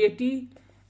80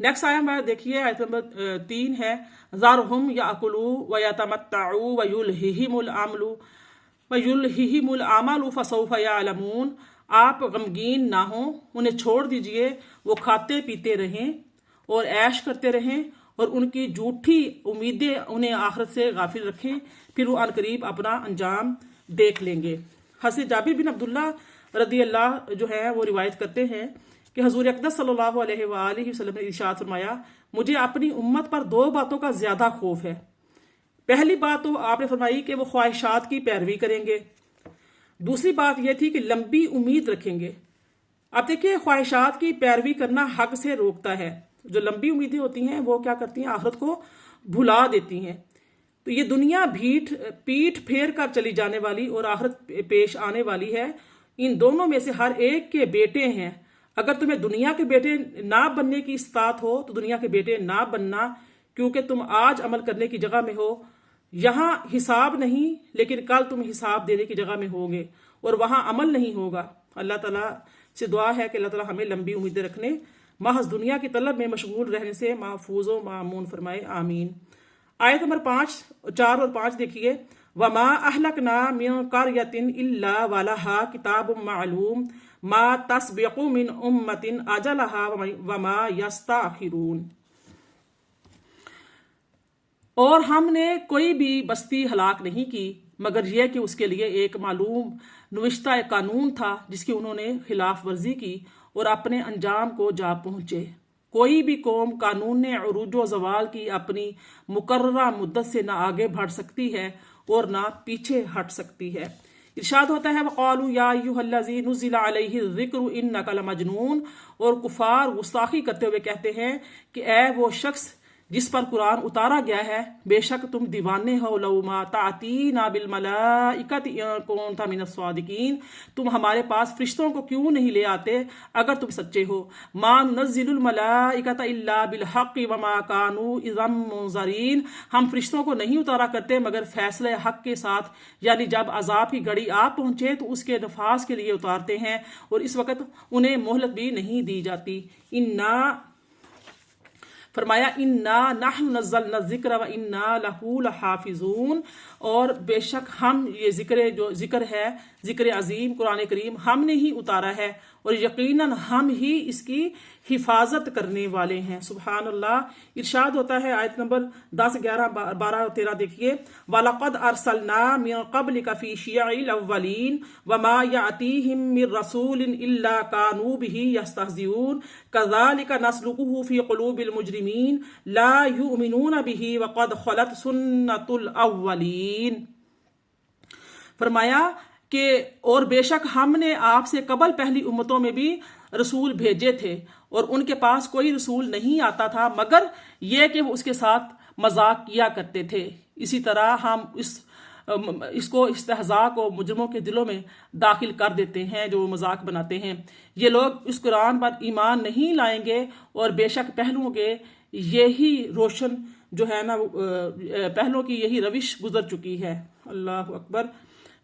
next آیا ہمارا دیکھیے آیت نمبر 3 ہے ذرہم یاکلوا ویتمتعوا ویلہہم العمل فسوف یعلمون، آپ غمگین نہ ہوں، انہیں چھوڑ دیجئے، وہ کھاتے پیتے رہیں اور عیش کرتے رہیں اور ان کی جھوٹی امیدیں انہیں آخرت سے غافل رکھیں، پھر وہ عنقریب اپنا انجام دیکھ لیں گے۔ حضرت جابر بن عبداللہ رضی اللہ جو ہے وہ روایت کرتے ہیں کہ حضور اقدس صلی اللہ علیہ وآلہ وسلم نے ارشاد فرمایا، مجھے اپنی امت پر 2 باتوں کا زیادہ خوف ہے۔ پہلی بات تو آپ نے فرمائی کہ وہ خواہشات کی پیروی کریں گے، دوسری بات یہ تھی کہ لمبی امید رکھیں گے۔ اب دیکھیے خواہشات کی پیروی کرنا حق سے روکتا ہے، جو لمبی امیدیں ہوتی ہیں وہ کیا کرتی ہیں، آخرت کو بھلا دیتی ہیں۔ تو یہ دنیا پیٹ پھیر کر چلی جانے والی اور آخرت پیش آنے والی ہے، ان دونوں میں سے ہر ایک کے بیٹے ہیں۔ اگر تمہیں دنیا کے بیٹے نہ بننے کی استطاعت ہو تو دنیا کے بیٹے نہ بننا، کیونکہ تم آج عمل کرنے کی جگہ میں ہو، یہاں حساب نہیں لیکن کل تم حساب دینے کی جگہ میں ہوگے اور وہاں عمل نہیں ہوگا۔ اللہ تعالیٰ سے دعا ہے کہ اللہ تعالیٰ ہمیں لمبی امیدیں رکھنے، محض دنیا کی طلب میں مشغول رہنے سے محفوظ و معمون فرمائے، آمین۔ آیت نمبر 4 اور 5 دیکھیے، وَمَا أَهْلَكْنَا مِن قَرْيَةٍ إِلَّا وَلَهَا كِتَابٌ مَعْلُومٌ مَا تَسْبِقُ مِنْ أُمَّةٍ أَجَلَهَا وَمَا يَسْتَأْخِرُونَ۔ اور ہم نے کوئی بھی بستی ہلاک نہیں کی مگر یہ کہ اس کے لیے ایک معلوم نوشتہ قانون تھا جس کی انہوں نے خلاف ورزی کی اور اپنے انجام کو جا پہنچے۔ کوئی بھی قوم قانون عروج و زوال کی اپنی مقررہ مدت سے نہ آگے بڑھ سکتی ہے اور نہ پیچھے ہٹ سکتی ہے۔ ارشاد ہوتا ہے وَقَالُوا يَا أَيُّهَا الَّذِي نُزِّلَ عَلَيْهِ الذِّكْرُ إِنَّكَ لَمَجْنُونَ، اور کفار گستاخی کرتے ہوئے کہتے ہیں کہ اے وہ شخص جس پر قرآن اتارا گیا ہے، بے شک تم دیوانے ہو، لَوْ مَا تَأْتِينَا بِالْمَلَائِكَةِ إِن كُنتَ مِنَ الصَّادِقِينَ، تم ہمارے پاس فرشتوں کو کیوں نہیں لے آتے اگر تم سچے ہو۔ مَا نُنَزِّلُ الْمَلَائِكَةَ إِلَّا بِالْحَقِّ وَمَا كَانُوا إِذًا مُنظَرِينَ، ہم فرشتوں کو نہیں اتارا کرتے مگر فیصلے حق کے ساتھ، یعنی جب عذاب کی گھڑی آ پہنچے تو اس کے نفاذ کے لیے اتارتے ہیں اور اس وقت انہیں مہلت بھی نہیں دی جاتی۔ فرمایا اِنَّا نَحْنُ نَزَّلْنَا الذِّكْرَ وَإِنَّا لَهُ لَحَافِظُونَ، اور بے شک ہم یہ ذکر ہے، ذکر عظیم قرآن کریم ہم نے ہی اتارا ہے اور یقیناً ہم ہی اس کی حفاظت کرنے والے ہیں۔ سبحان اللہ۔ ارشاد ہوتا ہے آیت نمبر 10، 11، 12 اور 13 دیکھیے، وَلَقَدْ أَرْسَلْنَا مِن قَبْلِكَ فِي شِيَعِ الْأَوَّلِينَ وَمَا يَأْتِيهِم مِّن رَّسُولٍ إِلَّا كَانُوا بِهِ يَسْتَهْزِئُونَ كَذَلِكَ نَسْلُكُهُ فِي قُلُوبِ الْمُجْرِمِينَ لَا يُؤْمِنُونَ بِهِ وَقَدْ خَلَتْ سُنَّةُ الْأَوَّلِينَ۔ فرمایا کہ اور بے شک ہم نے آپ سے قبل پہلی امتوں میں بھی رسول بھیجے تھے اور ان کے پاس کوئی رسول نہیں آتا تھا مگر یہ کہ وہ اس کے ساتھ مذاق کیا کرتے تھے۔ اسی طرح ہم اس کو استہزاء کو مجرموں کے دلوں میں داخل کر دیتے ہیں جو مذاق بناتے ہیں۔ یہ لوگ اس قرآن پر ایمان نہیں لائیں گے اور بے شک پہلوؤں کے یہی روشن جو ہے نا پہلوؤں کی یہی روش گزر چکی ہے۔ اللہ اکبر۔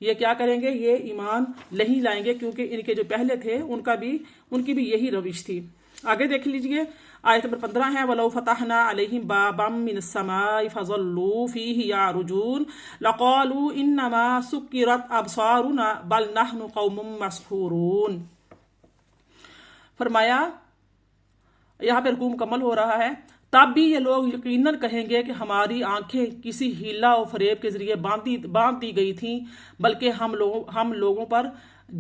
یہ کیا کریں گے؟ یہ ایمان نہیں لائیں گے کیونکہ ان کے جو پہلے تھے ان کی بھی یہی روش تھی۔ آگے دیکھ لیجئے آیت نمبر 15 ہے، وَلَوْ فَتَحْنَا عَلَيْهِمْ بَابًا مِّنَ السَّمَاءِ فَظَلُّوا فِيهِ يَعْرُجُونَ لَقَالُوا إِنَّمَا سُكِّرَتْ أَبْصَارُنَا بَلْ نَحْنُ قَوْمٌ مَّسْحُورُونَ۔ فرمایا یہاں پہ رکوع مکمل ہو رہا ہے، تب بھی یہ لوگ یقیناً کہیں گے کہ ہماری آنکھیں کسی ہیلا و فریب کے ذریعے باندھ دی گئی تھیں بلکہ ہم لوگوں پر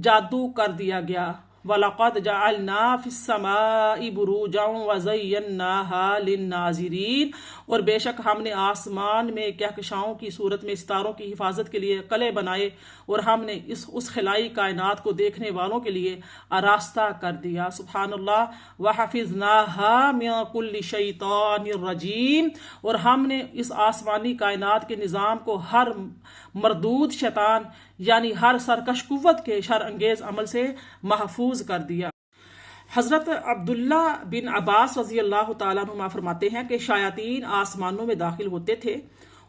جادو کر دیا گیا۔ وَلَقَدْ جَعَلْنَا فِي السَّمَاءِ بُرُوجًا وَزَيَّنَّاهَا لِلنَّاظِرِينَ، اور بے شک ہم نے آسمان میں کہکشاؤں کی صورت میں ستاروں کی حفاظت کے لیے قلعے بنائے اور ہم نے اس خلائی کائنات کو دیکھنے والوں کے لیے آراستہ کر دیا۔ سبحان اللہ۔ وَحَفِظْنَاهَا مِن كُلِّ شَيْطَانٍ رَجِيمٍ، اور ہم نے اس آسمانی کائنات کے نظام کو ہر مردود شیطان یعنی ہر سرکش قوت کے شر انگیز عمل سے محفوظ کر دیا۔ حضرت عبداللہ بن عباس رضی اللہ تعالیٰ عنہما فرماتے ہیں کہ شیاطین آسمانوں میں داخل ہوتے تھے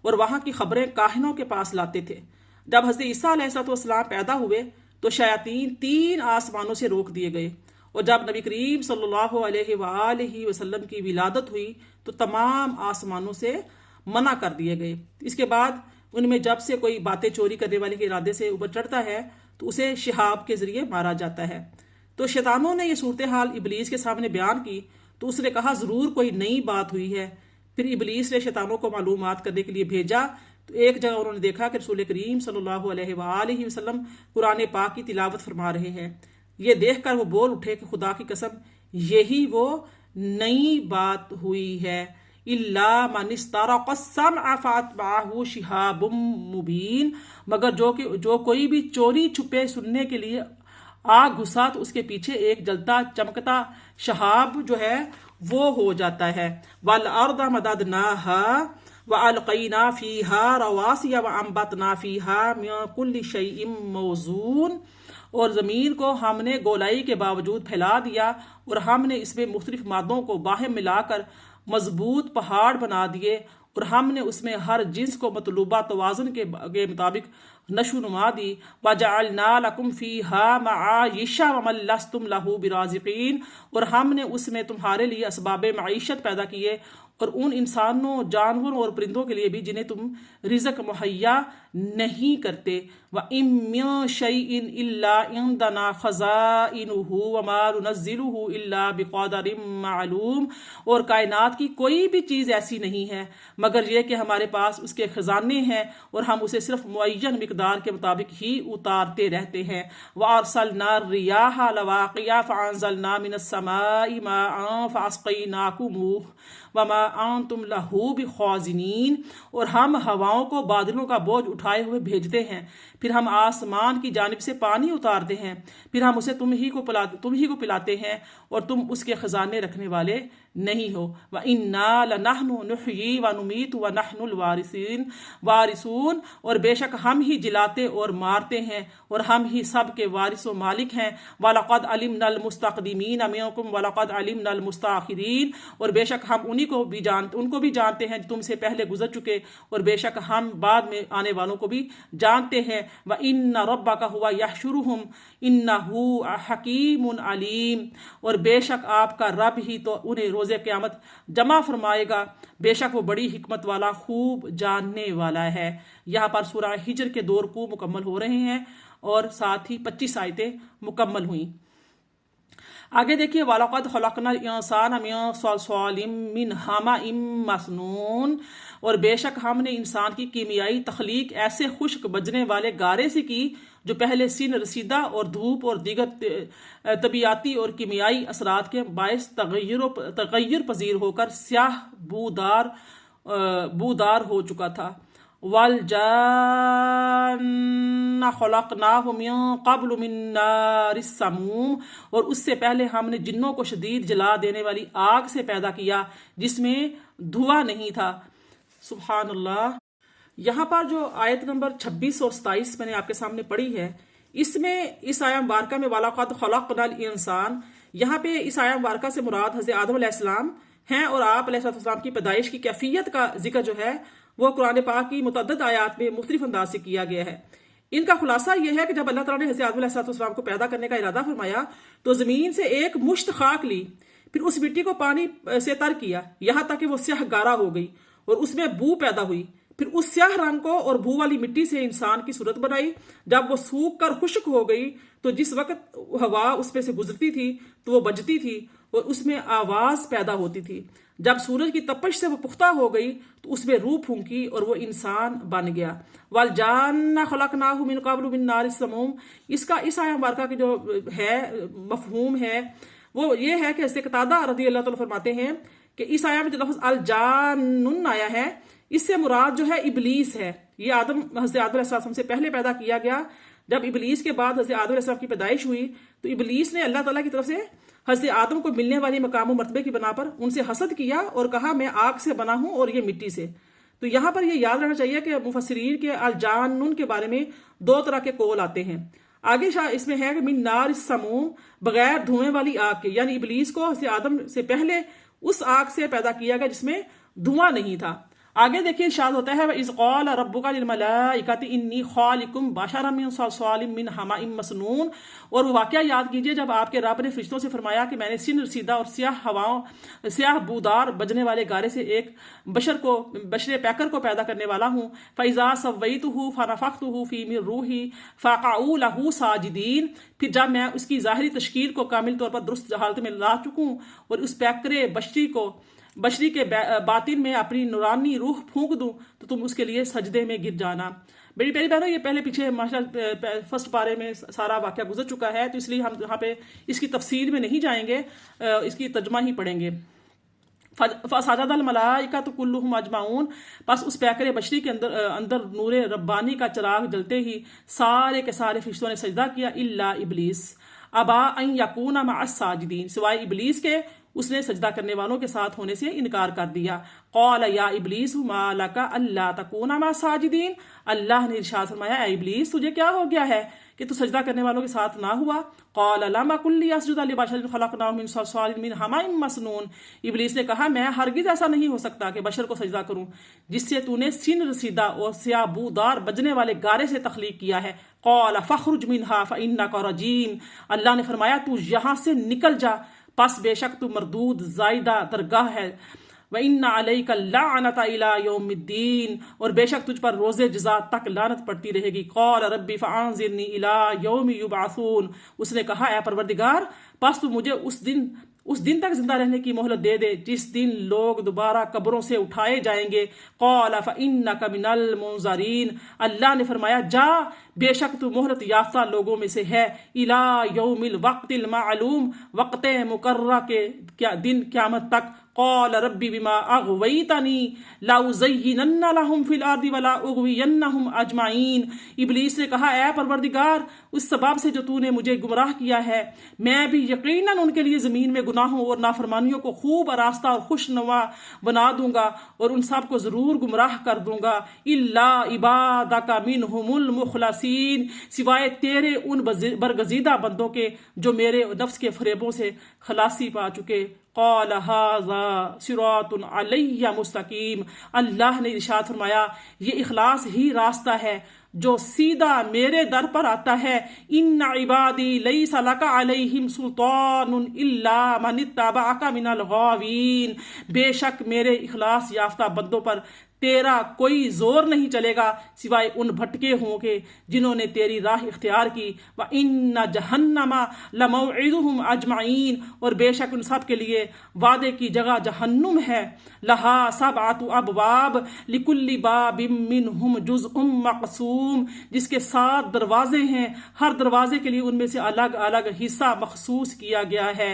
اور وہاں کی خبریں کاہنوں کے پاس لاتے تھے۔ جب حضرت عیسیٰ علیہ السلام پیدا ہوئے تو شیاطین 3 آسمانوں سے روک دیے گئے اور جب نبی کریم صلی اللہ علیہ وآلہ وسلم کی ولادت ہوئی تو تمام آسمانوں سے منع کر دیے گئے۔ اس کے بعد ان میں جب سے کوئی باتیں چوری کرنے والے کے ارادے سے اوپر چڑھتا ہے تو اسے شہاب کے ذریعے مارا جاتا ہے۔ تو شیطانوں نے یہ صورتحال ابلیس کے سامنے بیان کی تو اس نے کہا ضرور کوئی نئی بات ہوئی ہے۔ پھر ابلیس نے شیطانوں کو معلومات کرنے کے لیے بھیجا تو ایک جگہ انہوں نے دیکھا کہ رسول کریم صلی اللہ علیہ وآلہ وسلم قرآن پاک کی تلاوت فرما رہے ہیں۔ یہ دیکھ کر وہ بول اٹھے کہ خدا کی قسم یہی وہ نئی بات ہوئی ہے، الا من استرق السمع فاتبعه شهاب مبین، مگر جو کوئی بھی چوری چھپے سننے کے لیے آگ گھسا تو اس کے پیچھے ایک جلتا چمکتا شہاب جو ہے وہ ہو جاتا ہے۔ والارض مددناها والقینا فیها رواسy وانبتنا فیها من کل شیء موزون، اور زمین کو ہم نے گولائی کے باوجود پھیلا دیا اور ہم نے اس میں مختلف مادوں کو باہم ملا کر مضبوط پہاڑ بنا دیے، اور ہم نے اس میں ہر جنس کو مطلوبہ توازن کے مطابق نشو نما دی۔ وَجَعَلْنَا لَكُمْ فِيهَا مَعَایِشَ وَمَن لَّسْتُمْ لَهُ بِرَازِقِینَ، اور ہم نے اس میں تمہارے لیے اسباب معیشت پیدا کیے اور ان انسانوں، جانوروں اور پرندوں کے لیے بھی جنہیں تم رزق مہیا نہیں کرتے۔ وَإِن مِّن شَيْءٍ إِلَّا عِندَنَا خَزَائِنُهُ وَمَا نُنَزِّلُهُ إِلَّا بِقَدَرٍ مَّعْلُومٍ، اور کائنات کی کوئی بھی چیز ایسی نہیں ہے مگر یہ کہ ہمارے پاس اس کے خزانے ہیں اور ہم اسے صرف معین مقدار کے مطابق ہی اتارتے رہتے ہیں۔ وَأَرْسَلْنَا الرِّيَاحَ لَوَاقِعَ فَأَنزَلْنَا مِنَ السَّمَاءِ مَاءً فَأَسْقَيْنَاكُمُوهُ وَمَا أَنْتُمْ لَهُ بِخَازِنِينَ، اور ہم ہواؤں کو بادلوں کا بوجھ اٹھائے ہوئے بھیجتے ہیں، پھر ہم آسمان کی جانب سے پانی اتارتے ہیں، پھر ہم اسے تم ہی کو پلاتے ہیں اور تم اس کے خزانے رکھنے والے نہیں ہو۔ وَإِنَّا لَنَحْنُ نُحْيِي وَنُمِيتُ وَنَحْنُ الْوَارِثُونَ، اور بے شک ہم ہی جلاتے اور مارتے ہیں اور ہم ہی سب کے وارث و مالک ہیں۔ وَلَقَدْ عَلِمْنَا الْمُسْتَقْدِمِينَ مِنْكُمْ وَلَقَدْ عَلِمْنَا الْمُسْتَأْخِرِينَ، اور بے شک ہم ان کو بھی جانتے ہیں تم سے پہلے گزر چکے، اور بے شک ہم بعد میں آنے والوں کو بھی جانتے ہیں۔ وَإِنَّ رَبَّكَ هُوَ يَحْشُرُهُمْ إِنَّهُ حَكِيمٌ عَلِيمٌ، اور بے شک آپ کا رب ہی تو انہیں روز قیامت جمع فرمائے گا، بے شک وہ بڑی حکمت والا خوب جاننے والا ہے۔ یہاں پر سورہ ہجر کے 2 رکوع مکمل ہو رہے ہیں اور ساتھ ہی 25 آیتیں مکمل ہوئیں۔ آگے دیکھیے وَلَقَدْ خَلَقْنَا الْإِنسَانَ مِن صَلْصَالٍ مِّنْ حَمَإٍ مَّسْنُونٍ، اور بے شک ہم نے انسان کی کیمیائی تخلیق ایسے خشک بجنے والے گارے سے کی جو پہلے سن رسیدہ اور دھوپ اور دیگر طبیعتی اور کیمیائی اثرات کے باعث تغیر پذیر ہو کر سیاہ بودار ہو چکا تھا۔ وَالْجَانَّ خَلَقْنَاهُ مِن قَبْلُ مِن نَّارِ السَّمُومِ، اور اس سے پہلے ہم نے جنوں کو شدید جلا دینے والی آگ سے پیدا کیا جس میں دھواں نہیں تھا۔ سبحان اللہ۔ یہاں پر جو آیت نمبر 26 اور 27 میں نے آپ کے سامنے پڑھی ہے، اس میں اس آیہ مبارکہ میں وَلَقَدْ خَلَقْنَا الْإِنسَانَ، یہاں پہ اس آیہ مبارکہ سے مراد حضرت آدم علیہ السلام ہیں، اور آپ علیہ السلام کی پیدائش کی کیفیت کا ذکر جو ہے وہ قرآن پاک کی متعدد آیات میں مختلف انداز سے کیا گیا ہے۔ ان کا خلاصہ یہ ہے کہ جب اللہ تعالیٰ نے حضرت آدم علیہ السلام کو پیدا کرنے کا ارادہ فرمایا تو زمین سے ایک مشت خاک لی، پھر اس مٹی کو پانی سے تر کیا یہاں تک کہ وہ سیاہ گارا ہو گئی اور اس میں بو پیدا ہوئی، پھر اس سیاہ رنگ کو اور بو والی مٹی سے انسان کی صورت بنائی۔ جب وہ سوکھ کر خشک ہو گئی تو جس وقت ہوا اس میں سے گزرتی تھی تو وہ بجتی تھی اور اس میں آواز پیدا ہوتی تھی۔ جب سورج کی تپش سے وہ پختہ ہو گئی تو اس میں روح پھونکی اور وہ انسان بن گیا۔ وَالْجَانَّ خَلَقْنَاهُ مِن قَبْلُ مِن نَّارِ السَّمُومِ، اس کا اس آیہ مبارکہ کی جو ہے مفہوم ہے وہ یہ ہے کہ حضرت قتادہ رضی اللہ تعالیٰ فرماتے ہیں کہ اس آیہ میں جو لفظ الجان آیا ہے اس سے مراد جو ہے ابلیس ہے۔ یہ حضرت آدم علیہ السلام سے پہلے پیدا کیا گیا۔ جب ابلیس کے بعد حضرت آدم علیہ السلام کی پیدائش ہوئی تو ابلیس نے اللہ تعالیٰ کی طرف سے حضرت آدم کو ملنے والی مقام و مرتبے کی بنا پر ان سے حسد کیا اور کہا میں آگ سے بنا ہوں اور یہ مٹی سے۔ تو یہاں پر یہ یاد رہنا چاہیے کہ مفسرین کے الجان کے بارے میں 2 طرح کے قول آتے ہیں۔ آگے اس میں ہے کہ من نار السموم، بغیر دھوئیں والی آگ کے، یعنی ابلیس کو حضرت آدم سے پہلے اس آگ سے پیدا کیا گیا جس میں دھواں نہیں تھا۔ آگے دیکھیے ارشاد ہوتا ہے وَإِذْ قَالَ رَبُّكَ لِلْمَلَائِكَةِ إِنِّي خَالِقٌ بَشَرًا مِّن صَلْصَالٍ مِّن حَمَإٍ مَّسْنُونٍ، اور وہ واقعہ یاد کیجئے جب آپ کے رب نے فرشتوں سے فرمایا کہ میں نے سن رسیدہ اور سیاہ بودار بجنے والے گارے سے ایک بشر پیکر کو پیدا کرنے والا ہوں، فَإِذَا سَوَّيْتُهُ فَنَفَخْتُ فِيهِ مِن رُوحِي فَقَعُوا لَهُ سَاجِدِينَ، پھر جب میں اس کی ظاہری تشکیل کو کامل طور پر درست حالت میں لا چکوں اور اس پیکر بشری کے باطن میں اپنی نورانی روح پھونک دوں تو تم اس کے لیے سجدے میں گر جانا۔ میری پیاری بہنوں، یہ پہلے پیچھے ماشاءاللہ فرسٹ پارے میں سارا واقعہ گزر چکا ہے، تو اس لیے ہم یہاں پہ اس کی تفصیل میں نہیں جائیں گے، اس کی ترجمہ ہی پڑھیں گے۔ فسجد الملائکۃ کلھم اجمعون، پس اس پیکر بشری کے اندر نور ربانی کا چراغ جلتے ہی سارے کے سارے فرشتوں نے سجدہ کیا الا ابلیس ابا ان یکون مع الساجدین، سوائے ابلیس کے، اس نے سجدہ کرنے والوں کے ساتھ ہونے سے انکار کر دیا۔ قال یا ابلیس ما لک الا تکون مع الساجدین، اللہ نے ارشاد فرمایا اے ابلیس تجھے کیا ہو گیا ہے کہ تو سجدہ کرنے والوں کے ساتھ نہ ہوا؟ قال لم اکن لاسجد لبشر خلقناه من صلصال من حمأ مسنون، ابلیس نے کہا میں ہرگز ایسا نہیں ہو سکتا کہ بشر کو سجدہ کروں جس سے تو نے سن رسیدہ اور سیاہ بودار بجنے والے گارے سے تخلیق کیا ہے۔ قال فاخرج منها فانک رجیم، اللہ نے فرمایا تو یہاں سے نکل جا، پس بے شک تو مردود زائدہ درگاہ ہے۔ وَإِنَّ عَلَيْكَ اللَّعْنَةَ إِلَىٰ يَوْمِ الدِّينِ، اور بے شک تجھ پر روز جزا تک لعنت پڑتی رہے گی۔ قَالَ رَبِّ فَأَنظِرْنِي إِلَىٰ يَوْمِ يُبْعَثُونَ، اس نے کہا اے پروردگار پس تو مجھے اس دن تک زندہ رہنے کی مہلت دے دے جس دن لوگ دوبارہ قبروں سے اٹھائے جائیں گے۔ قَالَ فَإِنَّكَ مِنَ الْمُنظَرِينَ، اللہ نے فرمایا جا بے شک تو مہلت یافتہ لوگوں میں سے ہے۔ إِلَىٰ يَوْمِ الْوَقْتِ الْمَعْلُومِ، وقت مقررہ کے دن قیامت تک۔ قال ربی بما اغویتنی لأزینن لهم فی الارض ولا اغوینہم اجمعین، ابلیس نے کہا اے پروردگار اس سبب سے جو تو نے مجھے گمراہ کیا ہے میں بھی یقیناً ان کے لیے زمین میں گناہوں اور نافرمانیوں کو خوب آراستہ اور خوشنما بنا دوں گا اور ان سب کو ضرور گمراہ کر دوں گا۔ الا عبادک منہم المخلصین، سوائے تیرے ان برگزیدہ بندوں کے جو میرے نفس کے فریبوں سے خلاصی پا چکے۔ قال ھذا صراط علی مستقیم، اللہ نے ارشاد فرمایا یہ اخلاص ہی راستہ ہے جو سیدھا میرے در پر آتا ہے۔ ان عبادی لیس لک علیہم سلطان الا من اتبعک من الغاوین، بے شک میرے اخلاص یافتہ بندوں پر تیرا کوئی زور نہیں چلے گا سوائے ان بھٹکے ہوں کے جنہوں نے تیری راہ اختیار کی۔ وَإِنَّ جَهَنَّمَ لَمَوْعِدُهُمْ أَجْمَعِينَ، اور بے شک ان سب کے لیے وعدے کی جگہ جہنم ہے۔ لَهَا سَبْعَةُ أَبْوَابٍ لِكُلِّ بَابٍ مِّنْهُمْ جُزْءٌ مَّقْسُومٌ، جس کے 7 دروازے ہیں، ہر دروازے کے لیے ان میں سے الگ الگ حصہ مخصوص کیا گیا ہے۔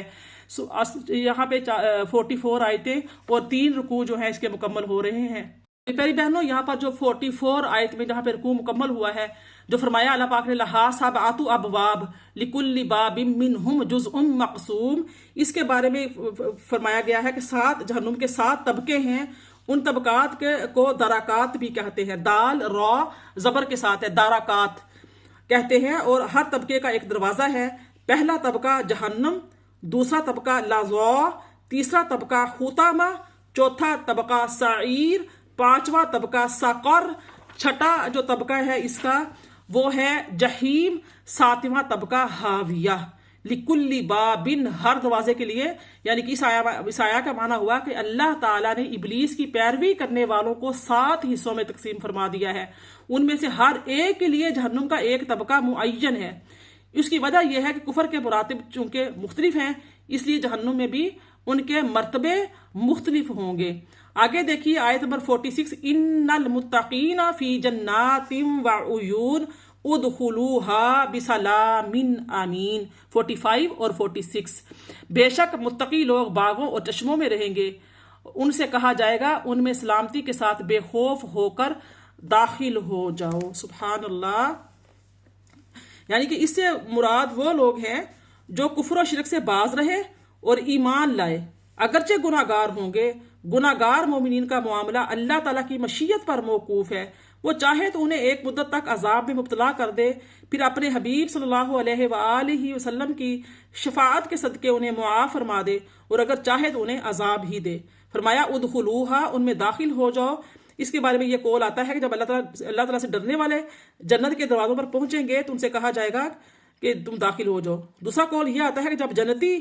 یہاں پہ 44 آیتیں اور 3 رکوع جو ہیں اس کے مکمل ہو رہے ہیں۔ پیاری بہنوں یہاں پر جو 44 آیت میں جہاں پہ رکوع مکمل ہوا ہے، جو فرمایا اللہ پاک نے لہا سبعۃ ابواب لکل باب منہم جزء مقسوم، اس کے بارے میں فرمایا گیا ہے کہ 7 جہنم کے 7 طبقے ہیں، ان طبقات کو دراکات بھی کہتے ہیں، دال را زبر کے ساتھ ہے، دراکات کہتے ہیں، اور ہر طبقے کا ایک دروازہ ہے۔ پہلا طبقہ جہنم، دوسرا طبقہ لظا، تیسرا طبقہ حطامہ، چوتھا طبقہ سعیر، 5واں طبقہ سقر، چھٹا جو طبقہ ہے اس کا وہ ہے جہیم، 7واں طبقہ ہاویہ۔ لکل باب، ہر دروازے کے لیے، یعنی کہ اس آیا کا معنی ہوا کہ اللہ تعالیٰ نے ابلیس کی پیروی کرنے والوں کو 7 حصوں میں تقسیم فرما دیا ہے، ان میں سے ہر ایک کے لیے جہنم کا ایک طبقہ معین ہے۔ اس کی وجہ یہ ہے کہ کفر کے مراتب چونکہ مختلف ہیں اس لیے جہنم میں بھی ان کے مرتبے مختلف ہوں گے۔ آگے دیکھیے آیت نمبر 46، ان المتقین فی جنات وعیون ادخلوها بسلام آمین، 45 اور 46، بے شک متقی لوگ باغوں اور چشموں میں رہیں گے، ان سے کہا جائے گا ان میں سلامتی کے ساتھ بے خوف ہو کر داخل ہو جاؤ۔ سبحان اللہ، یعنی کہ اس سے مراد وہ لوگ ہیں جو کفر و شرک سے باز رہے اور ایمان لائے، اگرچہ گناہ گار ہوں گے۔ گناہ گار مومنین کا معاملہ اللہ تعالیٰ کی مشیت پر موقوف ہے، وہ چاہے تو انہیں ایک مدت تک عذاب میں مبتلا کر دے، پھر اپنے حبیب صلی اللہ علیہ وآلہ وسلم کی شفاعت کے صدقے انہیں معاف فرما دے، اور اگر چاہے تو انہیں عذاب ہی دے۔ فرمایا ادخلوها، ان میں داخل ہو جاؤ، اس کے بارے میں یہ قول آتا ہے کہ جب اللہ تعالیٰ سے ڈرنے والے جنت کے دروازوں پر پہنچیں گے تو ان سے کہا جائے گا کہ تم داخل ہو جاؤ۔ دوسرا قول یہ آتا ہے کہ جب جنتی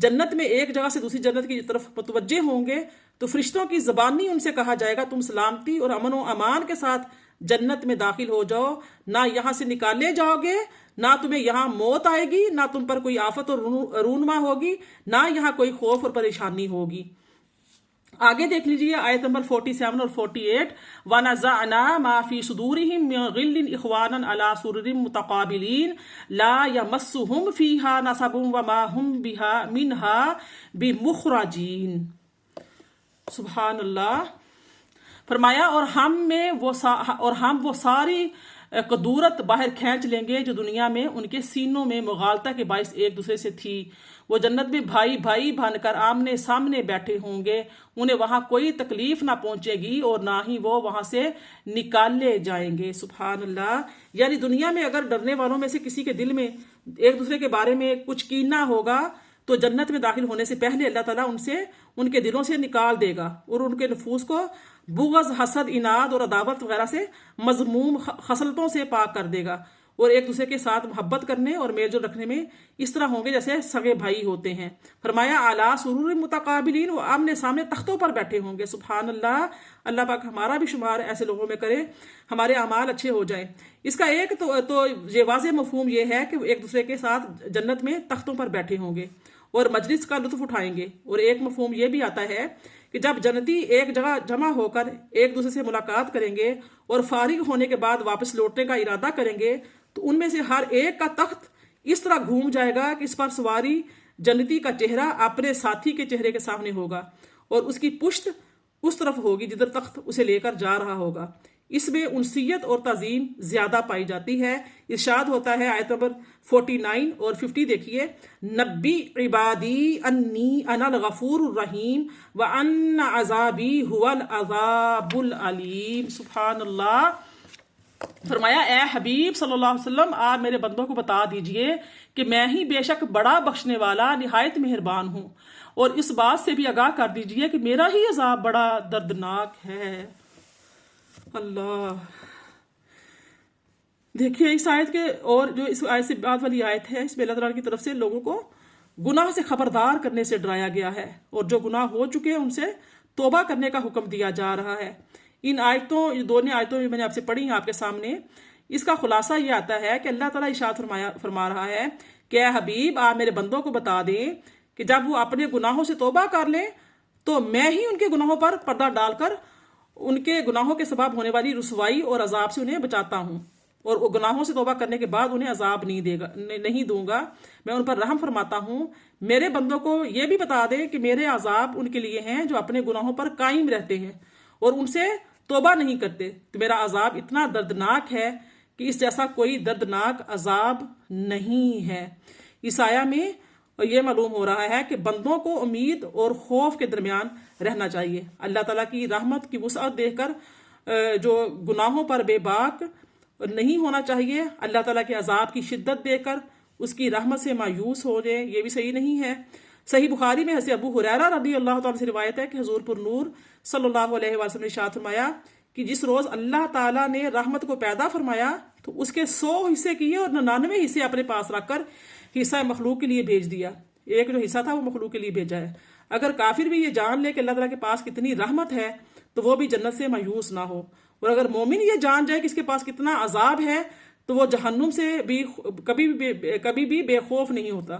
جنت میں ایک جگہ سے دوسری جنت کی طرف متوجہ ہوں گے تو فرشتوں کی زبانی ان سے کہا جائے گا تم سلامتی اور امن و امان کے ساتھ جنت میں داخل ہو جاؤ، نہ یہاں سے نکالے جاؤ گے، نہ تمہیں یہاں موت آئے گی، نہ تم پر کوئی آفت اور رونما ہوگی، نہ یہاں کوئی خوف اور پریشانی ہوگی۔ آگے دیکھ لیجئے آیت نمبر 47 اور 48، وَنَزَعْنَا مَا فِي صُدُورِهِم مِّن غِلٍّ إِخْوَانًا عَلَىٰ سُرُرٍ مُّتَقَابِلِينَ لَا يَمَسُّهُمْ فِيهَا نَصَبٌ وَمَا هُمْ مِنْهَا بِمُخْرَجِينَ۔ سبحان اللہ۔ فرمایا اور ہم وہ ساری قدورت باہر کھینچ لیں گے جو دنیا میں ان کے سینوں میں مغالطہ کے باعث ایک دوسرے سے تھی۔ وہ جنت میں بھائی بھائی بن کر آمنے سامنے بیٹھے ہوں گے، انہیں وہاں کوئی تکلیف نہ پہنچے گی اور نہ ہی وہ وہاں سے نکالے جائیں گے۔ سبحان اللہ۔ یعنی دنیا میں اگر ڈرنے والوں میں سے کسی کے دل میں ایک دوسرے کے بارے میں کچھ کینہ ہوگا تو جنت میں داخل ہونے سے پہلے اللہ تعالیٰ ان کے دلوں سے نکال دے گا اور ان کے نفوس کو بغض، حسد، اناد اور عداوت وغیرہ سے مذموم خصلتوں سے پاک کر دے گا، اور ایک دوسرے کے ساتھ محبت کرنے اور میل جول رکھنے میں اس طرح ہوں گے جیسے سگے بھائی ہوتے ہیں۔ فرمایا اعلیٰ سرور متقابلین، وہ آمنے سامنے تختوں پر بیٹھے ہوں گے۔ سبحان اللہ۔ اللہ پاک ہمارا بھی شمار ایسے لوگوں میں کرے، ہمارے اعمال اچھے ہو جائیں۔ اس کا ایک تو یہ واضح مفہوم یہ ہے کہ وہ ایک دوسرے کے ساتھ جنت میں تختوں پر بیٹھے ہوں گے اور مجلس کا لطف اٹھائیں گے۔ اور ایک مفہوم یہ بھی آتا ہے کہ جب جنتی ایک جگہ جمع ہو کر ایک دوسرے سے ملاقات کریں گے اور فارغ ہونے کے بعد واپس لوٹنے کا ارادہ کریں گے تو ان میں سے ہر ایک کا تخت اس طرح گھوم جائے گا کہ اس پر سواری جنتی کا چہرہ اپنے ساتھی کے چہرے کے سامنے ہوگا اور اس کی پشت اس طرف ہوگی جدھر تخت اسے لے کر جا رہا ہوگا۔ اس میں انسیت اور تعظیم زیادہ پائی جاتی ہے۔ ارشاد ہوتا ہے آیت نمبر 49 اور 50 دیکھیے، نبی عبادی انی انا الغفور الرحیم وان عذابی هو العذاب العلیم۔ سبحان اللہ۔ فرمایا اے حبیب صلی اللہ علیہ وسلم، آپ میرے بندوں کو بتا دیجئے کہ میں ہی بے شک بڑا بخشنے والا نہایت مہربان ہوں، اور اس بات سے بھی آگاہ کر دیجئے کہ میرا ہی عذاب بڑا دردناک ہے۔ اللہ دیکھیے اس آیت کے، اور جو اس آیت سے بعد والی آیت ہے، اس میں اللہ تعالیٰ کی طرف سے لوگوں کو گناہ سے خبردار کرنے سے ڈرایا گیا ہے، اور جو گناہ ہو چکے ہیں ان سے توبہ کرنے کا حکم دیا جا رہا ہے۔ ان آیتوں، دونوں آیتوں میں نے آپ سے پڑھی ہیں آپ کے سامنے، اس کا خلاصہ یہ آتا ہے کہ اللہ تعالیٰ ارشاد فرما رہا ہے کہ اے حبیب آپ میرے بندوں کو بتا دیں کہ جب وہ اپنے گناہوں سے توبہ کر لیں تو میں ہی ان کے گناہوں پر پردہ ڈال کر ان کے گناہوں کے سبب ہونے والی رسوائی اور عذاب سے انہیں بچاتا ہوں، اور وہ گناہوں سے توبہ کرنے کے بعد انہیں عذاب نہیں دوں گا، میں ان پر رحم فرماتا ہوں۔ میرے بندوں کو یہ بھی بتا دیں کہ میرے عذاب ان کے لیے ہیں جو اپنے گناہوں پر قائم رہتے ہیں اور ان سے توبہ نہیں کرتے، تو میرا عذاب اتنا دردناک ہے کہ اس جیسا کوئی دردناک عذاب نہیں ہے۔ اس آیہ میں یہ معلوم ہو رہا ہے کہ بندوں کو امید اور خوف کے درمیان رہنا چاہیے۔ اللہ تعالیٰ کی رحمت کی وسعت دیکھ کر جو گناہوں پر بے باک نہیں ہونا چاہیے، اللہ تعالیٰ کے عذاب کی شدت دیکھ کر اس کی رحمت سے مایوس ہو جائے، یہ بھی صحیح نہیں ہے۔ صحیح بخاری میں حضرت ابو ہریرہ رضی اللہ تعالیٰ سے روایت ہے کہ حضور پر نور صلی اللہ علیہ وسلم نے ارشاد فرمایا کہ جس روز اللہ تعالیٰ نے رحمت کو پیدا فرمایا تو اس کے 100 حصے کیے اور 99 حصے اپنے پاس رکھ کر حصہ مخلوق کے لیے بھیج دیا۔ ایک جو حصہ تھا وہ مخلوق کے لیے بھیجا ہے۔ اگر کافر بھی یہ جان لے کہ اللہ تعالیٰ کے پاس کتنی رحمت ہے تو وہ بھی جنت سے مایوس نہ ہو، اور اگر مومن یہ جان جائے کہ اس کے پاس کتنا عذاب ہے تو وہ جہنم سے بھی کبھی بھی بے خوف نہیں ہوتا۔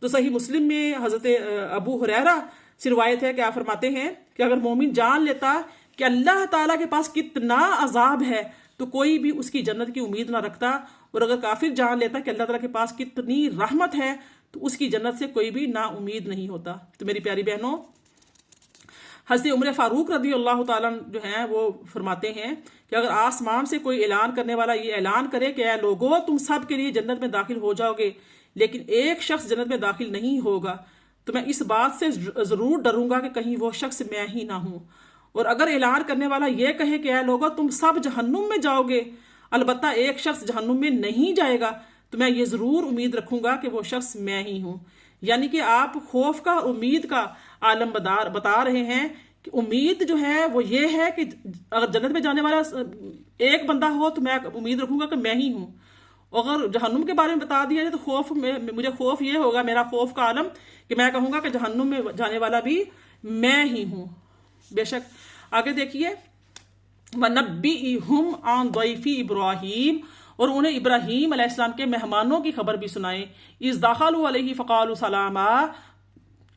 تو صحیح مسلم میں حضرت ابو ہریرہ سے روایت ہے کہ آپ فرماتے ہیں کہ اگر مومن جان لیتا کہ اللہ تعالیٰ کے پاس کتنا عذاب ہے تو کوئی بھی اس کی جنت کی امید نہ رکھتا، اور اگر کافر جان لیتا کہ اللہ تعالیٰ کے پاس کتنی رحمت ہے تو اس کی جنت سے کوئی بھی نا امید نہیں ہوتا۔ تو میری پیاری بہنوں، حضرت عمر فاروق رضی اللہ تعالیٰ جو ہیں وہ فرماتے ہیں کہ اگر آسمان سے کوئی اعلان کرنے والا یہ اعلان کرے کہ اے لوگو تم سب کے لیے جنت میں داخل ہو جاؤ گے لیکن ایک شخص جنت میں داخل نہیں ہوگا، تو میں اس بات سے ضرور ڈروں گا کہ کہیں وہ شخص میں ہی نہ ہوں۔ اور اگر اعلان کرنے والا یہ کہے کہ اے لوگو تم سب جہنم میں جاؤ گے البتہ ایک شخص جہنم میں نہیں جائے گا، تو میں یہ ضرور امید رکھوں گا کہ وہ شخص میں ہی ہوں۔ یعنی کہ آپ خوف کا اور امید کا عالم بتا رہے ہیں کہ امید جو ہے وہ یہ ہے کہ اگر جنت میں جانے والا ایک بندہ ہو تو میں امید رکھوں گا کہ میں ہی ہوں. اگر جہنم کے بارے میں بتا دیا جائے تو مجھے خوف یہ ہوگا، میرا خوف کا عالم، کہ میں کہوں گا کہ جہنم میں جانے والا بھی میں ہی ہوں. بے شک آگے دیکھیے، وَنَبِّئِهُمْ عَنْ ضَيْفِ إِبْرَاهِيمَ، اور انہیں ابراہیم علیہ السلام کے مہمانوں کی خبر بھی سنائیں. اِذْ دَخَلُوا عَلَيْهِ فَقَالُوا سَلَامًا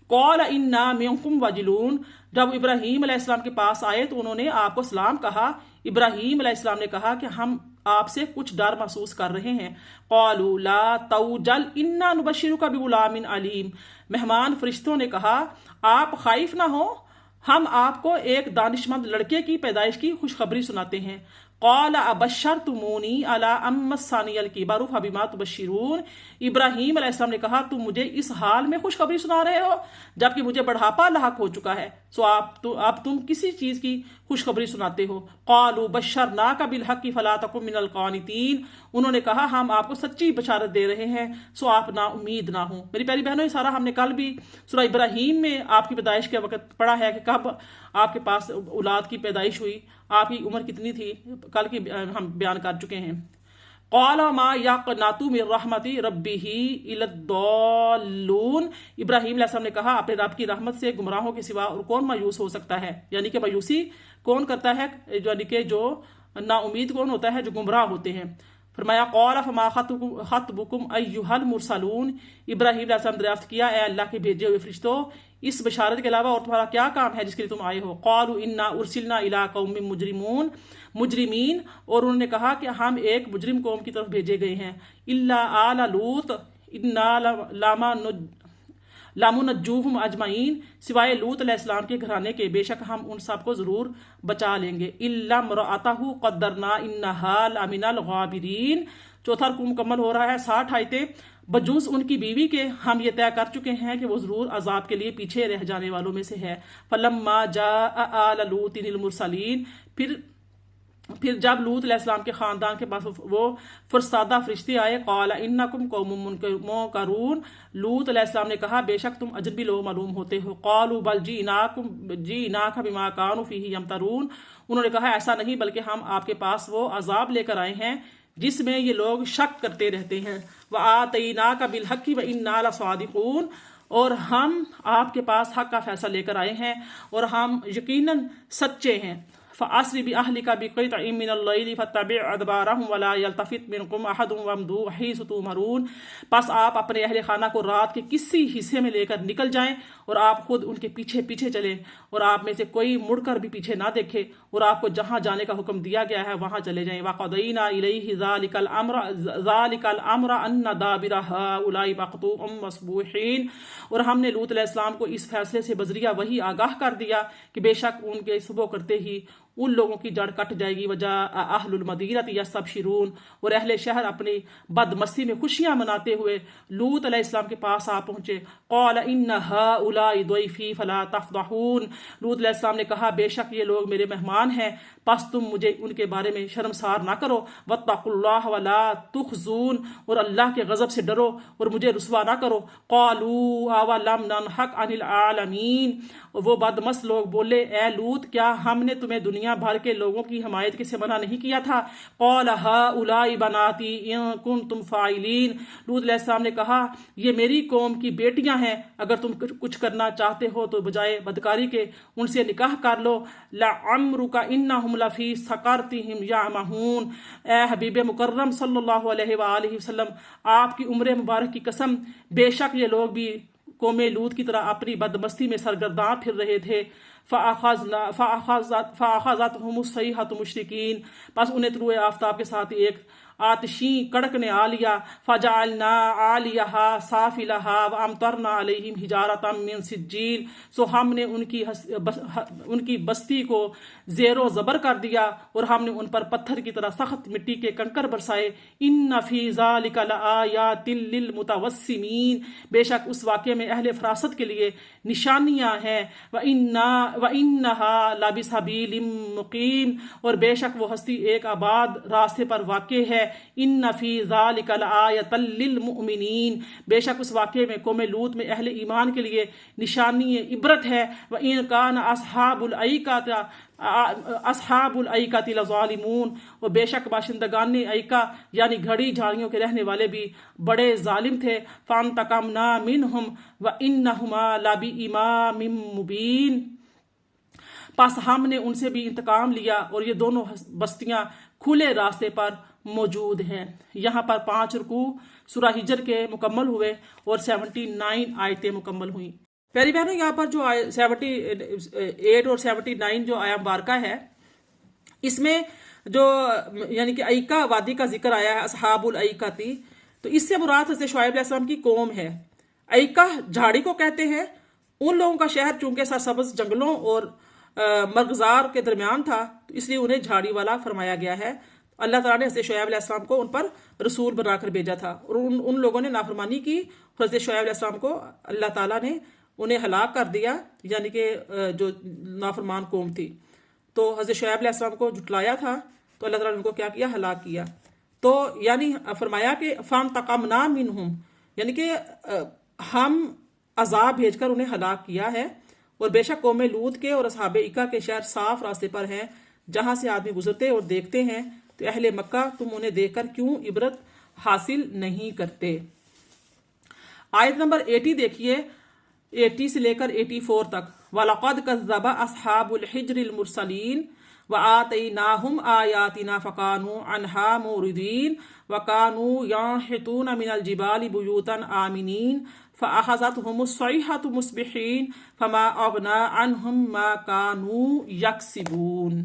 قَالَ إِنَّا مِنْكُمْ وَجِلُونَ، جب ابراہیم علیہ السلام کے پاس آئے تو انہوں نے آپ کو سلام کہا. ابراہیم علیہ السلام نے کہا کہ ہم آپ سے کچھ ڈر محسوس کر رہے ہیں. قَالُوا لَا تَوْجَلْ إِنَّا نُبَشِّرُكَ بِغُلَامٍ عَلِيمٍ، مہمان فرشتوں نے کہا آپ خائف نہ ہو، ہم آپ کو ایک دانشمند لڑکے کی پیدائش کی خوشخبری سناتے ہیں. قَالَ أَبَشَّرْتُمُونِي عَلَىٰ أَن مَّسَّنِيَ الْكِبَرُ فَبِمَا تُبَشِّرُونَ، ابراہیم علیہ السلام نے کہا تم مجھے اس حال میں خوشخبری سنا رہے ہو جبکہ مجھے بڑھاپا لاحق ہو چکا ہے، سو آپ تم کسی چیز کی خوشخبری سناتے ہو. قَالُوا بَشَّرْنَاكَ بِالْحَقِّ فَلَا تَكُن مِّنَ الْقَانِطِينَ، انہوں نے کہا ہم آپ کو سچی بشارت دے رہے ہیں سو آپ نا امید نہ ہوں. میری پیاری بہنوں، یہ سارا ہم نے کل بھی سورہ ابراہیم میں آپ کی پیدائش کے وقت پڑھا ہے کہ کب آپ کے پاس اولاد کی پیدائش ہوئی، آپ کی عمر کتنی تھی، کل کی ہم بیان کر چکے ہیں. قَالَ مَا يَقْنَطُ مِن رَحْمَتِ رَبِّهِ إِلَّا الضَّالُّونَ، ابراہیم علیہ السلام نے کہا اپنے رب کی رحمت سے گمراہوں کے سوا اور کون مایوس ہو سکتا ہے، یعنی کہ مایوسی کون کرتا ہے، یعنی کہ جو نا امید کون ہوتا ہے، جو گمراہ ہوتے ہیں. فرمایا قَالَ فَمَا خَطْبُكُمْ أَيُّهَا الْمُرْسَلُونَ، ابراہیم علیہ السلام دریافت کیا اے اللہ کے بھیجے ہوئے فرشتوں اس بشارت کے علاوہ اور تمہارا کیا کام ہے جس کے لیے تم آئے ہو. قَالُوا إِنَّا أُرْسِلْنَا إِلَىٰ قَوْمٍ مجرمین، اور انہوں نے کہا کہ ہم ایک مجرم قوم کی طرف بھیجے گئے ہیں. إِلَّا آلَ لُوطٍ إِنَّا لَمُنَجُّوهُمْ أَجْمَعِينَ، سوائے لوط علیہ السلام کے گھرانے کے بے شک ہم ان سب کو ضرور بچا لیں گے. إِلَّا امْرَأَتَهُ قَدَّرْنَا إِنَّهَا لَمِنَ الْغَابِرِينَ، چوتھا رکوع مکمل ہو رہا ہے، 60 آیتیں. بجوز ان کی بیوی کے ہم یہ طے کر چکے ہیں کہ وہ ضرور عذاب کے لیے پیچھے رہ جانے والوں میں سے ہے. فَلَمَّا جَاءَ آلَ لُوطٍ الْمُرْسَلِينَ، پھر جب لوط علیہ السلام کے خاندان کے پاس وہ فرستادہ فرشتے آئے. قال انکم قوم منکرون، لوط علیہ السلام نے کہا بے شک تم اجنبی لوگ معلوم ہوتے ہو. قالوا بل جئناک بما كانوا فیہ یمترون، انہوں نے کہا ایسا نہیں بلکہ ہم آپ کے پاس وہ عذاب لے کر آئے ہیں جس میں یہ لوگ شک کرتے رہتے ہیں. وآتیناک بالحق وإنا لصادقون، اور ہم آپ کے پاس حق کا فیصلہ لے کر آئے ہیں اور ہم یقیناً سچے ہیں. فَأَسْرِ بِأَهْلِكَ بِقِطْعٍ مِّنَ اللَّيْلِ فَاتَّبِعْ أَدْبَارَهُمْ وَلَا يَلْتَفِتْ مِنكُمْ أَحَدٌ وَامْضُوا حَيْثُ تُؤْمَرُونَ، پس آپ اپنے اہل خانہ کو رات کے کسی حصے میں لے کر نکل جائیں اور آپ خود ان کے پیچھے پیچھے چلیں اور آپ میں سے کوئی مڑ کر بھی پیچھے نہ دیکھے اور آپ کو جہاں جانے کا حکم دیا گیا ہے وہاں چلے جائیں. وَقَضَيْنَا إِلَيْهِ ذَلِكَ الْأَمْرَ أَنَّ دَابِرَ هَٰؤُلَاءِ مَقْطُوعٌ مَّصْبُوحِينَ، اور ہم نے لوط علیہ السلام کو اس فیصلے سے بذریعہ وہی آگاہ کر دیا کہ بے شک ان کے صبح کرتے ہی ان لوگوں کی جڑ کٹ جائے گی. وجاء اہل المدینۃ یستبشرون، اور اہل شہر اپنی بد مستی میں خوشیاں مناتے ہوئے لوط علیہ السلام کے پاس آ پہنچے. قال ان هؤلاء ضیفی فلا تفضحون، لوط علیہ السلام نے کہا بے شک یہ لوگ میرے مہمان ہیں پس تم مجھے ان کے بارے میں شرمسار نہ کرو. واتقوا اللہ ولا تخزون، اور اللہ کے غضب سے ڈرو اور مجھے رسوا نہ کرو. قالوا اولم ننهک عن العالمین، وہ بدمست لوگ بولے اے لوط کیا ہم نے تمہیں دنیا بھر کے لوگوں کی حمایت سے منع نہیں کیا تھا. قال هؤلاء بناتی ان کنتم فاعلین، لوط علیہ السلام نے کہا یہ میری قوم کی بیٹیاں ہیں، اگر تم کچھ کرنا چاہتے ہو تو بجائے بدکاری کے ان سے نکاح کر لو. لعمرک انہم لفی سکرتہم یعمہون، اے حبیب مکرم صلی اللہ علیہ وآلہ وسلم آپ کی عمر مبارک کی قسم بے شک یہ لوگ بھی قوم لوط کی طرح اپنی بدمستی میں سرگرداں پھر رہے تھے. فَأَخَذَتْهُمُ الصَّيْحَةُ مُشْرِقِينَ، پس انہیں طلوع آفتاب کے ساتھ ایک آتشیں کڑک نے آ لیا. فَجَعَلْنَا عَالِيَهَا سَافِلَهَا وَأَمْطَرْنَا عَلَيْهِمْ حِجَارَةً مِّن سِجِّيلٍ، سو ہم نے ان کی بستی کو زیر و زبر کر دیا اور ہم نے ان پر پتھر کی طرح سخت مٹی کے کنکر برسائے. إِنَّ فِي ذَلِكَ لَآيَاتٍ لِّلْمُتَوَسِّمِينَ، بے شک اس واقعے میں اہل فراست کے لیے نشانیاں ہیں. وَإِنَّا وَإِنَّهَا لَبِسَبِيلٍ مُقِيمٍ، اور بے شک وہ ہستی ایک آباد راستے پر واقع ہے. إِنَّ فِي ذَلِكَ لَآيَةً لِّلْمُؤْمِنِينَ، بے شک اس واقعے میں قوم لوط میں اہل ایمان کے لیے نشانی عبرت ہے. وَإِن كَانَ اصحاب الایکۃ لظالمون، اور بے شک باشندگان ایکا یعنی گھڑی جھاڑیوں کے رہنے والے بھی بڑے ظالم تھے. فانتقمنا منہم وانہما لبإمام مبین، پس ہم نے ان سے بھی انتقام لیا اور یہ دونوں بستیاں کھلے راستے پر موجود ہیں. یہاں پر 5 رکوع سورہ ہجر کے مکمل ہوئے اور 79 آیتیں مکمل ہوئیں. پیاری بہنوں، یہاں پر جو 78 اور 79 جو آیا مبارکہ ہے، اس میں جو یعنی کہ ایکا وادی کا ذکر آیا ہے، اصحاب الایکہ تھی، تو اس سے مراد حضرت شعیب علیہ السلام کی قوم ہے. ایکا جھاڑی کو کہتے ہیں. ان لوگوں کا شہر چونکہ سرسبز جنگلوں اور مرغزار کے درمیان تھا، تو اس لیے انہیں جھاڑی والا فرمایا گیا ہے. اللہ تعالیٰ نے حضرت شعیب علیہ السلام کو ان پر رسول بنا کر بھیجا تھا، اور ان لوگوں نے نافرمانی کی. حضرت شعیب علیہ السلام کو اللہ تعالیٰ نے انہیں ہلاک کر دیا، یعنی کہ جو نافرمان قوم تھی. تو حضرت شعیب علیہ السلام کو جھٹلایا تھا، تو اللہ تعالیٰ نے ان کو کیا کیا؟ ہلاک کیا. تو یعنی فرمایا کہ فانتقمنا منہم، یعنی کہ ہم عذاب بھیج کر انہیں ہلاک کیا ہے. اور بے شک قوم لوط کے اور اصحاب ایکا کے شہر صاف راستے پر ہیں، جہاں سے آدمی گزرتے اور دیکھتے ہیں. تو اہل مکہ، تم انہیں دیکھ کر کیوں عبرت حاصل نہیں کرتے؟ آیت نمبر 80 دیکھیے، 80 سے لے کر 84 تک. وَلَقَدْ كَذَّبَ أَصْحَابُ الْحِجْرِ الْمُرْسَلِينَ وَآتَيْنَاهُمْ آيَاتِنَا فَكَانُوا عَنْهَا مُعْرِضِينَ وَكَانُوا يَنْحِتُونَ مِنَ الْجِبَالِ بُيُوتًا آمِنِينَ فَأَخَذَتْهُمُ الصَّيْحَةُ مُصْبِحِينَ فَمَا أَغْنَىٰ عَنْهُمْ مَا كَانُوا يَكْسِبُونَ.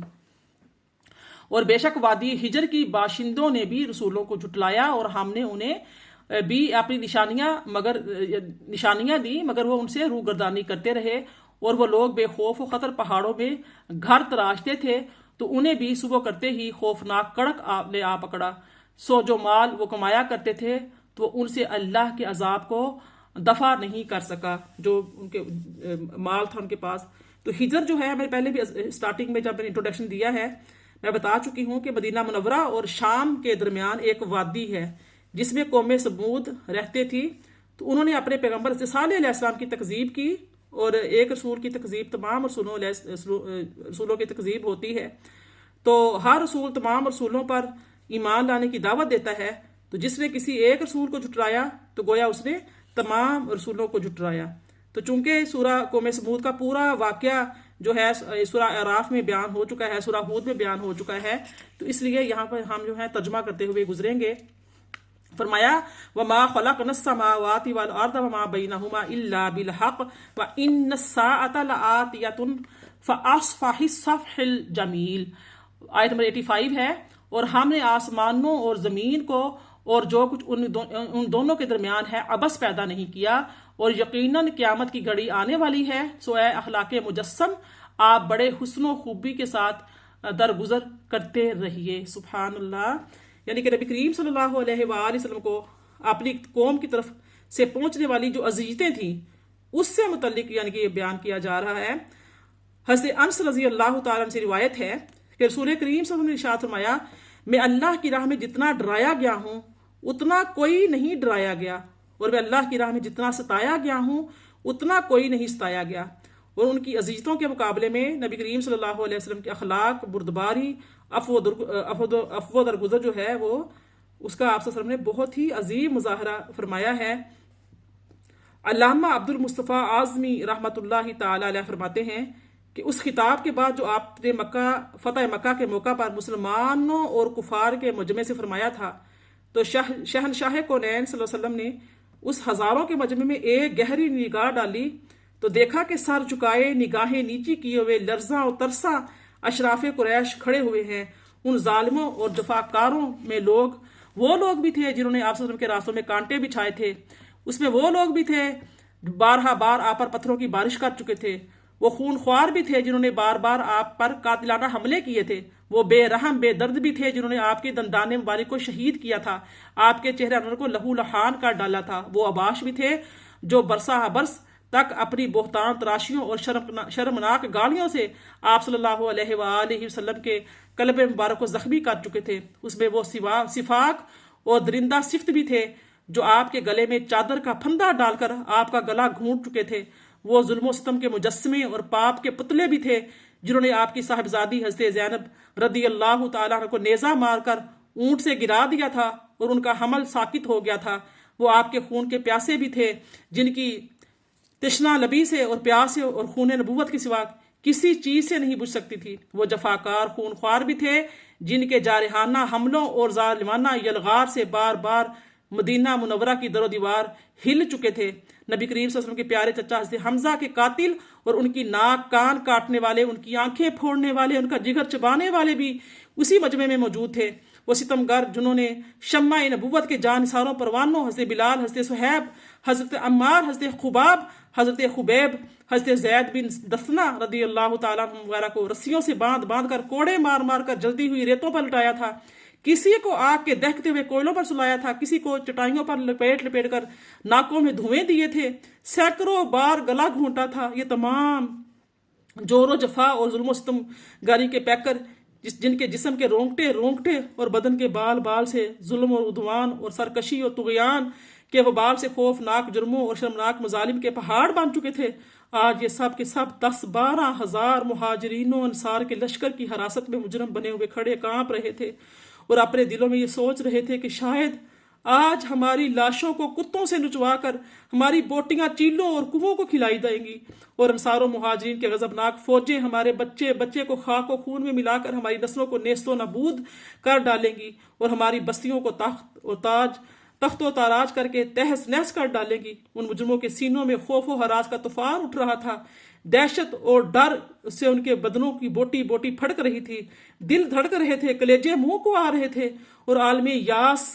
اور بے شک وادی ہجر کی باشندوں نے بھی رسولوں کو جھٹلایا، اور ہم نے انہیں بھی اپنی نشانیاں دی، مگر وہ ان سے روگردانی کرتے رہے. اور وہ لوگ بے خوف و خطر پہاڑوں میں گھر تراشتے تھے، تو انہیں بھی صبح کرتے ہی خوفناک کڑک نے آ پکڑا. سو جو مال وہ کمایا کرتے تھے، تو ان سے اللہ کے عذاب کو دفع نہیں کر سکا، جو ان کے مال تھا ان کے پاس. تو ہجر جو ہے، میں پہلے بھی اسٹارٹنگ میں جب میں نے انٹروڈکشن دیا ہے، میں بتا چکی ہوں کہ مدینہ منورہ اور شام کے درمیان ایک وادی ہے جس میں قوم سمود رہتے تھی. تو انہوں نے اپنے پیغمبر صالح علیہ السلام کی تکذیب کی، اور ایک رسول کی تکذیب تمام رسولوں کی تکذیب ہوتی ہے. تو ہر رسول تمام رسولوں پر ایمان لانے کی دعوت دیتا ہے. تو جس نے کسی ایک رسول کو جھٹلایا تو گویا اس نے تمام رسولوں کو جھٹلایا. تو چونکہ سورہ قوم سمود کا پورا واقعہ جو ہے سورہ اعراف میں بیان ہو چکا ہے، سورہ ہود میں بیان ہو چکا ہے، تو اس لیے یہاں پر ہم جو ہے ترجمہ کرتے ہوئے گزریں گے. فرمایا وَمَا خَلَقْنَا السَّمَاوَاتِ وَالْأَرْضَ وَمَا بَيْنَهُمَا إِلَّا بِالْحَقِّ وَإِنَّ السَّاعَةَ لَآتِيَةٌ فَأَصْفَحِ الصَّفْحِ الْجَمِيلِ. آیت نمبر 85 ہے. اور ہم نے آسمانوں اور زمین کو اور جو کچھ ان دونوں کے درمیان ہے عبث پیدا نہیں کیا، اور یقیناً قیامت کی گھڑی آنے والی ہے. سو اے اخلاق مجسم، آپ بڑے حسن و خوبی کے ساتھ درگزر کرتے رہیے. سبحان اللہ. یعنی کہ نبی کریم صلی اللہ علیہ وآلہ وسلم کو اپنی قوم کی طرف سے پہنچنے والی جو اذیتیں تھیں، اس سے متعلق یعنی کہ یہ بیان کیا جا رہا ہے. حضرت انس رضی اللہ تعالیٰ عنہ سے روایت ہے کہ رسول کریم صلی اللہ علیہ وسلم نے ارشاد فرمایا، میں اللہ کی راہ میں جتنا ڈرایا گیا ہوں اتنا کوئی نہیں ڈرایا گیا، اور میں اللہ کی راہ میں جتنا ستایا گیا ہوں اتنا کوئی نہیں ستایا گیا. اور ان کی اذیتوں کے مقابلے میں نبی کریم صلی اللہ علیہ وسلم کے اخلاق، بردباری، عفو درگزر جو ہے وہ اس کا آپ صلی اللہ علیہ وسلم نے بہت ہی عظیم مظاہرہ فرمایا ہے. علامہ عبد المصطفیٰ اعظمی رحمۃ اللہ تعالی علیہ فرماتے ہیں کہ اس خطاب کے بعد جو آپ نے فتح مکہ کے موقع پر مسلمانوں اور کفار کے مجمع سے فرمایا تھا، تو شہنشاہ کونین صلی اللہ علیہ وسلم نے اس ہزاروں کے مجمع میں ایک گہری نگاہ ڈالی تو دیکھا کہ سر جھکائے نگاہیں نیچی کیے ہوئے لرزاں اور ترساں اشراف قریش کھڑے ہوئے ہیں. ان ظالموں اور جفاکاروں میں وہ لوگ بھی تھے جنہوں نے آپ صلی اللہ علیہ وسلم کے راستوں میں کانٹے بچھائے تھے. اس میں وہ لوگ بھی تھے بارہا بار آپ پر پتھروں کی بارش کر چکے تھے. وہ خون خوار بھی تھے جنہوں نے بار بار آپ پر قاتلانہ حملے کیے تھے. وہ بے رحم بے درد بھی تھے جنہوں نے آپ کے دندان مبارک کو شہید کیا تھا، آپ کے چہرے انور کو لہو لہان کر ڈالا تھا. وہ اباش بھی تھے جو برسا برس تک اپنی بہتان تراشیوں اور شرمناک گالیوں سے آپ صلی اللہ علیہ وآلہ وسلم کے قلب مبارک کو زخمی کر چکے تھے۔ اس میں وہ صفاق اور درندہ صفت بھی تھے جو آپ کے گلے میں چادر کا پھندا ڈال کر آپ کا گلا گھونٹ چکے تھے۔ وہ ظلم و ستم کے مجسمے اور پاپ کے پتلے بھی تھے جنہوں نے آپ کی صاحبزادی حضرت زینب رضی اللہ تعالیٰ عنہ کو نیزہ مار کر اونٹ سے گرا دیا تھا اور ان کا حمل ساکت ہو گیا تھا۔ وہ آپ کے خون کے پیاسے بھی تھے جن کی تشنا لبی سے اور پیاس سے اور خون نبوت کے سوا کسی چیز سے نہیں بجھ سکتی تھی۔ وہ جفاکار خون خوار بھی تھے جن کے جارحانہ حملوں اور ظالمانہ یلغار سے بار بار مدینہ منورہ کی در و دیوار ہل چکے تھے۔ نبی کریم صلی اللہ علیہ وسلم کے پیارے چچا حضرت حمزہ کے قاتل اور ان کی ناک کان کاٹنے والے، ان کی آنکھیں پھوڑنے والے، ان کا جگر چبانے والے بھی اسی مجمع میں موجود تھے۔ وہ ستمگر جنہوں نے شمع نبوت کے جانثاروں پروانوں حضرت بلال، حضرت صہیب، حضرت عمار، حضرت خباب، حضرت خبیب، حضرت زید بن دثنہ رضی اللہ تعالیٰ عنہ وغیرہ کو رسیوں سے باندھ کر کوڑے مار مار کر جلتی ہوئی ریتوں پر لٹایا تھا، کسی کو آگ کے دہکتے ہوئے کوئلوں پر سلایا تھا، کسی کو چٹائیوں پر لپیٹ کر ناکوں میں دھوئیں دیے تھے، سینکڑوں بار گلا گھونٹا تھا۔ یہ تمام جور و جفا اور ظلم و ستم گاری کے پیکر جن کے جسم کے رونگٹے اور بدن کے بال سے ظلم اور عدوان اور سرکشی اور طغیان کے وبال سے خوفناک جرموں اور شرمناک مظالم کے پہاڑ بن چکے تھے، آج یہ سب کے سب 10-12 ہزار مہاجرین و انصار کے لشکر کی حراست میں مجرم بنے ہوئے کھڑے کانپ رہے تھے اور اپنے دلوں میں یہ سوچ رہے تھے کہ شاید آج ہماری لاشوں کو کتوں سے نچوا کر ہماری بوٹیاں چیلوں اور کنووں کو کھلائی جائیں گی، اور انصار و مہاجرین کے غضبناک فوجیں ہمارے بچے کو خاک و خون میں ملا کر ہماری نسلوں کو نیست و نابود کر ڈالیں گی، اور ہماری بستیوں کو تخت و تاراج کر کے تہس نہس کر ڈالیں گی۔ ان مجرموں کے سینوں میں خوف و ہراس کا طوفان اٹھ رہا تھا، دہشت اور ڈر سے ان کے بدنوں کی بوٹی بوٹی پھڑک رہی تھی، دل دھڑک رہے تھے، کلیجے منہ کو آ رہے تھے، اور عالم یاس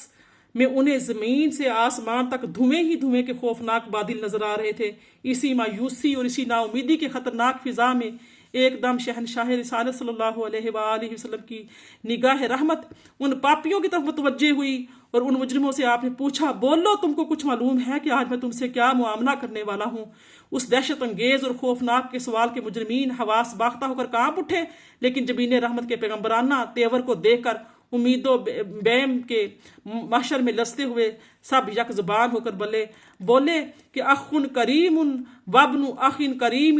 میں انہیں زمین سے آسمان تک دھویں ہی دھویں کے خوفناک بادل نظر آ رہے تھے۔ اسی مایوسی اور اسی نا امیدی کے خطرناک فضا میں ایک دم شہنشاہ رسالت صلی اللہ علیہ وآلہ وسلم کی نگاہ رحمت ان پاپیوں کی طرف متوجہ ہوئی اور ان مجرموں سے آپ نے پوچھا، بولو تم کو کچھ معلوم ہے کہ آج میں تم سے کیا معاملہ کرنے والا ہوں؟ اس دہشت انگیز اور خوفناک کے سوال کے مجرمین حواس باختہ ہو کر کانپ اٹھے، لیکن جبین رحمت کے پیغمبرانہ تیور کو دیکھ کر امید و بیم کے محشر میں لستے ہوئے سب یک زبان ہو کر بولے کہ اخن کریم وابن اخن کریم،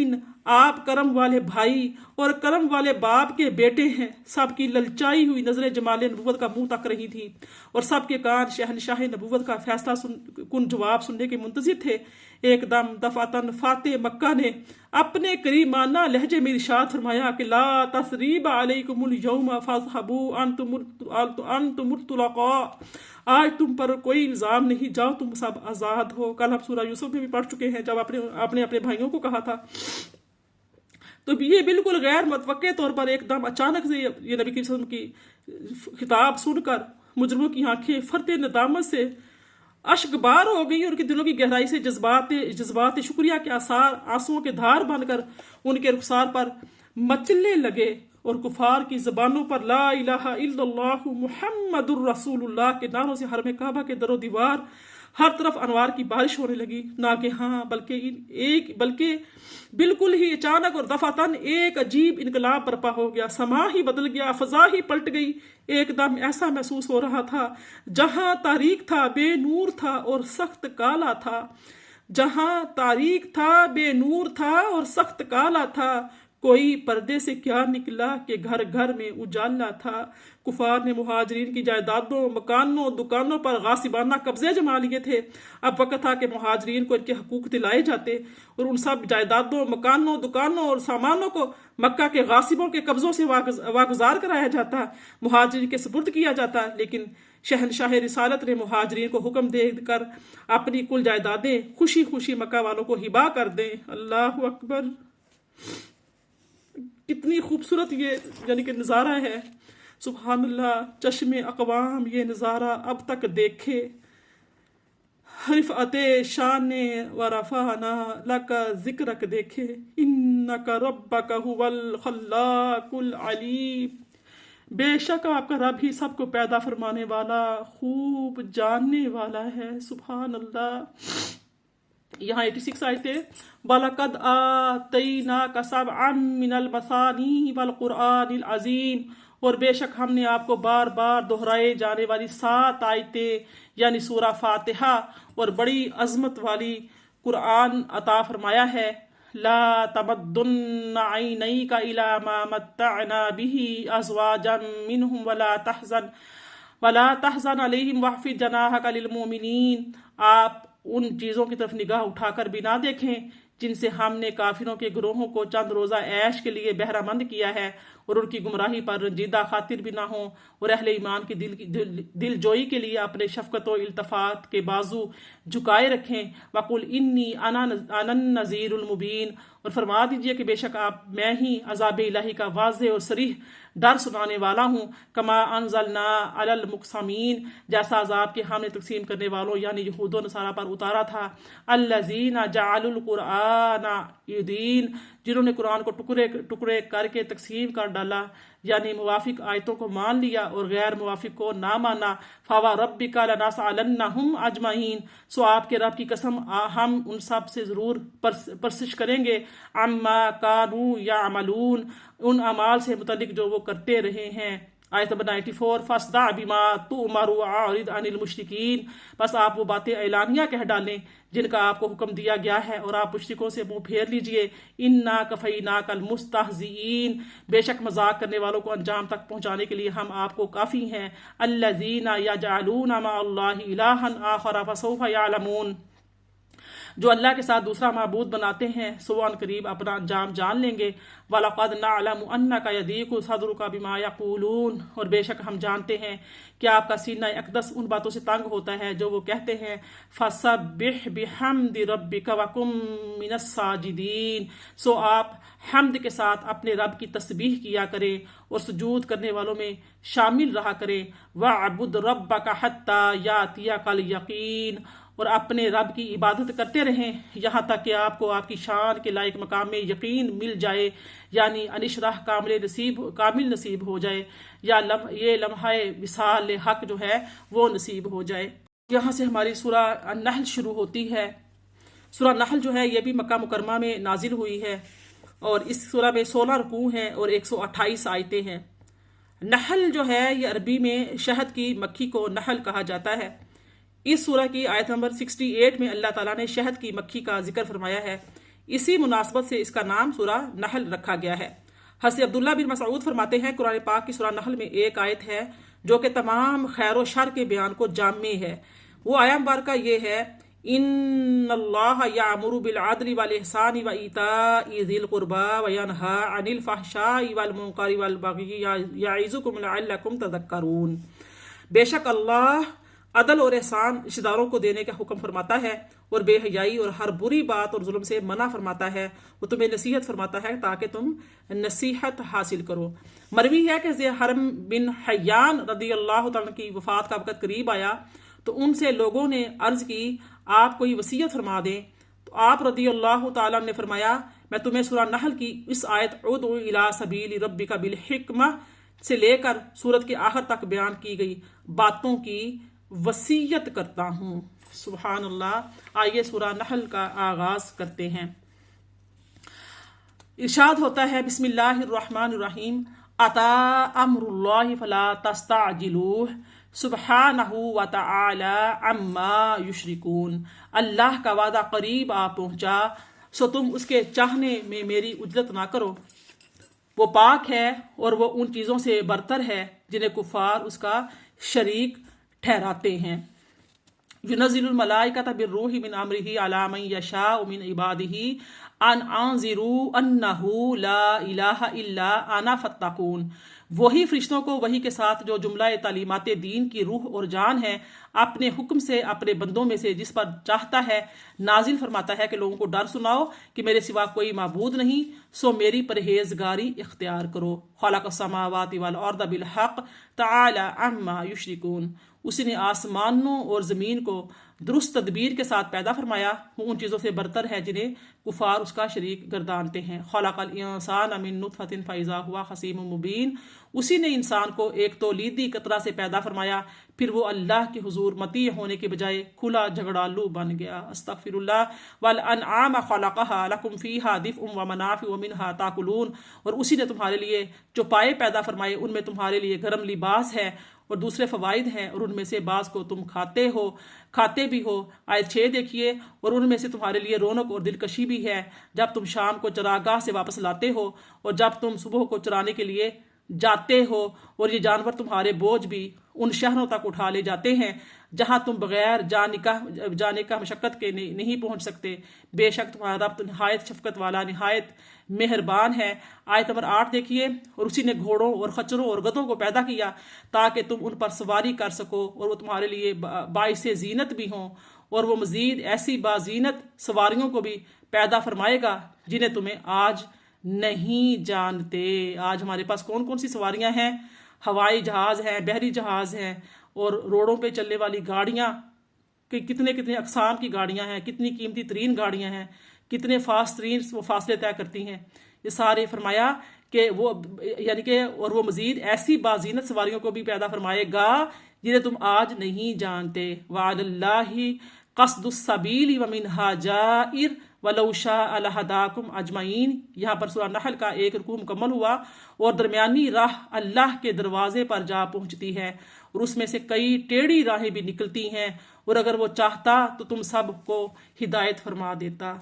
آپ کرم والے بھائی اور کرم والے باپ کے بیٹے ہیں۔ سب کی للچائی ہوئی نظریں جمال نبوت کا منہ تک رہی تھی اور سب کے کان شہنشاہ نبوت کا فیصلہ کن جواب سننے کے منتظر تھے۔ ایک دم دفعتاً فاتح مکہ نے اپنے کریمانہ لہجے میں ارشاد فرمایا کہ لا تثریب علیکم اليوم فاذهبوا انتم الطلقاء، آج تم پر کوئی الزام نہیں، جاؤ تم سب آزاد ہو۔ کل ہم سورہ یوسف میں بھی پڑھ چکے ہیں جب آپ نے اپنے بھائیوں کو کہا تھا، تو یہ بالکل غیر متوقع طور پر ایک دم اچانک سے یہ نبی کریم صلی اللہ علیہ وسلم کی خطاب سن کر مجرموں کی آنکھیں فرتے ندامت سے اشک بار ہو گئی، ان کے دلوں کی گہرائی سے جذبات شکریہ کے آثار آنسوؤں کے دھار بن کر ان کے رخسار پر مچلنے لگے، اور کفار کی زبانوں پر لا الہ الا اللہ محمد الرسول اللہ کے نعروں سے حرم کعبہ کے در و دیوار ہر طرف انوار کی بارش ہونے لگی۔ نہ کہ ہاں بلکہ بالکل ہی اچانک اور دفعتاً ایک عجیب انقلاب برپا ہو گیا، سما ہی بدل گیا، فضا ہی پلٹ گئی۔ ایک دم ایسا محسوس ہو رہا تھا جہاں تاریک تھا بے نور تھا اور سخت کالا تھا، جہاں تاریک تھا بے نور تھا اور سخت کالا تھا، کوئی پردے سے کیا نکلا کہ گھر گھر میں اجالا تھا۔ کفار نے مہاجرین کی جائیدادوں، مکانوں، دکانوں پر غاصبانہ قبضے جما لیے تھے۔ اب وقت تھا کہ مہاجرین کو ان کے حقوق دلائے جاتے اور ان سب جائیدادوں، مکانوں، دکانوں اور سامانوں کو مکہ کے غاصبوں کے قبضوں سے واگزار کرایا جاتا، مہاجرین کے سپرد کیا جاتا۔ لیکن شہنشاہ رسالت نے مہاجرین کو حکم دے کر اپنی کل جائیدادیں خوشی خوشی مکہ والوں کو ہبا کر دیں۔ اللہ اکبر! کتنی خوبصورت یہ یعنی کہ نظارہ ہے، سبحان اللہ! چشم اقوام یہ نظارہ اب تک دیکھے، رفعت شان و رفعنا لک ذکرک دیکھے، انک ربک هو الخلاق العلیم، بے شک آپ کا رب ہی سب کو پیدا فرمانے والا، خوب جاننے والا ہے۔ سبحان اللہ! یہاں 86 آئے تھے وَلَقَدْ آتَيْنَاكَ سَبْعًا مِّنَ الْمَثَانِي وَالْقُرْآنِ الْعَظِيمِ، اور بے شک ہم نے آپ کو بار بار دہرائے جانے والی 7 آیتیں یعنی سورہ فاتحہ اور بڑی عظمت والی قرآن عطا فرمایا ہے۔ لا تمدن عینیک الی ما متعنا به ازواجا منهم ولا تحزن علیہم واخفض جناحک للمؤمنین، آپ ان چیزوں کی طرف نگاہ اٹھا کر بھی نہ دیکھیں جن سے ہم نے کافروں کے گروہوں کو چند روزہ عیش کے لیے بہرہ مند کیا ہے، اور ان کی گمراہی پر رنجیدہ خاطر بھی نہ ہوں، اور اہل ایمان کی دل جوئی کے لیے اپنے شفقت و التفات کے بازو جھکائے رکھیں۔ وَقُلْ إِنِّي أَنَا النَّذِيرُ الْمُبِينُ، اور فرما دیجئے کہ بے شک میں ہی عذاب الہی کا واضح اور صریح ڈر سنانے والا ہوں۔ کما انزلنا علی المقسمین، جیسا عذاب کے ہم نے تقسیم کرنے والوں یعنی یہود و نصارہ پر اتارا تھا۔ الذین جعلوا القرآن عضین، جنہوں نے قرآن کو ٹکڑے ٹکڑے کر کے تقسیم کر ڈالا، یعنی موافق آیتوں کو مان لیا اور غیر موافق کو نہ مانا۔ فَوَرَبِّكَ لَنَسْأَلَنَّهُمْ أَجْمَعِينَ، سو آپ کے رب کی قسم ہم ان سب سے ضرور پرسش کریں گے۔ عَمَّا كَانُوا يَعْمَلُونَ، ان اعمال سے متعلق جو وہ کرتے رہے ہیں۔ آیت نمبر 94 فَاصْدَعْ بِمَا تُؤْمَرُ وَأَعْرِضْ عَنِ الْمُشْرِكِينَ، بس آپ وہ باتیں اعلانیہ کہہ ڈالیں جن کا آپ کو حکم دیا گیا ہے، اور آپ مشرکوں سے منہ پھیر لیجئے۔ اِنَّا كَفَيْنَاكَ الْمُسْتَهْزِئِينَ، بے شک مذاق کرنے والوں کو انجام تک پہنچانے کے لیے ہم آپ کو کافی ہیں۔ الَّذِينَ يَجْعَلُونَ مَعَ اللَّهِ إِلَٰهًا آخَرَ فَسَوْفَ يَعْلَمُونَ، جو اللہ کے ساتھ دوسرا معبود بناتے ہیں سو ان قریب اپنا انجام جان لیں گے۔ وَلَقَدْ نَعْلَمُ أَنَّكَ يَضِيقُ صَدْرُكَ بِمَا يَقُولُونَ، اور بے شک ہم جانتے ہیں کہ آپ کا سینہ اقدس ان باتوں سے تنگ ہوتا ہے جو وہ کہتے ہیں۔ فَسَبِّحْ بِحَمْدِ رَبِّكَ وَكُن مِّنَ السَّاجِدِينَ، سو آپ حمد کے ساتھ اپنے رب کی تسبیح کیا کریں اور سجود کرنے والوں میں شامل رہا کریں۔ وَاعْبُدْ رَبَّكَ حَتَّى يَأْتِيَكَ الْيَقِينُ، اور اپنے رب کی عبادت کرتے رہیں یہاں تک کہ آپ کو آپ کی شان کے لائق مقام میں یقین مل جائے، یعنی انشرح کامل نصیب ہو جائے، یا یہ لمحہ وصال حق جو ہے وہ نصیب ہو جائے۔ یہاں سے ہماری سورہ النحل شروع ہوتی ہے۔ سورہ نحل جو ہے یہ بھی مکہ مکرمہ میں نازل ہوئی ہے، اور اس سورہ میں 16 رکوع ہیں اور 128 آیتیں ہیں۔ نحل جو ہے یہ عربی میں شہد کی مکھی کو نحل کہا جاتا ہے۔ اس سورہ کی آیت نمبر 68 میں اللہ تعالیٰ نے شہد کی مکھی کا ذکر فرمایا ہے، اسی مناسبت سے اس کا نام سورہ نحل رکھا گیا ہے۔ حضرت عبداللہ بن مسعود فرماتے ہیں قرآن پاک کی سورہ نحل میں ایک آیت ہے جو کہ تمام خیر و شر کے بیان کو جامع ہے۔ وہ آیت مبارکہ یہ ہے ان اللہ یامر بالعدل والاحسان وایتاء ذی القربى وینہی عن الفحشاء والمنکر والبغی یعظکم لعلکم تذکرون، بے شک اللہ عدل اور احسان رشتہ داروں کو دینے کا حکم فرماتا ہے، اور بے حیائی اور ہر بری بات اور ظلم سے منع فرماتا ہے، وہ تمہیں نصیحت فرماتا ہے تاکہ تم نصیحت حاصل کرو۔ مروی ہے کہ حرم بن حیان رضی اللہ تعالیٰ کی وفات کا وقت قریب آیا تو ان سے لوگوں نے عرض کی آپ کوئی وصیت فرما دیں، تو آپ رضی اللہ تعالیٰ نے فرمایا میں تمہیں سورہ نحل کی اس آیت ادعو الی سبیل ربک بالحکمہ سے لے کر سورت کے آخر تک بیان کی گئی باتوں کی وصیت کرتا ہوں۔ سبحان اللہ۔ آئیے سورہ نحل کا آغاز کرتے ہیں۔ ارشاد ہوتا ہے بسم اللہ الرحمن الرحیم اتی امر اللہ فلا تستعجلوہ سبحانہ وتعالی عما یشرکون، اللہ کا وعدہ قریب آ پہنچا سو تم اس کے چاہنے میں میری عجلت نہ کرو، وہ پاک ہے اور وہ ان چیزوں سے برتر ہے جنہیں کفار اس کا شریک ٹھہراتے ہیں۔ ينزل الملائکۃ بالروح من امرہ علی من یشاء من عبادہ ان انذروا انہ لا الہ الا انا فاتقون، وہی فرشتوں کو وحی کے ساتھ جو جملہ تعلیمات دین کی روح اور جان ہے اپنے حکم سے اپنے بندوں میں سے جس پر چاہتا ہے نازل فرماتا ہے کہ لوگوں کو ڈر سناؤ کہ میرے سوا کوئی معبود نہیں، سو میری پرہیزگاری اختیار کرو۔ خلق السماوات والارض بالحق تعالی عما یشرکون، اسی نے آسمانوں اور زمین کو درست تدبیر کے ساتھ پیدا فرمایا، وہ ان چیزوں سے برتر ہے جنہیں کفار اس کا شریک گردانتے ہیں۔ خلق الانسان من نطفۃ فاذا هو خصیم مبین، اسی نے انسان کو ایک تولیدی قطرہ سے پیدا فرمایا، پھر وہ اللہ کے حضور مطیع ہونے کے بجائے کھلا جھگڑالو بن گیا۔ استغفر اللہ۔ والانعام خلقها لکم فیہا دفء ومنافع ومنہا تاکلون، اور اسی نے تمہارے لیے چوپائے پیدا فرمائے، ان میں تمہارے لیے گرم لباس ہے اور دوسرے فوائد ہیں، اور ان میں سے بعض کو تم کھاتے بھی ہو۔ آیت 6 دیکھیے، اور ان میں سے تمہارے لیے رونق اور دلکشی بھی ہے جب تم شام کو چراگاہ سے واپس لاتے ہو اور جب تم صبح کو چرانے کے لیے جاتے ہو، اور یہ جانور تمہارے بوجھ بھی ان شہروں تک اٹھا لے جاتے ہیں جہاں تم بغیر جانے کا مشقت کے نہیں پہنچ سکتے۔ بے شک تمہارا رب نہایت شفقت والا، نہایت مہربان ہے۔ آیت نمبر 8 دیکھیے، اور اسی نے گھوڑوں اور خچروں اور گدھوں کو پیدا کیا تاکہ تم ان پر سواری کر سکو، اور وہ تمہارے لیے باعث زینت بھی ہوں، اور وہ مزید ایسی بازینت سواریوں کو بھی پیدا فرمائے گا جنہیں تمہیں آج نہیں جانتے۔ آج ہمارے پاس کون کون سی سواریاں ہیں؟ ہوائی جہاز ہیں، بحری جہاز ہیں، اور روڈوں پہ چلنے والی گاڑیاں، کتنے اقسام کی گاڑیاں ہیں، کتنی قیمتی ترین گاڑیاں ہیں، کتنے فاسٹ ترین وہ فاصلے طے کرتی ہیں۔ یہ سارے فرمایا کہ وہ یعنی کہ اور وہ مزید ایسی بازینت سواریوں کو بھی پیدا فرمائے گا جنہیں تم آج نہیں جانتے۔ وعلی اللہ قصد السبیل ومنہا جائر ولو شاء لہداکم اجمعین۔ یہاں پر سورہ نحل کا ایک رکوع مکمل ہوا، اور درمیانی راہ اللہ کے دروازے پر جا پہنچتی ہے، اور اس میں سے کئی ٹیڑھی راہیں بھی نکلتی ہیں، اور اگر وہ چاہتا تو تم سب کو ہدایت فرما دیتا۔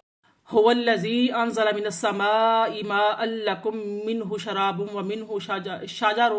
هو الذی انزل من السماء ماء لکم منہ شراب ومنہ شجر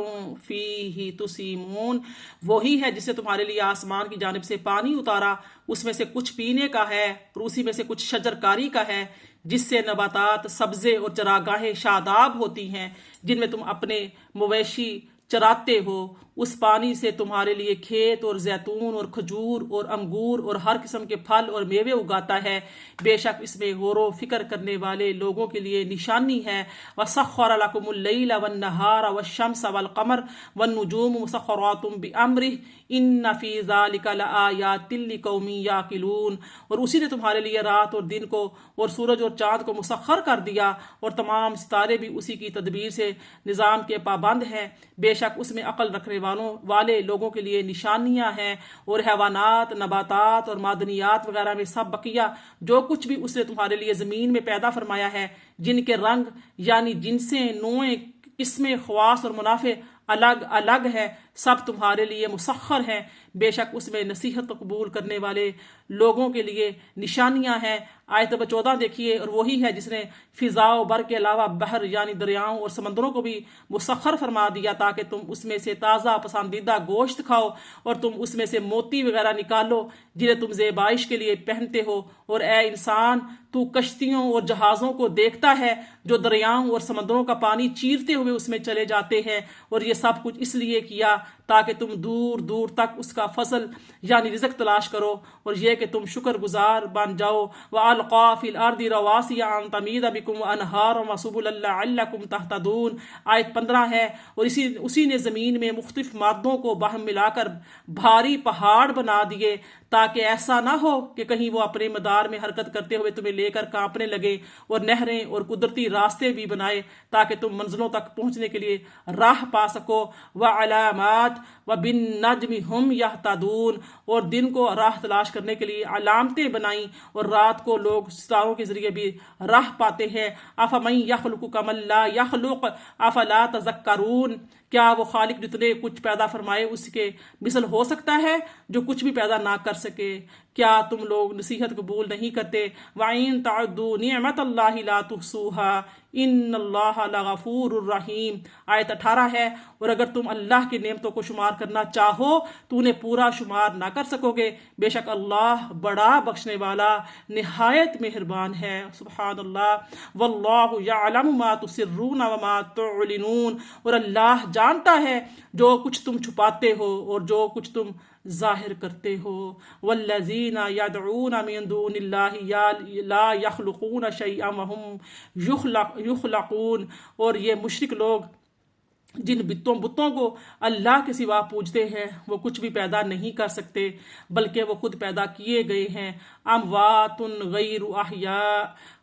فیہ تسیمون۔ وہی ہے جس نے تمہارے لیے آسمان کی جانب سے پانی اتارا، اس میں سے کچھ پینے کا ہے اور اسی میں سے کچھ شجر کاری کا ہے، جس سے نباتات سبزے اور چراگاہیں شاداب ہوتی ہیں، جن میں تم اپنے مویشی چراتے ہو۔ اس پانی سے تمہارے لیے کھیت اور زیتون اور کھجور اور انگور اور ہر قسم کے پھل اور میوے اگاتا ہے۔ بے شک اس میں غور و فکر کرنے والے لوگوں کے لیے نشانی ہے۔ وَسَخَّرَ لَكُمُ اللَّيْلَ وَالنَّهَارَ وَالشَّمْسَ وَالْقَمَرَ وَالنُّجُومُ مُسَخَّرَاتٌ بِأَمْرِهِ إِنَّ فِي ذَلِكَ لَآيَاتٍ لِقَوْمٍ يَعْقِلُونَ۔ اور اسی نے تمہارے لیے رات اور دن کو اور سورج اور چاند کو مسخر کر دیا، اور تمام ستارے بھی اسی کی تدبیر سے نظام کے پابند ہیں۔ بے شک اس میں عقل رکھنے والے لوگوں کے لیے نشانیاں ہیں، اور حیوانات، نباتات اور معدنیات وغیرہ میں سب بقیہ جو کچھ بھی اس نے تمہارے لیے زمین میں پیدا فرمایا ہے، جن کے رنگ یعنی جنسیں، نوعیں، قسمیں، خواص اور منافع الگ الگ ہیں، سب تمہارے لیے مسخر ہیں۔ بے شک اس میں نصیحت قبول کرنے والے لوگوں کے لیے نشانیاں ہیں۔ آیت نمبر 14 دیکھیے، اور وہی ہے جس نے فضا و بر کے علاوہ بحر یعنی دریاؤں اور سمندروں کو بھی مسخر فرما دیا تاکہ تم اس میں سے تازہ پسندیدہ گوشت کھاؤ، اور تم اس میں سے موتی وغیرہ نکالو جنہیں تم زیبائش کے لیے پہنتے ہو۔ اور اے انسان، تو کشتیوں اور جہازوں کو دیکھتا ہے جو دریاؤں اور سمندروں کا پانی چیرتے ہوئے اس میں چلے جاتے ہیں، اور یہ سب کچھ اس لیے کیا تاکہ تم دور دور تک اس کا فضل یعنی رزق تلاش کرو، اور یہ کہ تم شکر گزار بن جاؤ۔ وَأَلْقَىٰ فِي الْأَرْضِ رَوَاسِيَ أَن تَمِيدَ بِكُمْ وَأَنْهَارًا وَسُبُلًا لَعَلَّكُمْ تَهْتَدُونَ۔ آیت 15 ہے، اور اسی نے زمین میں مختلف مادوں کو باہم ملا کر بھاری پہاڑ بنا دیے تاکہ ایسا نہ ہو کہ کہیں وہ اپنے مدار میں حرکت کرتے ہوئے تمہیں لے کر کانپنے لگے، اور نہریں اور قدرتی راستے بھی بنائے تاکہ تم منزلوں تک پہنچنے کے لیے راہ پا سکو۔ وعلامات وبالنجم ہم یہتدون، اور دن کو راہ تلاش کرنے کے لیے علامتیں بنائیں، اور رات کو لوگ ستاروں کے ذریعے بھی راہ پاتے ہیں۔ افمن یخلق کمن لا یخلق افلا تذکرون۔ کیا وہ خالق جتنے کچھ پیدا فرمائے اس کے مثل ہو سکتا ہے جو کچھ بھی پیدا نہ کر سکے؟ کیا تم لوگ نصیحت قبول نہیں کرتے؟ وَإِن تَعُدُّوا نِعْمَةَ اللَّهِ لَا تُحْصُوهَا ان اللہ لغفور الرحیم۔ آیت 18 ہے، اور اگر تم اللہ کی نعمتوں کو شمار کرنا چاہو تو انہیں پورا شمار نہ کر سکو گے، بے شک اللہ بڑا بخشنے والا نہایت مہربان ہے۔ سبحان اللہ۔ واللہ یعلم ما تسرون وما تعلنون، اور اللہ جانتا ہے جو کچھ تم چھپاتے ہو اور جو کچھ تم ظاہر کرتے ہو۔ والذین یدعون من دون اللہ لا یخلقون شیئا وهم یخلقون، اور یہ مشرک لوگ جن بتوں کو اللہ کے سوا پوجتے ہیں وہ کچھ بھی پیدا نہیں کر سکتے بلکہ وہ خود پیدا کیے گئے ہیں۔ اموات غیر احیاء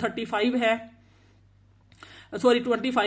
25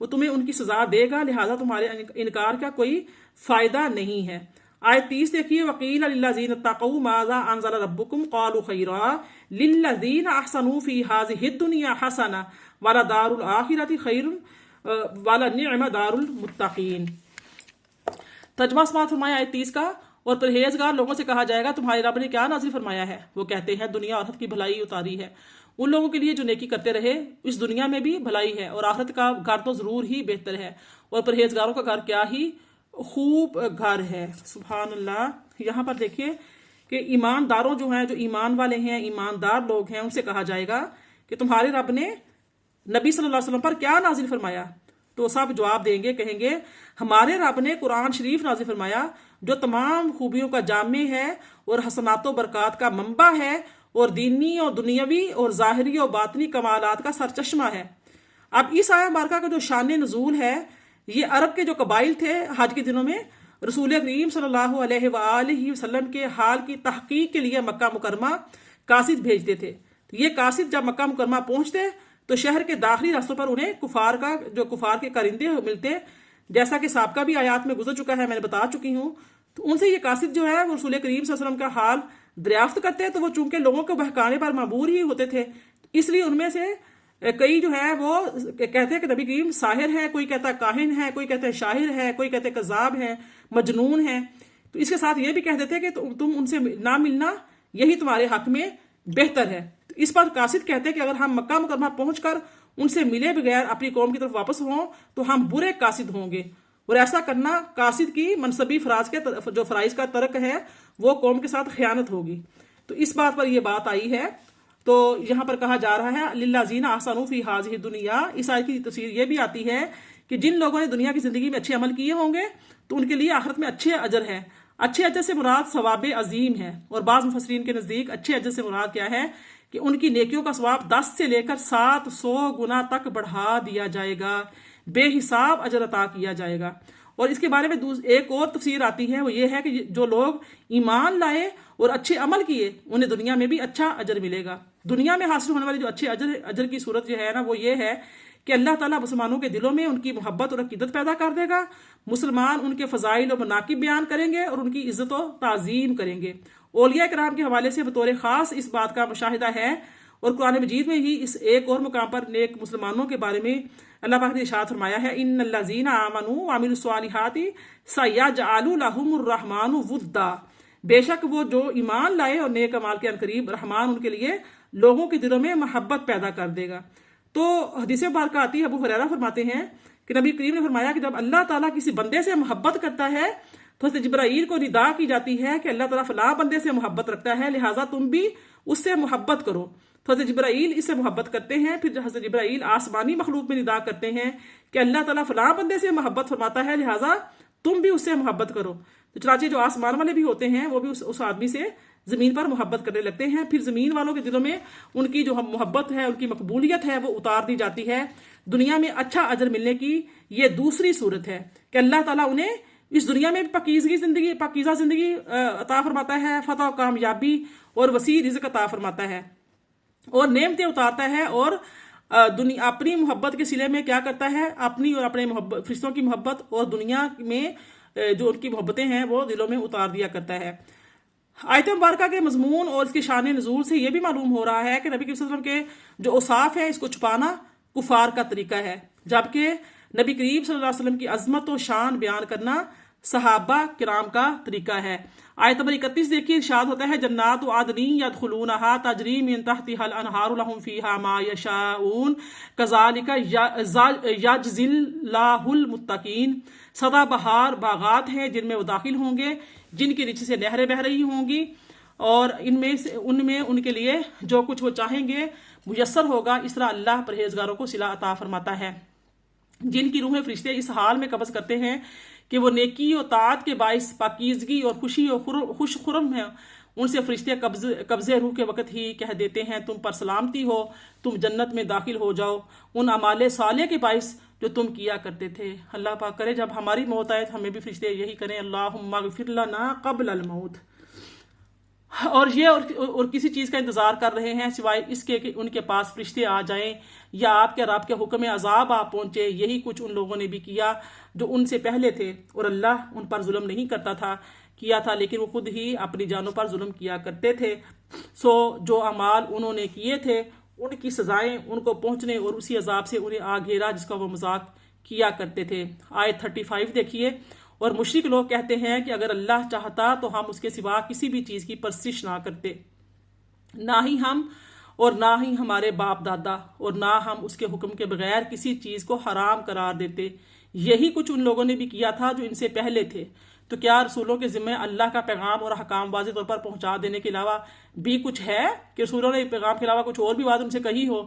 وہ تمہیں ان کی سزا دے گا، لہٰذا تمہارے انکار کا کوئی فائدہ نہیں ہے۔ آیت 30 دیکھیے، وَقِيلَ لِلَّذِينَ اتَّقَوْا مَاذَا أَنزَلَ رَبُّكُمْ قَالُوا خَيْرًا لِلَّذِينَ أَحْسَنُوا فِي هَٰذِهِ الدُّنْيَا حَسَنَةٌ وَلَدَارُ الْآخِرَةِ خَيْرٌ وَلَنِعْمَ دَارُ الْمُتَّقِينَ۔ ترجمہ سماعت فرمایا آیت 30 کا، اور پرہیزگار لوگوں سے کہا جائے گا تمہارے رب نے کیا نازل فرمایا ہے؟ وہ کہتے ہیں دنیا اور آخرت کی بھلائی اتاری ہے ان لوگوں کے لیے جو نیکی کرتے رہے، اس دنیا میں بھی بھلائی ہے اور آخرت کا گھر تو ضرور ہی بہتر ہے، اور پرہیزگاروں کا گھر کیا ہی خوب گھر ہے۔ سبحان اللہ۔ یہاں پر دیکھیے کہ ایمانداروں جو ہیں، جو ایمان والے ہیں، ایماندار لوگ ہیں، ان سے کہا جائے گا کہ تمہارے رب نے نبی صلی اللہ علیہ وسلم پر کیا نازل فرمایا؟ تو سب جواب دیں گے، کہیں گے ہمارے رب نے قرآن شریف نازل فرمایا جو تمام خوبیوں کا جامع ہے اور حسنات و برکات کا منبع ہے اور دینی اور دنیاوی اور ظاہری اور باطنی کمالات کا سرچشمہ ہے۔ اب اس آیہ مبارکہ کا جو شان نزول ہے، یہ عرب کے جو قبائل تھے حج کے دنوں میں رسول کریم صلی اللہ علیہ وآلہ وسلم کے حال کی تحقیق کے لیے مکہ مکرمہ قاصد بھیجتے تھے۔ یہ قاصد جب مکہ مکرمہ پہنچتے تو شہر کے داخلی راستوں پر انہیں کفار کے کرندے ملتے، جیسا کہ سابقہ بھی آیات میں گزر چکا ہے، میں نے بتا چکی ہوں۔ تو ان سے یہ قاصد جو ہے وہ رسول کریم صلی اللہ علیہ وسلم کا حال دریافت کرتے، تو وہ چونکہ لوگوں کو بہکانے پر مجبور ہی ہوتے تھے، اس لیے ان میں سے کئی جو ہے وہ کہتے ہیں کہ نبی کریم ساحر ہے، کوئی کہتا ہے کاہن ہے، کوئی کہتا ہے شاعر ہے، کوئی کہتے ہیں کذاب ہے، مجنون ہے۔ تو اس کے ساتھ یہ بھی کہہ دیتے کہ تم ان سے نہ ملنا یہی تمہارے حق میں بہتر ہے۔ تو اس پر قاصد کہتے ہیں کہ اگر ہم مکہ مکرمہ پہنچ کر ان سے ملے بغیر اپنی قوم کی طرف واپس ہوں تو ہم برے قاصد ہوں گے، اور ایسا کرنا قاصد کی منصبی جو فرائض کا ترک ہے وہ قوم کے ساتھ خیانت ہوگی۔ تو اس بات پر یہ بات آئی ہے۔ تو یہاں پر کہا جا رہا ہے للذین احسنوا فی ہذہ الدنیا، اس آیت کی تفسیر یہ بھی آتی ہے کہ جن لوگوں نے دنیا کی زندگی میں اچھے عمل کیے ہوں گے تو ان کے لیے آخرت میں اچھے اجر ہے۔ اچھے اجر سے مراد ثواب عظیم ہے، اور بعض مفسرین کے نزدیک اچھے اجر سے مراد کیا ہے کہ ان کی نیکیوں کا ثواب 10 سے لے کر 700 گنا تک بڑھا دیا جائے گا، بے حساب اجر عطا کیا جائے گا۔ اور اس کے بارے میں ایک اور تفسیر آتی ہے، وہ یہ ہے کہ جو لوگ ایمان لائے اور اچھے عمل کیے انہیں دنیا میں بھی اچھا اجر ملے گا۔ دنیا میں حاصل ہونے والی جو اچھے اجر کی صورت جو ہے نا، وہ یہ ہے کہ اللہ تعالیٰ مسلمانوں کے دلوں میں ان کی محبت اور عقیدت پیدا کر دے گا، مسلمان ان کے فضائل و مناقب بیان کریں گے اور ان کی عزت و تعظیم کریں گے۔ اولیاء کرام کے حوالے سے بطور خاص اس بات کا مشاہدہ ہے، اور قرآن مجید میں ہی اس ایک اور مقام پر نیک مسلمانوں کے بارے میں اللہ پاک نے ارشاد فرمایا ہے، ان الذین آمنوا وعملوا الصالحات سیجعل لهم الرحمن ودا، بے شک وہ جو ایمان لائے اور نیک اعمال کے عنقریب رحمان ان کے لیے لوگوں کے دلوں میں محبت پیدا کر دے گا۔ تو حدیث مبارکہ آتی ہے، ابو ہریرہ فرماتے ہیں کہ نبی کریم نے فرمایا کہ جب اللہ تعالیٰ کسی بندے سے محبت کرتا ہے تو حضرت جبرائیل کو ندا کی جاتی ہے کہ اللہ تعالیٰ فلاں بندے سے محبت رکھتا ہے، لہٰذا تم بھی اس سے محبت کرو۔ تو حضرت جبرائیل اس سے محبت کرتے ہیں، پھر حضرت جبرائیل آسمانی مخلوق میں ندا کرتے ہیں کہ اللہ تعالیٰ فلاں بندے سے محبت فرماتا ہے، لہٰذا تم بھی اس سے محبت کرو۔ تو چنانچہ جو آسمان والے بھی ہوتے ہیں وہ بھی اس آدمی سے زمین پر محبت کرنے لگتے ہیں، پھر زمین والوں کے دلوں میں ان کی جو محبت ہے، ان کی مقبولیت ہے، وہ اتار دی جاتی ہے۔ دنیا میں اچھا اجر ملنے کی یہ دوسری صورت ہے کہ اللہ تعالیٰ انہیں اس دنیا میں پاکیزہ زندگی عطا فرماتا ہے، فتح و کامیابی اور وسیع رزق عطا فرماتا ہے اور نعمتیں اتارتا ہے، اور اپنی محبت کے صلے میں کیا کرتا ہے، اپنی اور اپنے فرشتوں کی محبت اور دنیا میں جو ان کی محبتیں ہیں وہ دلوں میں اتار دیا کرتا ہے۔ آیت مبارکہ کے مضمون اور اس کے شان نزول سے یہ بھی معلوم ہو رہا ہے کہ نبی کریم صلی اللہ علیہ وسلم کے جو اوصاف ہے اس کو چھپانا کفار کا طریقہ ہے، جبکہ نبی کریم صلی اللہ علیہ وسلم کی عظمت و شان بیان کرنا صحابہ کرام کا طریقہ ہے۔ آیت نمبر 31 دیکھیے، ارشاد ہوتا ہے جنات عدن یدخلونها تجری من تحتها الانہار لهم فیہا ما یشاؤون کذالک یجزی اللہ المتقین، سدا بہار باغات ہیں جن میں وہ داخل ہوں گے، جن کے نیچے سے نہریں بہہ رہی ہوں گی، اور ان میں ان کے لیے جو کچھ وہ چاہیں گے میسر ہوگا۔ اس طرح اللہ پرہیزگاروں کو صلہ عطا فرماتا ہے۔ جن کی روحیں فرشتے اس حال میں قبض کرتے ہیں کہ وہ نیکی و طاعت کے باعث پاکیزگی اور خوشی اور خوش خرم ہیں، ان سے فرشتے قبضے روح کے وقت ہی کہہ دیتے ہیں تم پر سلامتی ہو، تم جنت میں داخل ہو جاؤ ان اعمال صالح کے باعث جو تم کیا کرتے تھے۔ اللہ پاک کرے جب ہماری موت آئے ہمیں بھی فرشتے یہی کریں، اللہم اغفر لنا قبل الموت۔ اور یہ اور کسی چیز کا انتظار کر رہے ہیں سوائے اس کے کہ ان کے پاس فرشتے آ جائیں یا آپ کے رب کے حکم عذاب آ پہنچے. یہی کچھ ان لوگوں نے بھی کیا جو ان سے پہلے تھے، اور اللہ ان پر ظلم نہیں کرتا تھا کیا تھا، لیکن وہ خود ہی اپنی جانوں پر ظلم کیا کرتے تھے. جو اعمال انہوں نے کیے تھے ان کی سزائیں ان کو پہنچنے اور اسی عذاب سے انہیں آ گھیرا جس کا وہ مذاق کیا کرتے تھے. آیت 35 دیکھیے. اور مشرک لوگ کہتے ہیں کہ اگر اللہ چاہتا تو ہم اس کے سوا کسی بھی چیز کی پرستش نہ کرتے، نہ ہی ہم اور نہ ہی ہمارے باپ دادا، اور نہ ہم اس کے حکم کے بغیر کسی چیز کو حرام قرار دیتے. یہی کچھ ان لوگوں نے بھی کیا تھا جو ان سے پہلے تھے. تو کیا رسولوں کے ذمہ اللہ کا پیغام اور احکام واضح طور پر پہنچا دینے کے علاوہ بھی کچھ ہے کہ رسولوں نے پیغام کے علاوہ کچھ اور بھی بات ان سے کہی ہو؟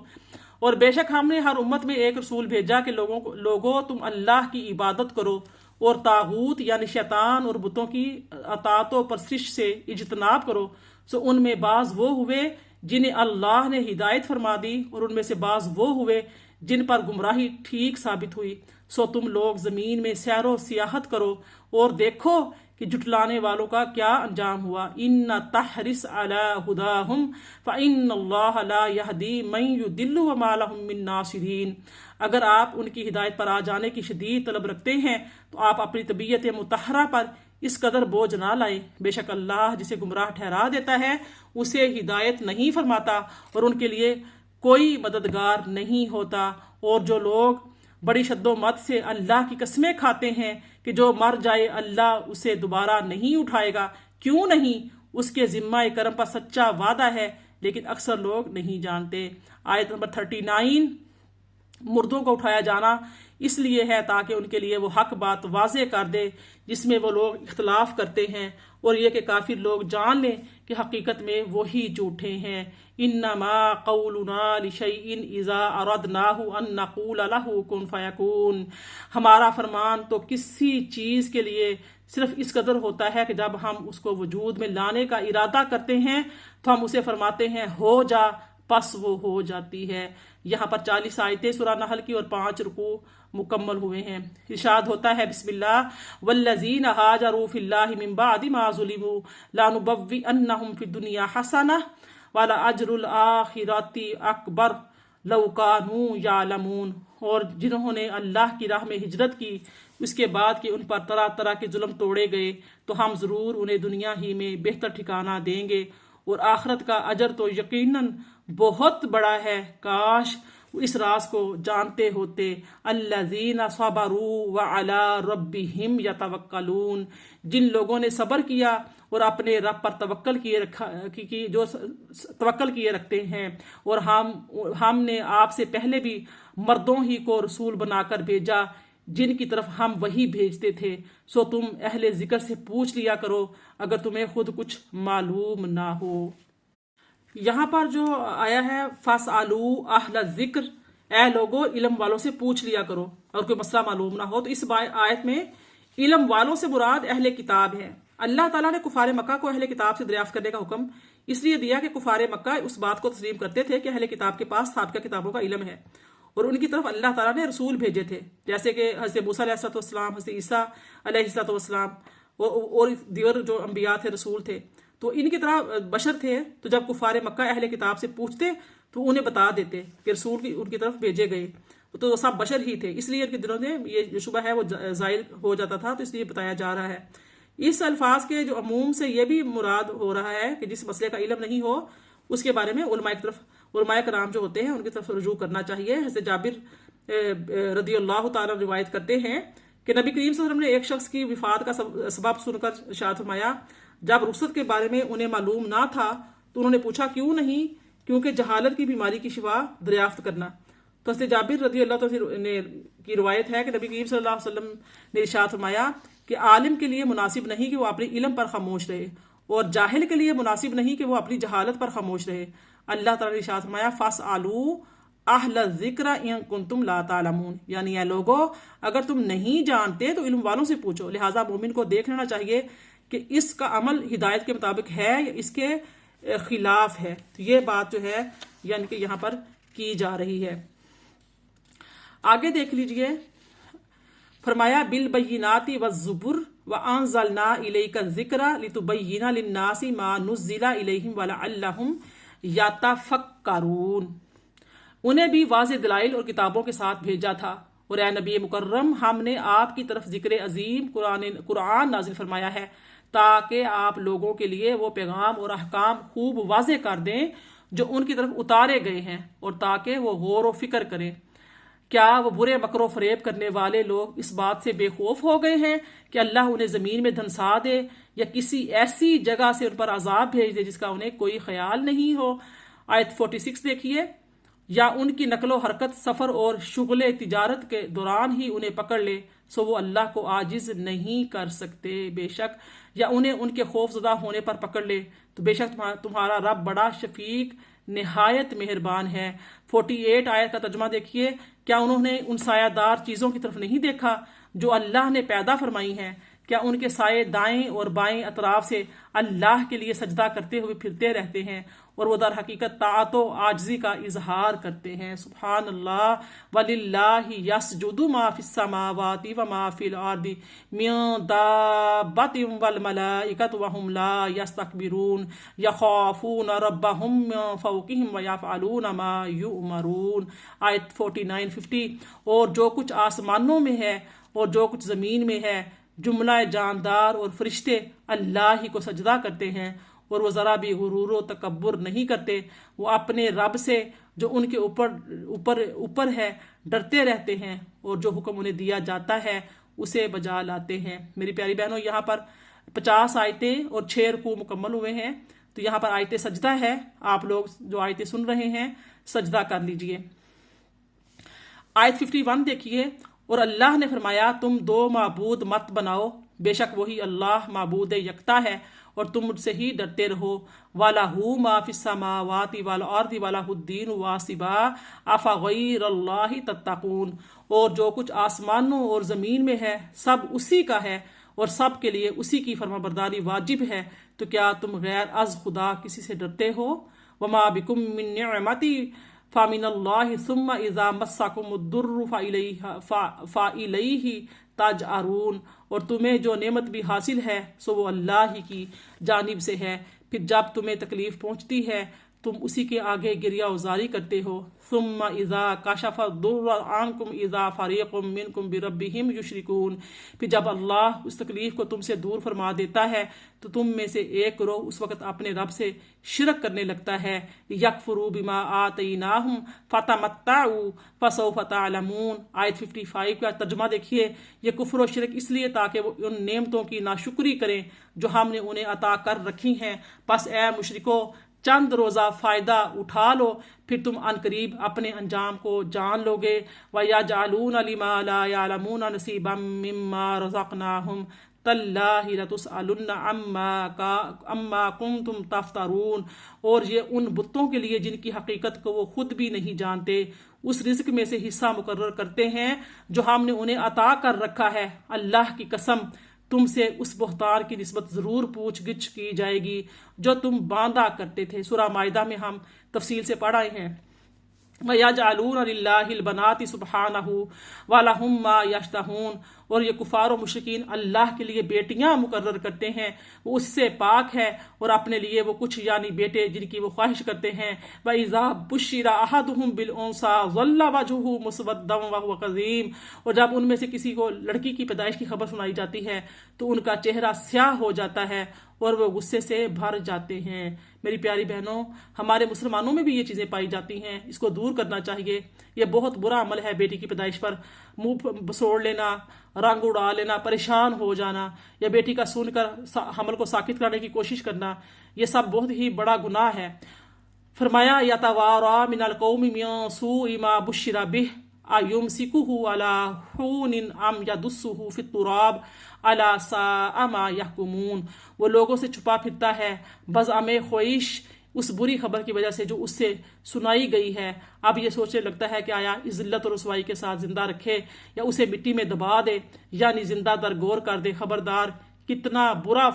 اور بے شک ہم نے ہر امت میں ایک رسول بھیجا کہ لوگوں تم اللہ کی عبادت کرو اور طاغوت یعنی شیطان اور بتوں کی اطاعت و پرستش سے اجتناب کرو. سو ان میں بعض وہ ہوئے جنہیں اللہ نے ہدایت فرما دی، اور ان میں سے بعض وہ ہوئے جن پر گمراہی ٹھیک ثابت ہوئی. سو تم لوگ زمین میں سیر و سیاحت کرو اور دیکھو کہ جھٹلانے والوں کا کیا انجام ہوا. ان تحرس علی ہداہم فإن اللہ لا یہدی من یضل وما لہم من ناصرین. اگر آپ ان کی ہدایت پر آ جانے کی شدید طلب رکھتے ہیں تو آپ اپنی طبیعت مطہرہ پر اس قدر بوجھ نہ لائیں. بے شک اللہ جسے گمراہ ٹھہرا دیتا ہے اسے ہدایت نہیں فرماتا، اور ان کے لیے کوئی مددگار نہیں ہوتا. اور جو لوگ بڑی شد و مت سے اللہ کی قسمیں کھاتے ہیں کہ جو مر جائے اللہ اسے دوبارہ نہیں اٹھائے گا، کیوں نہیں؟ اس کے ذمہ کرم پر سچا وعدہ ہے، لیکن اکثر لوگ نہیں جانتے. آیت نمبر 39. مردوں کو اٹھایا جانا اس لیے ہے تاکہ ان کے لیے وہ حق بات واضح کر دے جس میں وہ لوگ اختلاف کرتے ہیں، اور یہ کہ کافر لوگ جان لیں کہ حقیقت میں وہی جھوٹے ہیں. انما قولنا لشیء اذا اردناہ ان نقول لہ کن فیکون. ہمارا فرمان تو کسی چیز کے لیے صرف اس قدر ہوتا ہے کہ جب ہم اس کو وجود میں لانے کا ارادہ کرتے ہیں تو ہم اسے فرماتے ہیں ہو جا، پس وہ ہو جاتی ہے. یہاں پر 40 آیتیں سورہ نحل کی اور 5 رکوع مکمل ہوئے ہیں. ارشاد ہوتا ہے بسم اللہ والذین ہاجروا فی اللہ من بعد ما ظلموا لنبوئنہم فی الدنیا حسنہ ولاجر الآخرۃ اکبر لو کانوا یعلمون. اور جنہوں نے اللہ کی راہ میں ہجرت کی اس کے بعد کہ ان پر طرح طرح کے ظلم توڑے گئے تو ہم ضرور انہیں دنیا ہی میں بہتر ٹھکانہ دیں گے، اور آخرت کا اجر تو یقیناً بہت بڑا ہے. کاش اس راز کو جانتے ہوتے. الذین صبروا وعلی ربہم یتوکلون. جن لوگوں نے صبر کیا اور اپنے رب پر توکل کیے رکھتے ہیں. اور ہم نے آپ سے پہلے بھی مردوں ہی کو رسول بنا کر بھیجا جن کی طرف ہم وہی بھیجتے تھے. سو تم اہل ذکر سے پوچھ لیا کرو اگر تمہیں خود کچھ معلوم نہ ہو. یہاں پر جو آیا ہے فَاسْأَلُوا أَهْلَ الذِّكْرِ، اے لوگو علم والوں سے پوچھ لیا کرو اور کوئی مسئلہ معلوم نہ ہو. تو اس آیت میں علم والوں سے مراد اہل کتاب ہے. اللہ تعالیٰ نے کفار مکہ کو اہل کتاب سے دریافت کرنے کا حکم اس لیے دیا کہ کفار مکہ اس بات کو تسلیم کرتے تھے کہ اہل کتاب کے پاس سابقہ کتابوں کا علم ہے، اور ان کی طرف اللہ تعالیٰ نے رسول بھیجے تھے، جیسے کہ حضرت موسیٰ علیہ السلام، حضرت عیسیٰ علیہ السلام اور دیگر جو انبیاء تھے، رسول تھے. تو ان کی طرح بشر تھے. تو جب کفار مکہ اہل کتاب سے پوچھتے تو انہیں بتا دیتے کہ رسول ان کی طرف بھیجے گئے، تو وہ سب بشر ہی تھے. اس لیے ان کے دلوں میں یہ جو شبہ ہے وہ زائل ہو جاتا تھا. تو اس لیے بتایا جا رہا ہے. اس الفاظ کے جو عموم سے یہ بھی مراد ہو رہا ہے کہ جس مسئلے کا علم نہیں ہو اس کے بارے میں علماء کرام جو ہوتے ہیں ان کی طرف رجوع کرنا چاہیے. حضرت جابر رضی اللہ تعالیٰ روایت کرتے ہیں کہ نبی کریم صلی اللہ علیہ وسلم نے ایک شخص کی وفات کا سبب سن کر ارشاد فرمایا جب رخصت کے بارے میں انہیں معلوم نہ تھا تو انہوں نے پوچھا کیوں نہیں؟ کیونکہ جہالت کی بیماری کی شفا دریافت کرنا. تو حضرت جابر رضی اللہ تعالیٰ کی روایت ہے کہ نبی کریم صلی اللہ علیہ وسلم نے ارشاد فرمایا کہ عالم کے لیے مناسب نہیں کہ وہ اپنے علم پر خاموش رہے، اور جاہل کے لیے مناسب نہیں کہ وہ اپنی جہالت پر خاموش رہے. اللہ تعالیٰ نے ارشاد فرمایا فَاسْأَلُوا أَهْلَ الذِّكْرِ إِن كُنتُمْ لَا تَعْلَمُونَ، یعنی اے لوگو اگر تم نہیں جانتے تو علم والوں سے پوچھو. لہٰذا مومن کو دیکھ لینا چاہیے کہ اس کا عمل ہدایت کے مطابق ہے یا اس کے خلاف ہے. یہ بات جو ہے یعنی کہ یہاں پر کی جا رہی ہے. آگے دیکھ لیجئے، فرمایا بالبینات والزبر وَأَنزَلْنَا إِلَيْكَ الذِّكْرَ لِتُبَيِّنَ لِلنَّاسِ مَا نُزِّلَ إِلَيْهِمْ وَلَعَلَّهُمْ يَتَفَكَّرُونَ۔ انہیں بھی واضح دلائل اور کتابوں کے ساتھ بھیجا تھا، اور اے نبی مکرم ہم نے آپ کی طرف ذکر عظیم قرآن نازل فرمایا ہے تاکہ آپ لوگوں کے لیے وہ پیغام اور احکام خوب واضح کر دیں جو ان کی طرف اتارے گئے ہیں، اور تاکہ وہ غور و فکر کریں۔ کیا وہ برے مکر و فریب کرنے والے لوگ اس بات سے بے خوف ہو گئے ہیں کہ اللہ انہیں زمین میں دھنسا دے یا کسی ایسی جگہ سے ان پر عذاب بھیج دے جس کا انہیں کوئی خیال نہیں ہو؟ آیت 46 دیکھیے، یا ان کی نقل و حرکت سفر اور شغل تجارت کے دوران ہی انہیں پکڑ لے سو وہ اللہ کو عاجز نہیں کر سکتے، بے شک یا انہیں ان کے خوف زدہ ہونے پر پکڑ لے تو بے شک تمہارا رب بڑا شفیق نہایت مہربان ہے۔ 48 آیت کا ترجمہ دیکھیے، کیا انہوں نے ان سایہ دار چیزوں کی طرف نہیں دیکھا جو اللہ نے پیدا فرمائی ہیں؟ کیا ان کے سائے دائیں اور بائیں اطراف سے اللہ کے لیے سجدہ کرتے ہوئے پھرتے رہتے ہیں اور وہ در حقیقت طاعت و عاجزی کا اظہار کرتے ہیں؟ سبحان اللہ، وَلِلَّهِ يَسْجُدُ مَا فِي السَّمَاوَاتِ وَمَا فِي الْأَرْضِ مِن دَابَّةٍ وَالْمَلَائِكَةُ وَهُمْ لَا يَسْتَكْبِرُونَ يَخَافُونَ رَبَّهُم مِّن فَوْقِهِمْ وَيَفْعَلُونَ مَا يُؤْمَرُونَ۔ آیت 49-50، اور جو کچھ آسمانوں میں ہے اور جو کچھ زمین میں ہے جملہ جاندار اور فرشتے اللہ ہی کو سجدہ کرتے ہیں، اور وہ ذرا بھی غرور و تکبر نہیں کرتے، وہ اپنے رب سے جو ان کے اوپر ہے ڈرتے رہتے ہیں، اور جو حکم انہیں دیا جاتا ہے اسے بجا لاتے ہیں۔ میری پیاری بہنوں، یہاں پر 50 آیتیں اور 6 رکوع مکمل ہوئے ہیں، تو یہاں پر آیت سجدہ ہے، آپ لوگ جو آیتیں سن رہے ہیں سجدہ کر لیجئے۔ آیت 51 دیکھیے، اور اللہ نے فرمایا تم دو معبود مت بناؤ، بے شک وہی اللہ معبود یکتا ہے، اور تم مجھ سے ہی ڈرتے رہو۔ وَلَهُ مَا فِي السَّمَاوَاتِ وَالْأَرْضِ وَلَهُ الدِّينُ وَاصِبًا أَفَغَيْرَ اللَّهِ تَتَّقُونَ۔ اور جو کچھ آسمانوں اور زمین میں ہے سب اسی کا ہے، اور سب کے لیے اسی کی فرمانبرداری واجب ہے، تو کیا تم غیر از خدا کسی سے ڈرتے ہو؟ وَمَا بِكُم مِّن نِّعْمَةٍ فَمِنَ اللَّهِ ثُمَّ إِذَا مَسَّكُمُ الضُّرُّ فَإِلَيْهِ تَجْأَرُونَ۔ اور تمہیں جو نعمت بھی حاصل ہے سو وہ اللہ ہی کی جانب سے ہے، پھر جب تمہیں تکلیف پہنچتی ہے تم اسی کے آگے گریہ وزاری کرتے ہو۔ ثم اذا کشف الضر عنکم اذا فریق منکم بربہم یشرکون۔ پھر جب اللہ اس تکلیف کو تم سے دور فرما دیتا ہے تو تم میں سے ایک گروہ اس وقت اپنے رب سے شرک کرنے لگتا ہے۔ یکفروا بما آتیناہم فتمتعوا فسوف تعلمون۔ آیت 55 کا ترجمہ دیکھیے، یہ کفر و شرک اس لیے تاکہ وہ ان نعمتوں کی ناشکری کریں جو ہم نے انہیں عطا کر رکھی ہیں، پس اے مشرکو چند روزہ فائدہ اٹھا لو، پھر تم عنقریب اپنے انجام کو جان لو گے۔ وَيَجْعَلُونَ لِمَا لَا يَعْلَمُونَ نَصِيبًا مِّمَّا رَزَقْنَاهُمْ تَاللَّهِ لَتُسْأَلُنَّ عَمَّا كُنتُمْ تَفْتَرُونَ۔ اور یہ ان بتوں کے لیے جن کی حقیقت کو وہ خود بھی نہیں جانتے، اس رزق میں سے حصہ مقرر کرتے ہیں جو ہم نے انہیں عطا کر رکھا ہے۔ اللہ کی قسم تم سے اس بہتان کی نسبت ضرور پوچھ گچھ کی جائے گی جو تم باندھا کرتے تھے۔ سورہ مائدہ میں ہم تفصیل سے پڑھ رہے ہیں۔ وَيَجْعَلُونَ لِلَّهِ الْبَنَاتِ سُبْحَانَهُ وَلَهُم مَّا يَشْتَهُونَ۔ اور یہ کفار و مشرکین اللہ کے لیے بیٹیاں مقرر کرتے ہیں، وہ اس سے پاک ہے، اور اپنے لیے وہ کچھ یعنی بیٹے جن کی وہ خواہش کرتے ہیں۔ وَإِذَا بُشِّرَ أَحَدُهُم بِالْأُنثىٰ ظَلَّ وَجْهُهُ مُسْوَدًّا وَهُوَ كَظِيمٌ۔ اور جب ان میں سے کسی کو لڑکی کی پیدائش کی خبر سنائی جاتی ہے تو ان کا چہرہ سیاہ ہو جاتا ہے اور وہ غصے سے بھر جاتے ہیں۔ میری پیاری بہنوں، ہمارے مسلمانوں میں بھی یہ چیزیں پائی جاتی ہیں، اس کو دور کرنا چاہیے۔ یہ بہت برا عمل ہے، بیٹی کی پیدائش پر منہ بسوڑ لینا، رنگ اڑا لینا، پریشان ہو جانا، یا بیٹی کا سن کر حمل کو ساکت کرنے کی کوشش کرنا، یہ سب بہت ہی بڑا گناہ ہے۔ فرمایا یتوارا من القوم من سوء ما بشر به ایمسکہ علی ہون ام یدسہ فی التراب الا ساء ما یحکمون۔ وہ لوگوں سے چھپا پھرتا ہے بزعم خواہش اس بری خبر کی وجہ سے جو اس سے سنائی گئی ہے۔ اب یہ سوچنے لگتا ہے کہ آیا اس ذلت اور رسوائی کے ساتھ زندہ رکھے یا اسے مٹی میں دبا دے، یعنی زندہ درگور کر دے۔ خبردار کتنا برا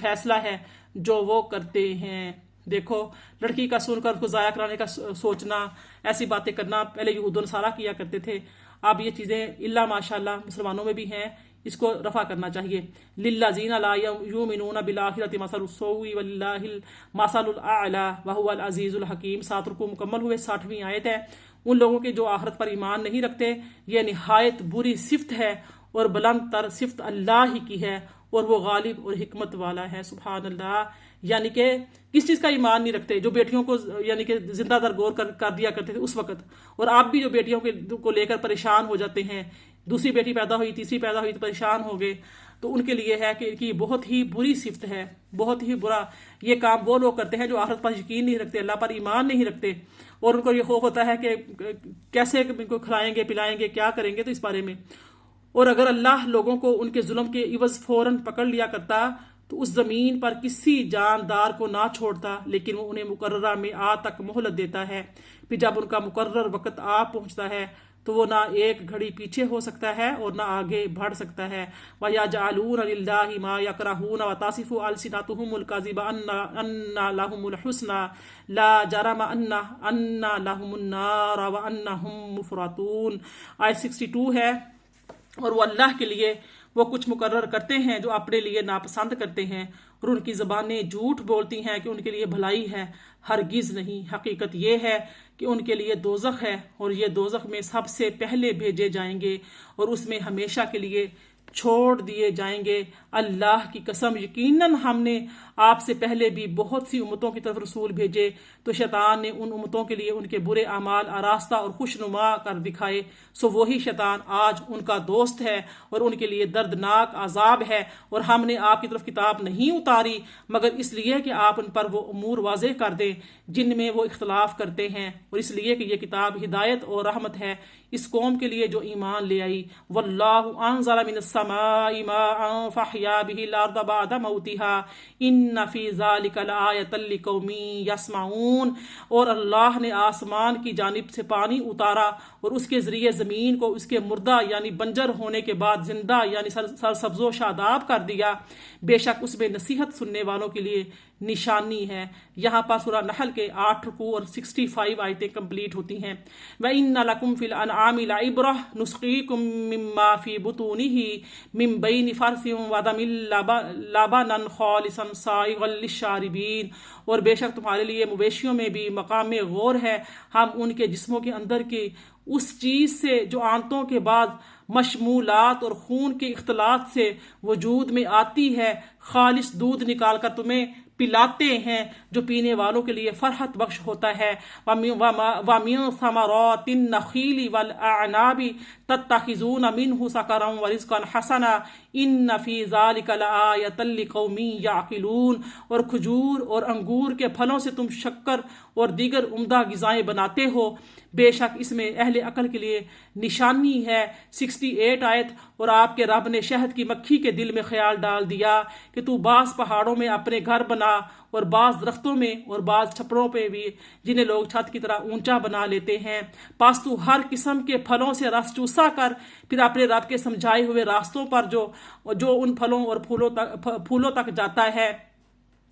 فیصلہ ہے جو وہ کرتے ہیں۔ دیکھو، لڑکی کا سن کر اس کو ضائع کرانے کا سوچنا، ایسی باتیں کرنا پہلے یہود و نصارہ کیا کرتے تھے۔ اب یہ چیزیں اللہ ماشاءاللہ مسلمانوں میں بھی ہیں، اس کو رفع کرنا چاہیے۔ للذین لا یؤمنون بالآخرۃ مثل السوء وللہ المثل الاعلی وہو العزیز الحکیم۔ 7 رکوع مکمل ہوئے، 60ویں آیت ہے۔ ان لوگوں کے جو آخرت پر ایمان نہیں رکھتے، یہ نہایت بری صفت ہے اور بلند تر صفت اللہ ہی کی ہے، اور وہ غالب اور حکمت والا ہے۔ سبحان اللہ۔ یعنی کہ کس چیز کا ایمان نہیں رکھتے؟ جو بیٹیوں کو یعنی کہ زندہ درگور کر دیا کرتے تھے اس وقت، اور آپ بھی جو بیٹیوں کو لے کر پریشان ہو جاتے ہیں، دوسری بیٹی پیدا ہوئی، تیسری پیدا ہوئی تو پریشان ہو گئے، تو ان کے لیے ہے کہ بہت ہی بری صفت ہے، بہت ہی برا یہ کام وہ لوگ کرتے ہیں جو آخرت پر یقین نہیں رکھتے، اللہ پر ایمان نہیں رکھتے، اور ان کو یہ خوف ہوتا ہے کہ کیسے ان کو کھلائیں گے پلائیں گے، کیا کریں گے۔ تو اس بارے میں، اور اگر اللہ لوگوں کو ان کے ظلم کے عوض فوراً پکڑ لیا کرتا تو اس زمین پر کسی جاندار کو نہ چھوڑتا، لیکن وہ انہیں مقررہ میعاد تک مہلت دیتا ہے، پھر جب ان کا مقرر وقت آ پہنچتا ہے تو وہ نہ ایک گھڑی پیچھے ہو سکتا ہے اور نہ آگے بڑھ سکتا ہے۔ وَيَجْعَلُونَ لِلَّهِ مَا يَكْرَهُونَ وَتَصِفُ أَلْسِنَتُهُمُ الْكَذِبَ أَنَّ لَهُمُ الْحُسْنَى لَا جَرَمَ أَنَّ لَهُمُ النَّارَ وَأَنَّهُمْ مُفْرَطُونَ۔ آیت 62 ہے۔ اور وہ اللہ کے لیے وہ کچھ مقرر کرتے ہیں جو اپنے لیے ناپسند کرتے ہیں، اور ان کی زبانیں جھوٹ بولتی ہیں کہ ان کے لیے بھلائی ہے، ہرگز نہیں۔ حقیقت یہ ہے کہ ان کے لیے دوزخ ہے، اور یہ دوزخ میں سب سے پہلے بھیجے جائیں گے اور اس میں ہمیشہ کے لیے چھوڑ دیے جائیں گے۔ اللہ کی قسم، یقیناً ہم نے آپ سے پہلے بھی بہت سی امتوں کی طرف رسول بھیجے، تو شیطان نے ان امتوں کے لیے ان کے برے اعمال آراستہ اور خوشنما کر دکھائے، سو وہی شیطان آج ان کا دوست ہے اور ان کے لیے دردناک عذاب ہے۔ اور ہم نے آپ کی طرف کتاب نہیں اتاری مگر اس لیے کہ آپ ان پر وہ امور واضح کر دیں جن میں وہ اختلاف کرتے ہیں، اور اس لیے کہ یہ کتاب ہدایت اور رحمت ہے اس قوم کے لیے جو ایمان لے آئی۔ واللہ انزل من السماء ماء فاحیا به الارض بعد موتها ان فی ذلک لآیۃ لقوم یسمعون۔ اور اللہ نے آسمان کی جانب سے پانی اتارا اور اس کے ذریعے زمین کو اس کے مردہ یعنی بنجر ہونے کے بعد زندہ یعنی سرسبز و شاداب کر دیا، بے شک اس میں نصیحت سننے والوں کے لیے نشانی ہے۔ یہاں پر سورہ نحل کے 8 رکوع اور 65 آیتیں کمپلیٹ ہوتی ہیں۔ وَإِنَّ لَكُمْ فِي الْأَنْعَامِ لَعِبْرَةً نُسْقِيكُم مِّمَّا فِي بُطُونِهِ مِن بَيْنِ فَرْثٍ وَدَمٍ لَبَنًا خَالِصًا سَائِغًا لِلشَّارِبِينَ۔ اور بے شک تمہارے لیے مویشیوں میں بھی مقام غور ہے، ہم ان کے جسموں کے اندر کی اس چیز سے جو آنتوں کے بعد مشمولات اور خون کے اختلاط سے وجود میں آتی ہے خالص دودھ نکال کر تمہیں پلاتے ہیں جو پینے والوں کے لیے فرحت بخش ہوتا ہے۔ وَمِن ثَمَرَاتِ النَّخِيلِ وَالْأَعْنَابِ تَتَّخِذُونَ مِنْهُ سَكَرًا وَرِزْقًا حَسَنًا إِنَّ فِي ذَلِكَ لَآیَةً لِقَوْمٍ یعقلون۔ اور کھجور اور انگور کے پھلوں سے تم شکر اور دیگر عمدہ غذائیں بناتے ہو، بے شک اس میں اہل عقل کے لیے نشانی ہے۔ 68 آیت۔ اور آپ کے رب نے شہد کی مکھی کے دل میں خیال ڈال دیا کہ تو بعض پہاڑوں میں اپنے گھر بنا اور بعض درختوں میں اور بعض چھپروں پہ بھی جنہیں لوگ چھت کی طرح اونچا بنا لیتے ہیں، پس تو ہر قسم کے پھلوں سے رس چوسا کر پھر اپنے رب کے سمجھائے ہوئے راستوں پر جو ان پھلوں اور پھولوں تک جاتا ہے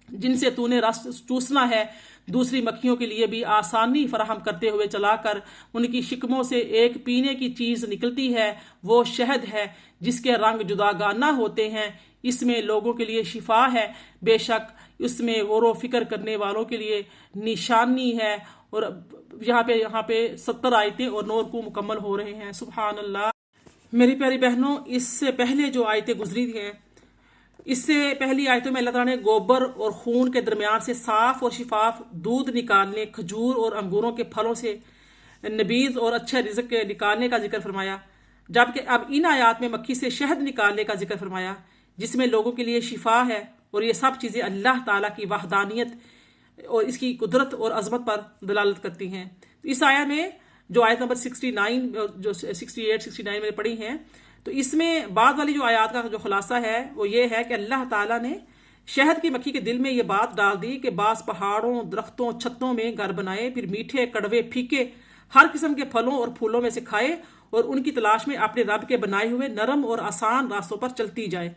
جن سے تو نے رس چوسنا ہے، دوسری مکھیوں کے لیے بھی آسانی فراہم کرتے ہوئے چلا کر ان کی شکموں سے ایک پینے کی چیز نکلتی ہے، وہ شہد ہے جس کے رنگ جداگانہ ہوتے ہیں، اس میں لوگوں کے لیے شفا ہے، بے شک اس میں غور و فکر کرنے والوں کے لیے نشانی ہے۔ اور یہاں پہ 70 آیتیں اور 9 رکوع مکمل ہو رہے ہیں۔ سبحان اللہ۔ میری پیاری بہنوں، اس سے پہلے جو آیتیں گزری ہیں، اس سے پہلی آیتوں میں اللہ تعالیٰ نے گوبر اور خون کے درمیان سے صاف اور شفاف دودھ نکالنے، کھجور اور انگوروں کے پھلوں سے نبیذ اور اچھے رزق کے نکالنے کا ذکر فرمایا، جبکہ اب ان آیات میں مکھی سے شہد نکالنے کا ذکر فرمایا جس میں لوگوں کے لیے شفا ہے، اور یہ سب چیزیں اللہ تعالیٰ کی وحدانیت اور اس کی قدرت اور عظمت پر دلالت کرتی ہیں۔ اس آیت میں جو آیت نمبر 69 جو 68-69 میں پڑھی ہیں، تو اس میں بعد والی جو آیات کا جو خلاصہ ہے وہ یہ ہے کہ اللہ تعالیٰ نے شہد کی مکھی کے دل میں یہ بات ڈال دی کہ بعض پہاڑوں، درختوں، چھتوں میں گھر بنائے، پھر میٹھے، کڑوے، پھیکے ہر قسم کے پھلوں اور پھولوں میں سے کھائے اور ان کی تلاش میں اپنے رب کے بنائے ہوئے نرم اور آسان راستوں پر چلتی جائے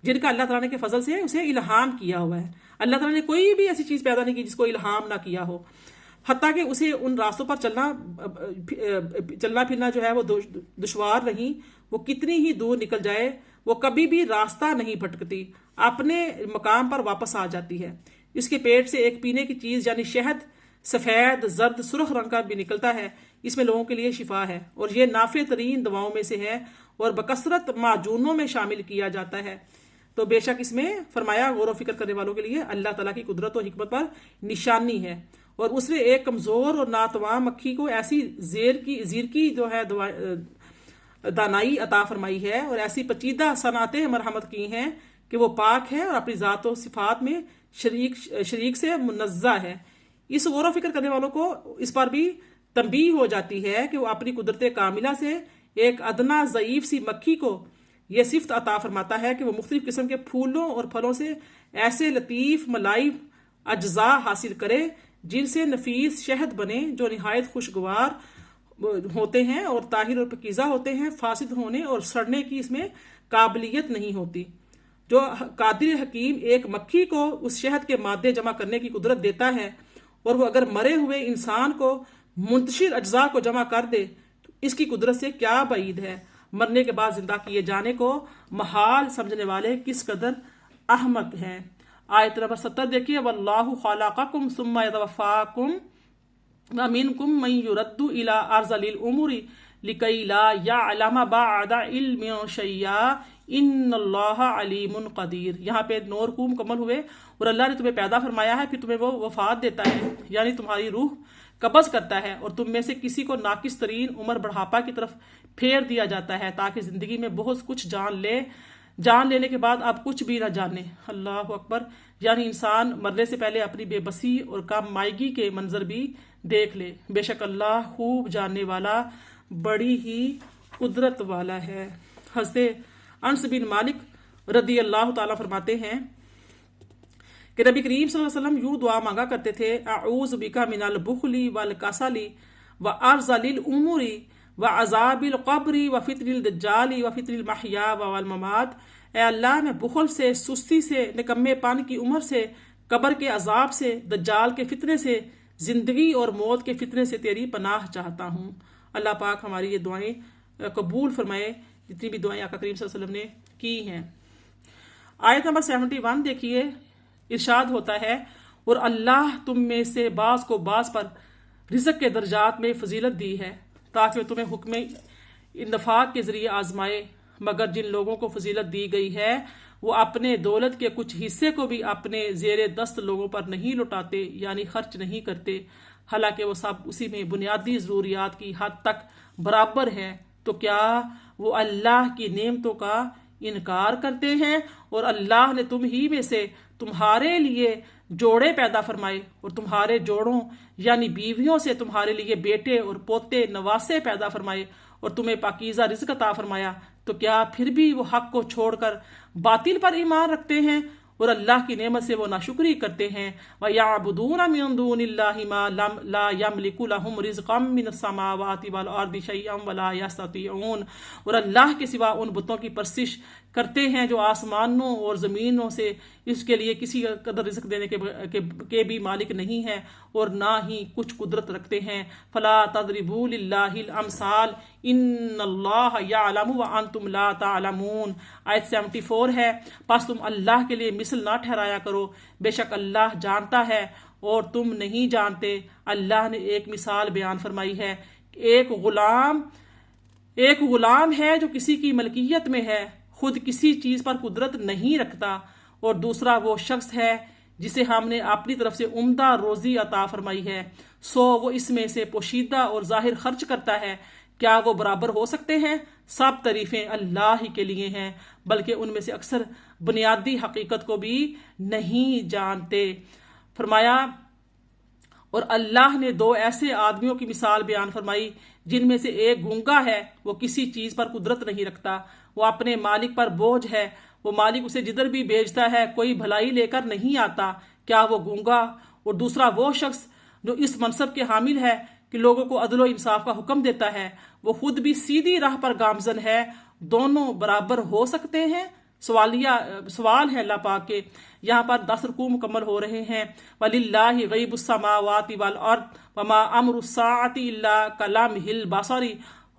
جن کا اللہ تعالیٰ نے کے فضل سے اسے الہام کیا ہوا ہے۔ اللہ تعالیٰ نے کوئی بھی ایسی چیز پیدا نہیں کی جس کو الہام نہ کیا ہو۔ حتیٰ کہ اسے ان راستوں پر چلنا پھرنا جو ہے وہ دشوار نہیں، وہ کتنی ہی دور نکل جائے وہ کبھی بھی راستہ نہیں بھٹکتی، اپنے مقام پر واپس آ جاتی ہے۔ اس کے پیٹ سے ایک پینے کی چیز یعنی شہد سفید، زرد، سرخ رنگ کا بھی نکلتا ہے، اس میں لوگوں کے لیے شفا ہے، اور یہ نافع ترین دواؤں میں سے ہے اور بکثرت معجونوں میں شامل کیا جاتا ہے۔ تو بے شک اس میں فرمایا غور و فکر کرنے والوں کے لیے اللہ تعالیٰ کی قدرت و حکمت پر نشانی ہے، اور اس نے ایک کمزور اور ناتواں مکھی کو ایسی زیر کی جو ہے دانائی عطا فرمائی ہے اور ایسی پیچیدہ صنعتیں مرحمت کی ہیں کہ وہ پاک ہے اور اپنی ذات و صفات میں شریک سے منزہ ہے۔ اس غور و فکر کرنے والوں کو اس پر بھی تنبیہ ہو جاتی ہے کہ وہ اپنی قدرت کاملہ سے ایک ادنا ضعیف سی مکھی کو یہ صفت عطا فرماتا ہے کہ وہ مختلف قسم کے پھولوں اور پھلوں سے ایسے لطیف ملائی اجزاء حاصل کرے جن سے نفیس شہد بنے، جو نہایت خوشگوار ہوتے ہیں اور طاہر اور پاکیزہ ہوتے ہیں، فاسد ہونے اور سڑنے کی اس میں قابلیت نہیں ہوتی۔ جو قادر حکیم ایک مکھی کو اس شہد کے مادے جمع کرنے کی قدرت دیتا ہے، اور وہ اگر مرے ہوئے انسان کو منتشر اجزاء کو جمع کر دے تو اس کی قدرت سے کیا بعید ہے۔ مرنے کے بعد زندہ کیے جانے کو محال سمجھنے والے کس قدر احمق ہیں۔ آیت نمبر 70 دیکھیے، واللہ خلقکم ثم یتوفاکم ومنکم من یرد الی ارذل الامور لکی لا یعلم بعد علم شیئا ان اللہ علیم قدیر۔ یہاں پہ نور کو مکمل ہوئے، اور اللہ نے تمہیں پیدا فرمایا ہے، پھر تمہیں وہ وفات دیتا ہے، یعنی تمہاری روح قبض کرتا ہے، اور تم میں سے کسی کو ناقص ترین عمر بڑھاپا کی طرف پھیر دیا جاتا ہے تاکہ زندگی میں بہت کچھ جان لینے کے بعد اب کچھ بھی نہ جانے۔ اللہ اکبر، یعنی انسان مرنے سے پہلے اپنی بے بسی اور کم مائگی کے منظر بھی دیکھ لے۔ بے شک اللہ خوب جاننے والا، بڑی ہی قدرت والا ہے۔ حضرت انس بن مالک رضی اللہ تعالیٰ فرماتے ہیں کہ نبی کریم صلی اللہ علیہ وسلم یوں دعا مانگا کرتے تھے، اعوذ بک من البخل والکسل وارذل الامور وعذاب القبر وفتن الدجال وفتن المحیا والممات۔ اے اللہ، میں بخل سے، سستی سے، نکمے پن کی عمر سے، قبر کے عذاب سے، دجال کے فتنے سے، زندگی اور موت کے فتنے سے تیری پناہ چاہتا ہوں۔ اللہ پاک ہماری یہ دعائیں قبول فرمائے، جتنی بھی دعائیں آقا کریم صلی اللہ علیہ وسلم نے کی ہیں۔ آیت نمبر 71 دیکھیے، ارشاد ہوتا ہے، اور اللہ تم میں سے بعض کو بعض پر رزق کے درجات میں فضیلت دی ہے تاکہ تمہیں حکم انفاق کے ذریعے آزمائے، مگر جن لوگوں کو فضیلت دی گئی ہے وہ اپنے دولت کے کچھ حصے کو بھی اپنے زیر دست لوگوں پر نہیں لوٹاتے، یعنی خرچ نہیں کرتے، حالانکہ وہ سب اسی میں بنیادی ضروریات کی حد تک برابر ہے۔ تو کیا وہ اللہ کی نعمتوں کا انکار کرتے ہیں؟ اور اللہ نے تم ہی میں سے تمہارے لیے جوڑے پیدا فرمائے، اور تمہارے جوڑوں یعنی بیویوں سے تمہارے لیے بیٹے اور پوتے نواسے پیدا فرمائے، اور تمہیں پاکیزہ رزق عطا فرمایا، تو کیا پھر بھی وہ حق کو چھوڑ کر باطل پر ایمان رکھتے ہیں اور اللہ کی نعمت سے وہ ناشکری کرتے ہیں؟ وَيَعْبُدُونَ مِن دُونِ اللَّهِ مَا لَا يَمْلِكُ لَهُمْ رِزْقًا مِّنَ السَّمَاوَاتِ وَالْأَرْضِ شَيْئًا وَلَا يَسْتَطِيعُونَ۔ اور اللہ کے سوا ان بتوں کی پرستش کرتے ہیں جو آسمانوں اور زمینوں سے اس کے لیے کسی قدر رزق دینے کے بھی مالک نہیں ہیں اور نہ ہی کچھ قدرت رکھتے ہیں۔ فَلَا تَضْرِبُوا لِلَّهِ الْأَمْثَالَ إِنَّ اللَّهَ يَعْلَمُ وَأَنْتُمْ لَا تَعْلَمُونَ۔ آیت 74 ہے، پس تم اللہ کے لیے مثل نہ ٹھہرایا کرو، بے شک اللہ جانتا ہے اور تم نہیں جانتے۔ اللہ نے ایک مثال بیان فرمائی ہے، ایک غلام ہے جو کسی کی ملکیت میں ہے، خود کسی چیز پر قدرت نہیں رکھتا، اور دوسرا وہ شخص ہے جسے ہم نے اپنی طرف سے عمدہ روزی عطا فرمائی ہے، سو وہ اس میں سے پوشیدہ اور ظاہر خرچ کرتا ہے۔ کیا وہ برابر ہو سکتے ہیں؟ سب تعریفیں اللہ ہی کے لیے ہیں، بلکہ ان میں سے اکثر بنیادی حقیقت کو بھی نہیں جانتے۔ فرمایا، اور اللہ نے دو ایسے آدمیوں کی مثال بیان فرمائی جن میں سے ایک گونگا ہے، وہ کسی چیز پر قدرت نہیں رکھتا، وہ اپنے مالک پر بوجھ ہے، وہ مالک اسے جدھر بھی بھیجتا ہے کوئی بھلائی لے کر نہیں آتا۔ کیا وہ گونگا؟ اور دوسرا وہ شخص جو اس منصب کے حامل ہے کہ لوگوں کو عدل و انصاف کا حکم دیتا ہے، وہ خود بھی سیدھی راہ پر گامزن ہے، دونوں برابر ہو سکتے ہیں؟ سوال ہے اللہ پاک کے. یہاں پر 10 رکوع مکمل ہو رہے ہیں. وَلِلَّهِ غَيْبُ السَّمَاوَاتِ وَالْأَرْضِ وَمَا أَمْرُ السَّاعَةِ إِلَّا كَلَمْحِ الْبَصَرِ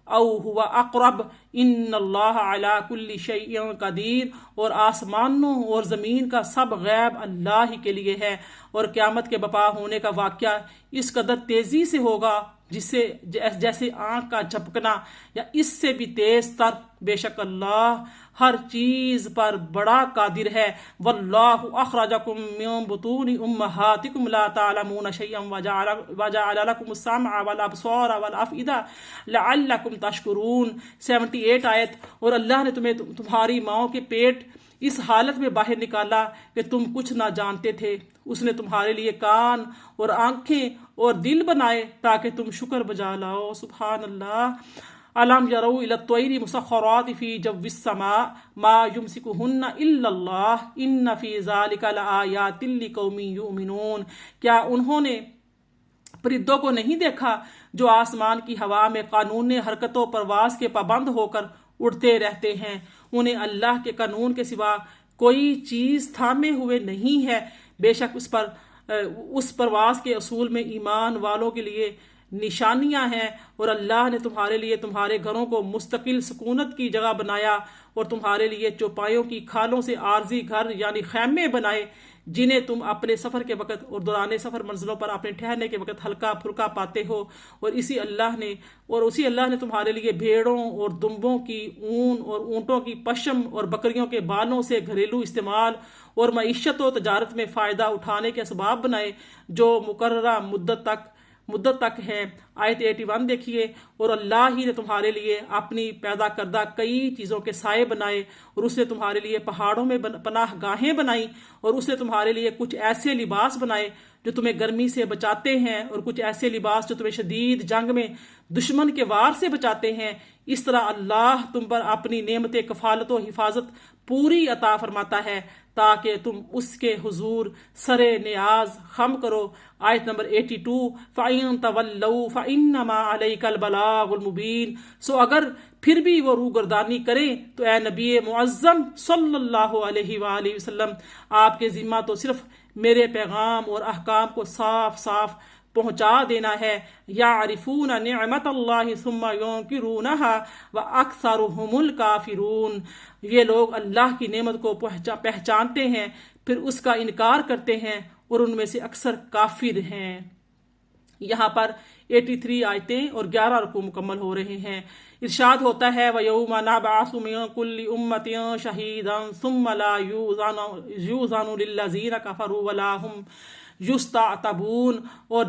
او هو اقرب ان اللہ علی کل شیء قدیر. اور آسمانوں اور زمین کا سب غیب اللہ ہی کے لیے ہے، اور قیامت کے بپا ہونے کا واقعہ اس قدر تیزی سے ہوگا جیسے آنکھ کا جھپکنا یا اس سے بھی تیز تر. بے شک اللہ ہر چیز پر بڑا قادر ہے. واللہ اخرجکم من بطون امہاتکم لا تعلمون شیئا وجعل لکم السمع والابصار والافئدہ لعلکم تشکرون. 78 آیت. اور اللہ نے تمہیں تمہاری ماؤں کے پیٹ اس حالت میں باہر نکالا کہ تم کچھ نہ جانتے تھے. اس نے تمہارے لیے کان اور آنکھیں اور دل بنائے تاکہ تم شکر بجا لاؤ. سبحان اللہ. الم یروا الی الطیر مسخرات فی جو السماء ما یمسکہن الا اللہ ان فی ذلک لآیات لقوم یؤمنون. کیا انہوں نے پرندوں کو نہیں دیکھا جو آسمان کی ہوا میں قانون حرکت و پرواز کے پابند ہو کر اڑتے رہتے ہیں؟ انہیں اللہ کے قانون کے سوا کوئی چیز تھامے ہوئے نہیں ہے. بے شک اس پرواز کے اصول میں ایمان والوں کے لیے نشانیاں ہیں. اور اللہ نے تمہارے لیے تمہارے گھروں کو مستقل سکونت کی جگہ بنایا اور تمہارے لیے چوپایوں کی کھالوں سے عارضی گھر یعنی خیمے بنائے جنہیں تم اپنے سفر کے وقت اور دوران سفر منزلوں پر اپنے ٹھہرنے کے وقت ہلکا پھلکا پاتے ہو. اور اسی اللہ نے تمہارے لیے بھیڑوں اور دمبوں کی اون اور اونٹوں کی پشم اور بکریوں کے بالوں سے گھریلو استعمال اور معیشت و تجارت میں فائدہ اٹھانے کے اسباب بنائے جو مقررہ مدت تک ہے. آیت 81 دیکھیے. اور اللہ ہی نے تمہارے لیے اپنی پیدا کردہ کئی چیزوں کے سائے بنائے، اور اس نے تمہارے لیے پہاڑوں میں پناہ گاہیں بنائیں، اور اس نے تمہارے لیے کچھ ایسے لباس بنائے جو تمہیں گرمی سے بچاتے ہیں، اور کچھ ایسے لباس جو تمہیں شدید جنگ میں دشمن کے وار سے بچاتے ہیں. اس طرح اللہ تم پر اپنی نعمت کفالت و حفاظت پوری عطا فرماتا ہے تاکہ تم اس کے حضور سر نیاز خم کرو. آیت نمبر 82. فَإِن تَوَلَّوْا فَإِنَّمَا عَلَيْكَ الْبَلَاغُ الْمُبِينُ. سو اگر پھر بھی وہ روگردانی کریں تو اے نبی معظم صلی اللہ علیہ وآلہ وسلم آپ کے ذمہ تو صرف میرے پیغام اور احکام کو صاف صاف پہنچا دینا ہے. یعرفون نعمت اللہ ثم ینکرونہا واکثرہم الکافرون. یہ لوگ اللہ کی نعمت کو پہچانتے ہیں پھر اس کا انکار کرتے ہیں اور ان میں سے اکثر کافر ہیں. یہاں پر 83 آیتیں اور 11 رکوع مکمل ہو رہے ہیں. ارشاد ہوتا ہے وَيَوْمَ نَبْعَثُ مِن كُلِّ أُمَّةٍ شَهِيدًا ثُمَّ لَا يُؤْذَنُ لِلَّذِينَ كَفَرُوا وَلَا هُمْ یستعتبون. اور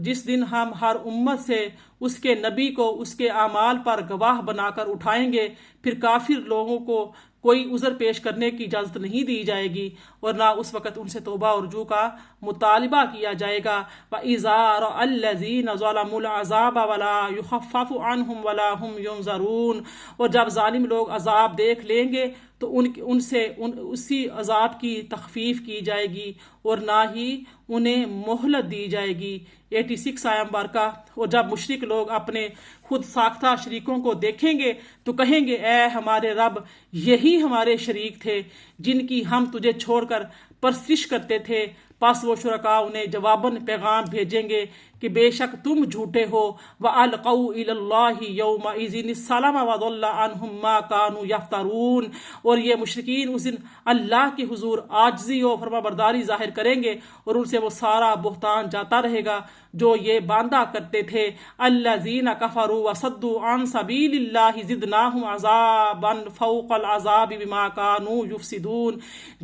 جس دن ہم ہر امت سے اس کے نبی کو اس کے اعمال پر گواہ بنا کر اٹھائیں گے، پھر کافر لوگوں کو کوئی عذر پیش کرنے کی اجازت نہیں دی جائے گی اور نہ اس وقت ان سے توبہ اور رجوع کا مطالبہ کیا جائے گا. وَإِذَا رَأَى الَّذِينَ ظَلَمُوا الْعَذَابَ وَلَا يُخَفَّفُ عَنْهُمْ وَلَا هُمْ يُنظَرُونَ. اور جب ظالم لوگ عذاب دیکھ لیں گے تو ان سے اسی عذاب کی تخفیف کی جائے گی اور نہ ہی انہیں مہلت دی جائے گی. 86 آیہ مبارکہ. اور جب مشرک لوگ اپنے خود ساختہ شریکوں کو دیکھیں گے تو کہیں گے اے ہمارے رب، یہی ہمارے شریک تھے جن کی ہم تجھے چھوڑ کر پرستش کرتے تھے. پس وہ شرکاء انہیں جواباً پیغام بھیجیں گے کہ بے شک تم جھوٹے ہو. وَأَلْقَوْا إِلَى اللَّهِ يَوْمَئِذٍ السَّلَامَ وَضَلَّ عَنْهُمْ مَا كَانُوا يَفْتَرُونَ. اور یہ مشرکین اس دن اللہ کے حضور عاجزی و فرمانبرداری ظاہر کریں گے اور ان سے وہ سارا بہتان جاتا رہے گا جو یہ باندھا کرتے تھے. الَّذِينَ كَفَرُوا وَصَدُّوا عَنْ سَبِيلِ اللَّهِ زِدْنَاهُمْ عَذَابًا فَوْقَ الْعَذَابِ بِمَا كَانُوا يُفْسِدُونَ.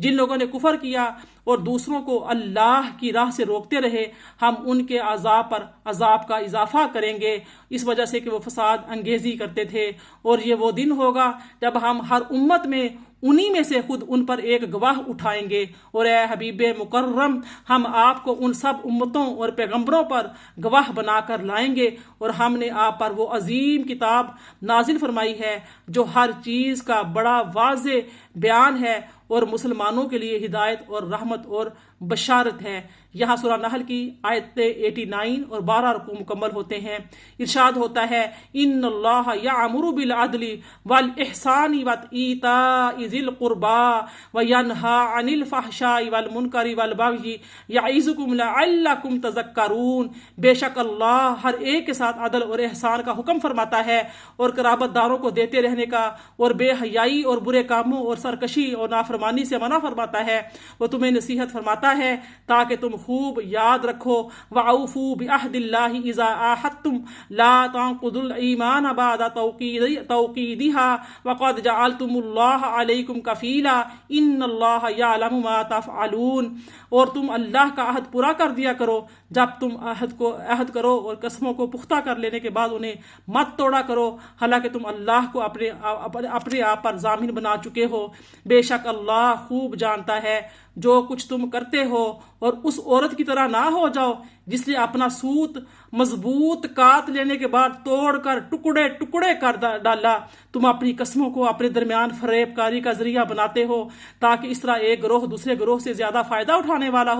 جن لوگوں نے کفر کیا اور دوسروں کو اللہ کی راہ سے روکتے رہے، ہم ان کے عذاب پر عذاب کا اضافہ کریں گے اس وجہ سے کہ وہ فساد انگیزی کرتے تھے. اور یہ وہ دن ہوگا جب ہم ہر امت میں انہی میں سے خود ان پر ایک گواہ اٹھائیں گے. اور اے حبیب مکرم، ہم آپ کو ان سب امتوں اور پیغمبروں پر گواہ بنا کر لائیں گے اور ہم نے آپ پر وہ عظیم کتاب نازل فرمائی ہے جو ہر چیز کا بڑا واضح بیان ہے اور مسلمانوں کے لیے ہدایت اور رحمت اور بشارت ہے۔ یہاں سورہ نحل کی آیت 89 اور 12 رکوع مکمل ہوتے ہیں۔ ارشاد ہوتا ہے ان اللہ یامر بالعدل والاحسان وایتاء ذی القربى وینہی عن الفحشاء والمنکر والبغی یعظکم لعلکم تذکرون۔ بے شک اللہ ہر ایک کے ساتھ عدل اور احسان کا حکم فرماتا ہے اور قرابت داروں کو دیتے رہنے کا، اور بے حیائی اور برے کاموں اور سرکشی اور نافرمانی سے منع فرماتا ہے۔ وہ تمہیں نصیحت فرماتا ہے تاکہ تم خوب یاد رکھو وَأَوْفُوا بِعَهْدِ اللَّهِ إِذَا عَاهَدتُّمْ لَا تَنقُضُوا الْأَيْمَانَ بَعْدَ تَوْكِيدِهَا وَقَدْ جَعَلْتُمُ اللَّهَ عَلَيْكُمْ كَفِيلًا إِنَّ اللَّهَ يَعْلَمُ مَا تَفْعَلُونَ۔ اور تم اللہ کا عہد پورا کر دیا کرو، جب تم عہد کرو اور قسموں کو پختہ کر لینے کے بعد انہیں مت توڑا کرو، حالانکہ تم اللہ کو اپنے آپ پر ضامن بنا چکے ہو۔ بے شک اللہ خوب جانتا ہے جو کچھ تم کرتے ہو، اور اس عورت کی طرح نہ ہو جاؤ جس نے اپنا سوت مضبوط کات لینے کے بعد توڑ کر ٹکڑے ٹکڑے کر ڈالا۔ تم اپنی قسموں کو اپنے درمیان فریب کاری کا ذریعہ بناتے ہو تاکہ اس طرح ایک گروہ دوسرے گروہ سے زیادہ فائدہ اٹھانے والا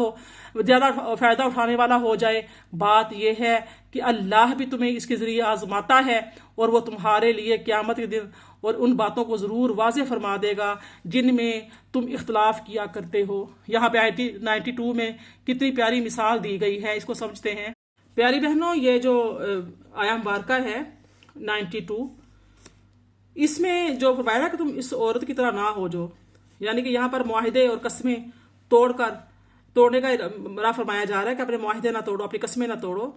ہو جائے۔ بات یہ ہے کہ اللہ بھی تمہیں اس کے ذریعے آزماتا ہے، اور وہ تمہارے لیے قیامت کے دن اور ان باتوں کو ضرور واضح فرما دے گا جن میں تم اختلاف کیا کرتے ہو۔ یہاں پہ 92 میں کتنی پیاری مثال دی گئی ہے، اس کو سمجھتے ہیں۔ پیاری بہنوں، یہ جو آیا مبارکہ ہے 92، اس میں جو فرمایا کہ تم اس عورت کی طرح نہ ہو جو، یعنی کہ یہاں پر معاہدے اور قسمیں توڑنے کا مرا فرمایا جا رہا ہے کہ اپنے معاہدے نہ توڑو، اپنی قسمیں نہ توڑو۔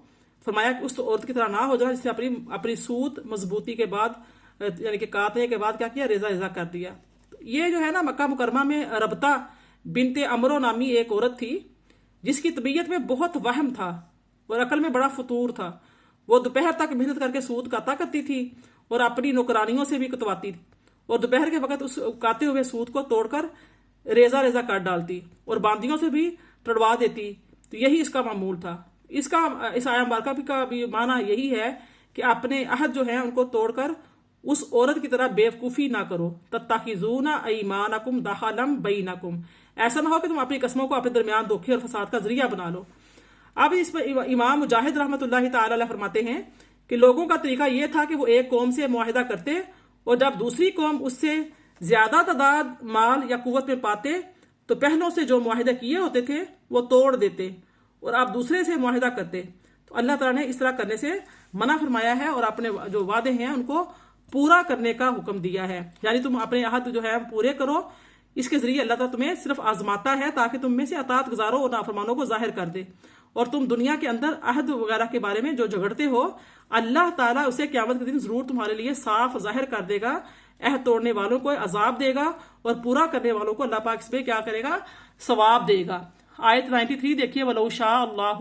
فرمایا کہ اس عورت کی طرح نہ ہو جانا جس نے اپنی سوت مضبوطی کے بعد، یعنی کہ کاٹنے کے بعد کیا کیا، ریزہ کر دیا۔ یہ جو ہے نا، مکہ مکرمہ میں ربطہ بنت عمرو نامی ایک عورت تھی جس کی طبیعت میں بہت وہم تھا اور عقل میں بڑا فطور تھا۔ وہ دوپہر تک محنت کر کے سوت کاتا کرتی تھی اور اپنی نوکرانیوں سے بھی کتواتی تھی، اور دوپہر کے وقت اس کاتے ہوئے سوت کو توڑ کر ریزہ کاٹ ڈالتی اور باندیوں سے بھی تڑوا دیتی۔ تو یہی اس کا معمول تھا۔ اس آیا مبارکہ کا بھی معنی یہی ہے کہ اپنے عہد جو ہیں ان کو توڑ کر اس عورت کی طرح بیوقوفی نہ کرو۔ تتخذون ایمانکم دخلا بینکم، ایسا نہ ہو کہ تم اپنی قسموں کو اپنے درمیان دھوکے اور فساد کا ذریعہ بنا لو۔ اب اس میں امام مجاہد رحمۃ اللہ تعالی علیہ فرماتے ہیں کہ لوگوں کا طریقہ یہ تھا کہ وہ ایک قوم سے معاہدہ کرتے، اور جب دوسری قوم اس سے زیادہ تعداد مال یا قوت میں پاتے تو پہلوں سے جو معاہدے کیے ہوتے تھے وہ توڑ دیتے اور اب دوسرے سے معاہدہ کرتے۔ تو اللہ تعالیٰ نے اس طرح کرنے سے منع فرمایا ہے اور اپنے جو وعدے ہیں ان کو پورا کرنے کا حکم دیا ہے، یعنی تم اپنے عہد جو ہے پورے کرو۔ اس کے ذریعے اللہ تعالیٰ تمہیں صرف آزماتا ہے تاکہ تم میں سے اطاعت گزاروں اور نافرمانوں کو ظاہر کر دے، اور تم دنیا کے اندر عہد وغیرہ کے بارے میں جو جھگڑتے ہو، اللہ تعالیٰ اسے قیامت کے دن ضرور تمہارے لیے صاف ظاہر کر دے گا۔ عہد توڑنے والوں کو عذاب دے گا اور پورا کرنے والوں کو اللہ پاک اس پہ کیا کرے گا، ثواب دے گا۔ آیت 93 دیکھیے، وَلَوْ شَاءَ اللَّهُ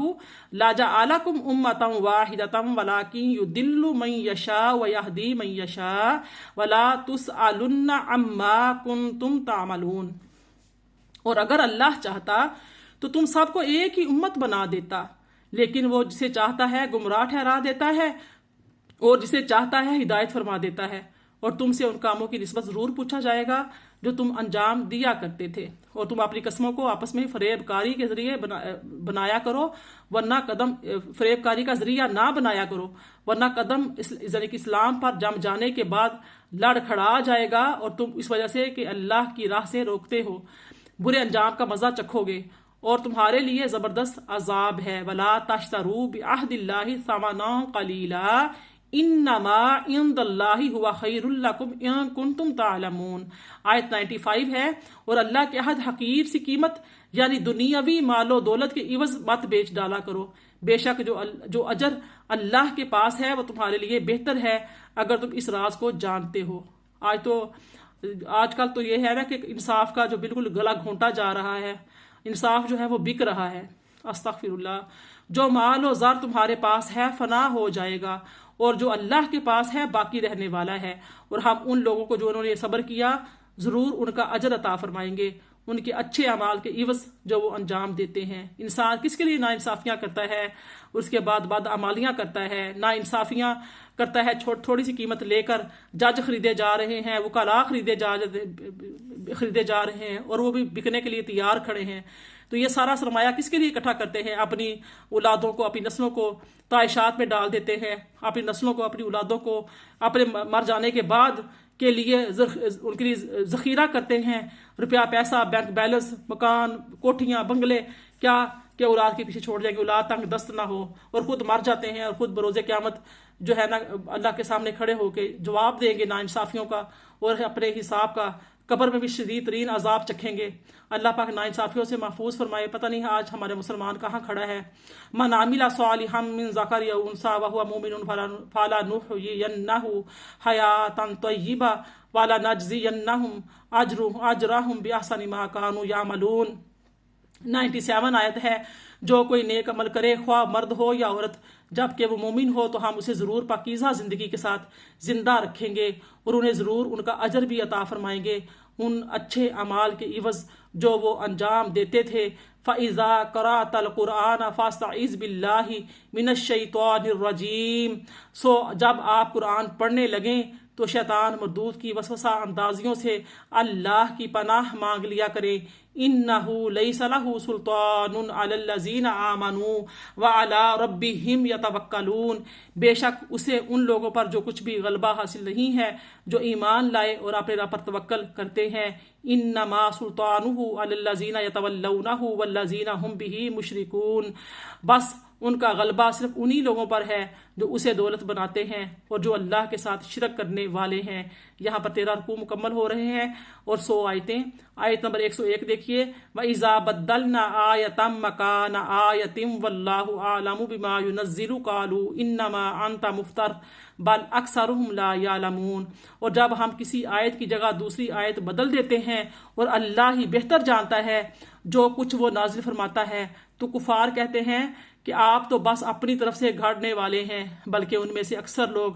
لَجَعَلَكُمْ أُمَّةً وَاحِدَةً وَلَٰكِن يُضِلُّ مَن يَشَاءُ وَيَهْدِي مَن يَشَاءُ وَلَا تُسْأَلُنَّ عَمَّا كُنتُمْ تَعْمَلُونَ۔ اور اگر اللہ چاہتا تو تم سب کو ایک ہی امت بنا دیتا، لیکن وہ جسے چاہتا ہے گمراہ ٹھہرا دیتا ہے اور جسے چاہتا ہے ہدایت فرما دیتا ہے، اور تم سے ان کاموں کی نسبت ضرور پوچھا جائے گا جو تم انجام دیا کرتے تھے، اور تم اپنی قسموں کو آپس میں فریب کاری کے ذریعے بنایا کرو، ورنہ فریب کاری کا ذریعہ نہ بنایا کرو، ورنہ قدم یعنی کہ اسلام پر جم جانے کے بعد لڑ کھڑا جائے گا، اور تم اس وجہ سے کہ اللہ کی راہ سے روکتے ہو برے انجام کا مزہ چکھو گے، اور تمہارے لیے زبردست عذاب ہے۔ وَلَا تَشْتَرُوا بِعَهْدِ اللَّهِ ثَمَنًا قَلِيلًا انما عند اللہ ہوا خیر لکم ان کنتم تعلمون۔ آیت 95 ہے، اور اللہ کے عہد حقیر سی قیمت یعنی دنیاوی مال و دولت کے عوض مت بیچ ڈالا کرو، بے شک جو اجر اللہ کے پاس ہے وہ تمہارے لیے بہتر ہے اگر تم اس راز کو جانتے ہو۔ آج کل تو یہ ہے نا کہ انصاف کا جو بالکل گلا گھونٹا جا رہا ہے، انصاف جو ہے وہ بک رہا ہے۔ استغفر اللہ۔ جو مال و زر تمہارے پاس ہے فنا ہو جائے گا، اور جو اللہ کے پاس ہے باقی رہنے والا ہے، اور ہم ان لوگوں کو جو انہوں نے صبر کیا ضرور ان کا اجر عطا فرمائیں گے، ان کے اچھے اعمال کے عوض جو وہ انجام دیتے ہیں۔ انسان کس کے لیے نا انصافیاں کرتا ہے، اس کے بعد بدعمالیاں کرتا ہے، نا انصافیاں کرتا ہے، تھوڑی سی قیمت لے کر جج خریدے جا رہے ہیں، وکلاء خریدے جا رہے ہیں، اور وہ بھی بکنے کے لیے تیار کھڑے ہیں۔ تو یہ سارا سرمایہ کس کے لیے اکٹھا کرتے ہیں؟ اپنی اولادوں کو، اپنی نسلوں کو طائشات میں ڈال دیتے ہیں، اپنی نسلوں کو، اپنی اولادوں کو اپنے مر جانے کے بعد کے لیے ان کے لیے ذخیرہ کرتے ہیں، روپیہ پیسہ، بینک بیلنس، مکان، کوٹھیاں، بنگلے، کیا کہ اولاد کے پیچھے چھوڑ جائیں گے، اولاد تنگ دست نہ ہو، اور خود مر جاتے ہیں اور خود بروز قیامت جو ہے نا اللہ کے سامنے کھڑے ہو کے جواب دیں گے ناانصافیوں کا اور اپنے حساب کا، قبر میں بھی شدید ترین عذاب چکھیں گے۔ اللہ پاک ناانصافیوں سے محفوظ فرمائے۔ پتہ نہیں آج ہمارے مسلمان کہاں کھڑا ہے۔ من عمل صالحا من ذکر او انثی وهو مؤمن فلنحیینہ حیاۃ طیبہ ولنجزینہم اجرہم باحسن ما کانوا یعملون۔ 97 آیت ہے، جو کوئی نیک عمل کرے خواہ مرد ہو یا عورت، جب کہ وہ مومن ہو تو ہم اسے ضرور پاکیزہ زندگی کے ساتھ زندہ رکھیں گے اور انہیں ضرور ان کا اجر بھی عطا فرمائیں گے ان اچھے اعمال کے عوض جو وہ انجام دیتے تھے۔ فَإِذَا قَرَأْتَ الْقُرْآنَ فَاسْتَعِذْ بِاللَّهِ مِنَ الشَّيْطَانِ الرَّجِيمِ۔ جب آپ قرآن پڑھنے لگیں تو شیطان مردود کی وسوسہ اندازیوں سے اللہ کی پناہ مانگ لیا کریں۔ إِنَّهُ لَيْسَ لَهُ سُلْطَانٌ عَلَى الَّذِينَ آمَنُوا وَعَلَى رَبِّهِمْ يَتَوَكَّلُونَ۔ بے شک اسے ان لوگوں پر جو کچھ بھی غلبہ حاصل نہیں ہے جو ایمان لائے اور اپنے رب پر توکل کرتے ہیں۔ إِنَّمَا سُلْطَانُهُ عَلَى الَّذِينَ يَتَوَلَّوْنَهُ وَالَّذِينَ هُمْ بِهِ مُشْرِكُونَ۔ بس ان کا غلبہ صرف انہی لوگوں پر ہے جو اسے دولت بناتے ہیں اور جو اللہ کے ساتھ شرک کرنے والے ہیں۔ یہاں پر 13 رکوع مکمل ہو رہے ہیں اور 100 آیتیں۔ آیت نمبر 101 دیکھیے، وَإِذَا بَدَّلْنَا آیَةً مَّكَانَ آیَةٍ وَاللَّهُ أَعْلَمُ بِمَا يُنَزِّلُ قَالُوا إِنَّمَا أَنتَ مُفْتَرٍ بَلْ أَكْثَرُهُمْ لَا يَعْلَمُونَ۔ اور جب ہم کسی آیت کی جگہ دوسری آیت بدل دیتے ہیں اور اللہ ہی بہتر جانتا ہے جو کچھ وہ نازل فرماتا ہے، تو کفار کہتے ہیں کہ آپ تو بس اپنی طرف سے گھڑنے والے ہیں، بلکہ ان میں سے اکثر لوگ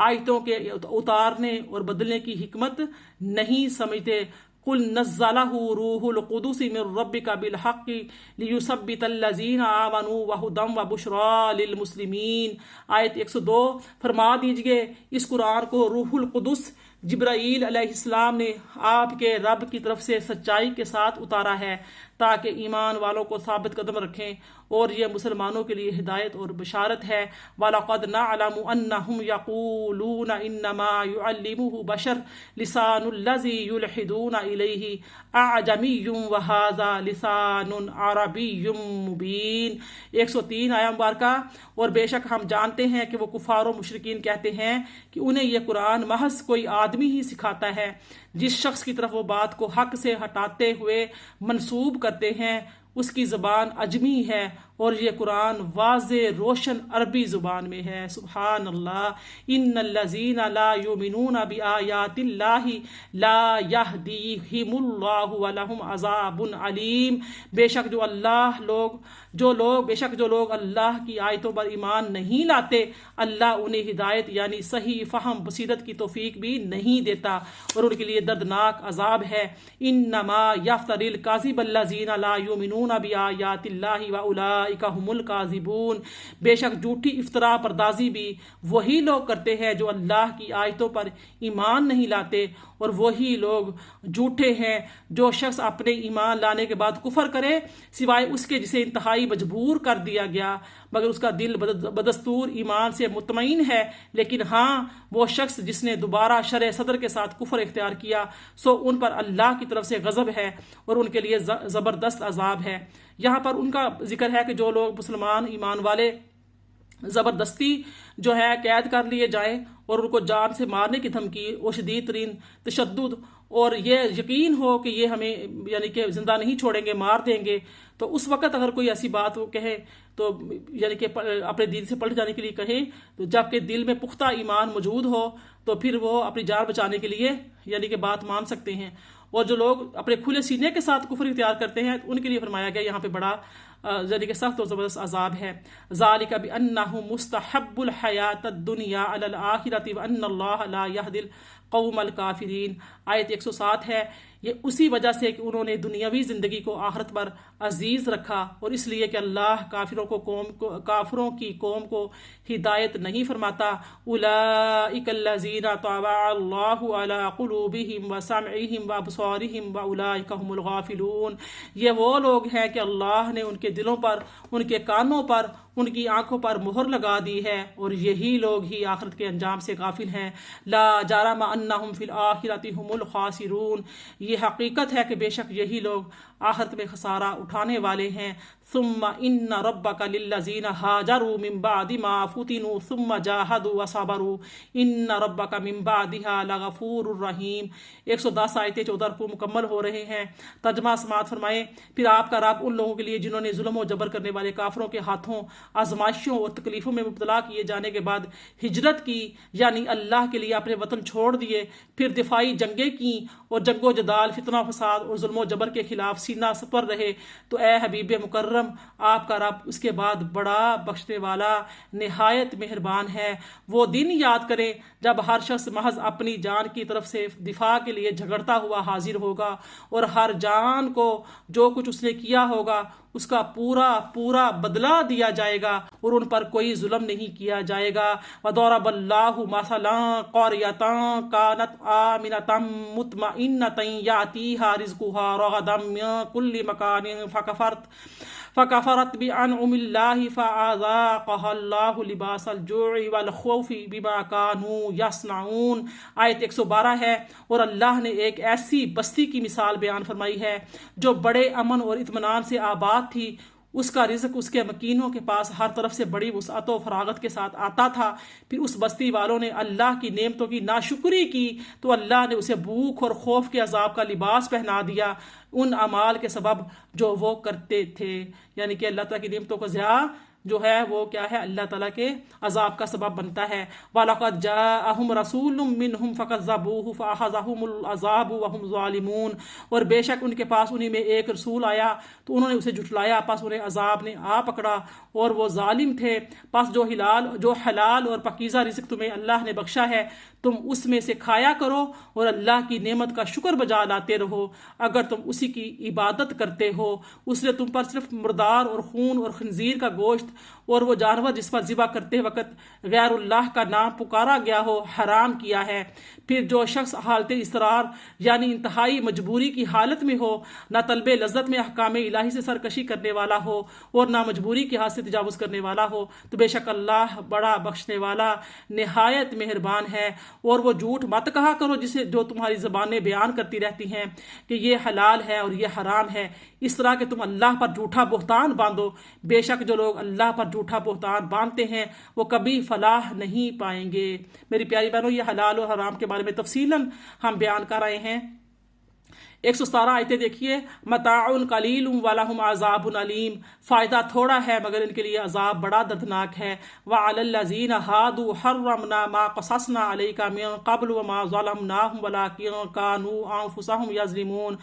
آیتوں کے اتارنے اور بدلنے کی حکمت نہیں سمجھتے۔ قُلْ نَزَّلَهُ رُوحُ الْقُدُسِ مِنْ رَبِّكَ بِالْحَقِّ لِيُثَبِّتَ الَّذِينَ آمَنُوا وَهُدًى وَبُشْرَىٰ لِلْمُسْلِمِينَ۔ آیت 102، فرما دیجئے اس قرآن کو روح القدس جبرائیل علیہ السلام نے آپ کے رب کی طرف سے سچائی کے ساتھ اتارا ہے تاکہ ایمان والوں کو ثابت قدم رکھیں، اور یہ مسلمانوں کے لیے ہدایت اور بشارت ہے۔ وَلَقَدْ نَعْلَمُ أَنَّهُمْ يَقُولُونَ إِنَّمَا يُعَلِّمُهُ بَشَرٌ لِسَانُ الَّذِي يُلْحِدُونَ إِلَيْهِ أَعْجَمِيٌّ وَهَٰذَا لِسَانٌ عَرَبِيٌّ مُّبِينٌ۔ 103 آیہ مبارکہ، اور بے شک ہم جانتے ہیں کہ وہ کفار و مشرکین کہتے ہیں کہ انہیں یہ قرآن محض کوئی آدمی ہی سکھاتا ہے۔ جس شخص کی طرف وہ بات کو حق سے ہٹاتے ہوئے منسوب کرتے ہیں اس کی زبان عجمی ہے، اور یہ قرآن واضح روشن عربی زبان میں ہے۔ سبحان اللہ۔ ان الذین لا یؤمنون بآیات اللہ لا یہدیہم اللہ ولہم عذاب علیم۔ بے شک جو لوگ اللہ کی آیتوں پر ایمان نہیں لاتے، اللہ انہیں ہدایت یعنی صحیح فہم بصیرت کی توفیق بھی نہیں دیتا، اور ان کے لیے دردناک عذاب ہے۔ انما یفتری الکاذب الذین لا یؤمنون بآیات اللہ واولئک هم الکاذبون۔ بے شک جھوٹی افطرا پردازی بھی وہی لوگ کرتے ہیں جو اللہ کی آیتوں پر ایمان نہیں لاتے، اور وہی لوگ جھوٹے ہیں۔ جو شخص اپنے ایمان لانے کے بعد کفر کرے سوائے اس کے جسے انتہائی مجبور کر دیا گیا، مگر اس کا دل بدستور ایمان سے مطمئن ہے، لیکن ہاں وہ شخص جس نے دوبارہ شرع صدر کے ساتھ کفر اختیار کیا سو ان پر اللہ کی طرف سے غضب ہے اور ان کے لیے زبردست عذاب ہے۔ یہاں پر ان کا ذکر ہے کہ جو لوگ مسلمان ایمان والے زبردستی جو ہے قید کر لیے جائیں اور ان کو جان سے مارنے کی دھمکی اور شدید ترین تشدد، اور یہ یقین ہو کہ یہ ہمیں یعنی کہ زندہ نہیں چھوڑیں گے، مار دیں گے، تو اس وقت اگر کوئی ایسی بات وہ کہے تو یعنی کہ اپنے دین سے پلٹ جانے کے لیے کہیں، تو جب کہ دل میں پختہ ایمان موجود ہو تو پھر وہ اپنی جان بچانے کے لیے یعنی کہ بات مان سکتے ہیں۔ اور جو لوگ اپنے کھلے سینے کے ساتھ کفر اختیار کرتے ہیں ان کے لیے فرمایا گیا یہاں پہ بڑا یعنی کہ سخت اور زبردست عذاب ہے۔ ذالک بأنہ مستحب الحیات الدنیا علی الآخرۃ وان اللہ لا یہدی قوم الکافرین۔ آیت 107 ہے، یہ اسی وجہ سے کہ انہوں نے دنیاوی زندگی کو آخرت پر عزیز رکھا، اور اس لیے کہ اللہ کافروں کی قوم کو ہدایت نہیں فرماتا۔ اولئک الذین طبع اللہ علی قلوبہم وسمعہم وابصارہم واولئک هم الغافلون۔ یہ وہ لوگ ہیں کہ اللہ نے ان کے دلوں پر، ان کے کانوں پر، ان کی آنکھوں پر مہر لگا دی ہے، اور یہی لوگ ہی آخرت کے انجام سے غافل ہیں۔ لا جرم انہم فی الآخرۃ هم الخاسرون۔ یہ حقیقت ہے کہ بے شک یہی لوگ آخرت میں خسارہ اٹھانے والے ہیں۔ ثم ان ربک للذین ہاجروا من بعد ما فتنوا ثم جاہدوا وصبروا ان ربک من بعدها لغفور الرحیم۔ 110 آیتیں 14 کو مکمل ہو رہے ہیں۔ ترجمہ سماعت فرمائیں۔ پھر آپ کا رب ان لوگوں کے لیے جنہوں نے ظلم و جبر کرنے والے کافروں کے ہاتھوں آزمائشوں اور تکلیفوں میں مبتلا کیے جانے کے بعد ہجرت کی، یعنی اللہ کے لیے اپنے وطن چھوڑ دیے، پھر دفاعی جنگیں کیں اور جنگ و جدال، فتنہ و فساد اور ظلم و جبر کے خلاف سینہ سپر رہے، تو اے حبیب مکرم، آپ کا رب اس کے بعد بڑا بخشنے والا نہایت مہربان ہے۔ وہ دن یاد کریں جب ہر شخص محض اپنی جان کی طرف سے دفاع کے لیے جھگڑتا ہوا حاضر ہوگا، اور ہر جان کو جو کچھ اس نے کیا ہوگا اس کا پورا پورا بدلہ دیا جائے گا، اور ان پر کوئی ظلم نہیں کیا جائے گا۔ وَضَرَبَ اللَّهُ مَثَلًا قَرْيَةً كَانَتْ آمِنَةً مُطْمَئِنَّةً يَأْتِيهَا رِزْقُهَا رَغَدًا مِّن كُلِّ مَكَانٍ فَكَفَرَتْ بِأَنْعُمِ اللَّهِ فَأَذَاقَهَا اللَّهُ لِبَاسَ الْجُوعِ وَالْخَوْفِ بِمَا كَانُوا يَصْنَعُونَ۔ آیت 112 ہے، اور اللہ نے ایک ایسی بستی کی مثال بیان فرمائی ہے جو بڑے امن اور اطمینان سے آباد تھی، اس کا رزق اس کے مکینوں کے پاس ہر طرف سے بڑی وسعت و فراغت کے ساتھ آتا تھا۔ پھر اس بستی والوں نے اللہ کی نعمتوں کی ناشکری کی تو اللہ نے اسے بھوک اور خوف کے عذاب کا لباس پہنا دیا، ان اعمال کے سبب جو وہ کرتے تھے۔ یعنی کہ اللہ تعالیٰ کی نعمتوں کو ضیاع جو ہے وہ کیا ہے، اللہ تعالیٰ کے عذاب کا سبب بنتا ہے۔ وَلَقَدْ جَاءَهُمْ رَسُولٌ مِّنْهُمْ فَكَذَّبُوهُ فَأَخَذَهُمُ الْعَذَابُ وَهُمْ ظَالِمُونَ۔ اور بے شک ان کے پاس انہی میں ایک رسول آیا تو انہوں نے اسے جھٹلایا، پس انہیں عذاب نے آ پکڑا اور وہ ظالم تھے۔ پس جو حلال اور پاکیزہ رزق تمہیں اللہ نے بخشا ہے تم اس میں سے کھایا کرو اور اللہ کی نعمت کا شکر بجا لاتے رہو، اگر تم اسی کی عبادت کرتے ہو۔ اس نے تم پر صرف مردار اور خون اور خنزیر کا گوشت اور وہ جانور جس پر ذبح کرتے وقت غیر اللہ کا نام پکارا گیا ہو حرام کیا ہے۔ پھر جو شخص حالت اضطرار یعنی انتہائی مجبوری کی حالت میں ہو، نہ طلب لذت میں احکام الہی سے سرکشی کرنے والا ہو اور نہ مجبوری کے حد سے تجاوز کرنے والا ہو، تو بے شک اللہ بڑا بخشنے والا نہایت مہربان ہے۔ اور وہ جھوٹ مت کہا کرو جو تمہاری زبانیں بیان کرتی رہتی ہیں کہ یہ حلال ہے اور یہ حرام ہے، اس طرح کہ تم اللہ پر جھوٹا بہتان باندھو۔ بے شک جو لوگ اللہ پر جھوٹا بہتان باندھتے ہیں وہ کبھی فلاح نہیں پائیں گے۔ میری پیاری بہنوں، یہ حلال اور حرام کے بارے میں تفصیلاً ہم بیان کر رہے ہیں۔ 117 آیتیں دیکھیے۔ متاع قلیل ولہم عذاب علیم۔ فائدہ تھوڑا ہے مگر ان کے لیے عذاب بڑا دردناک ہے۔ وعلی الذین ہادوا حرمنا ما قصصنا علیک من قبل وما ظلمناہم ولکن کانوا انفسہم یظلمون۔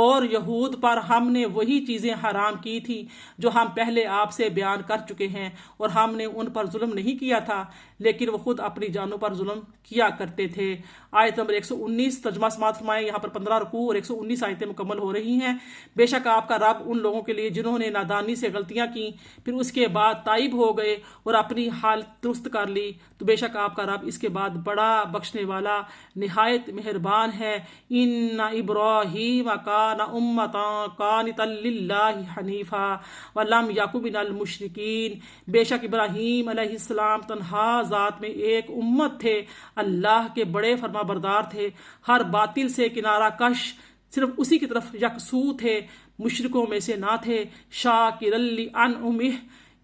اور یہود پر ہم نے وہی چیزیں حرام کی تھیں جو ہم پہلے آپ سے بیان کر چکے ہیں، اور ہم نے ان پر ظلم نہیں کیا تھا لیکن وہ خود اپنی جانوں پر ظلم کیا کرتے تھے۔ آیت نمبر 119 ترجمہ سماعت فرمائیں۔ یہاں پر 15 رکوع اور 119 آیتیں مکمل ہو رہی ہیں۔ بے شک آپ کا رب ان لوگوں کے لیے جنہوں نے نادانی سے غلطیاں کی پھر اس کے بعد تائب ہو گئے اور اپنی حالت درست کر لی، تو بے شک آپ کا رب اس کے بعد بڑا بخشنے والا نہایت مہربان ہے۔ ان ابراہیم کان امۃ قانتا للہ حنیفا ولم یک من المشرکین۔ بے شک ابراہیم علیہ السلام تنہا ذات میں ایک امت تھے، اللہ کے بڑے فرما بردار تھے، ہر باطل سے کنارہ کش، صرف اسی کی طرف یکسو تھے، مشرکوں میں سے نہ تھے۔ شاکرا لانعمہ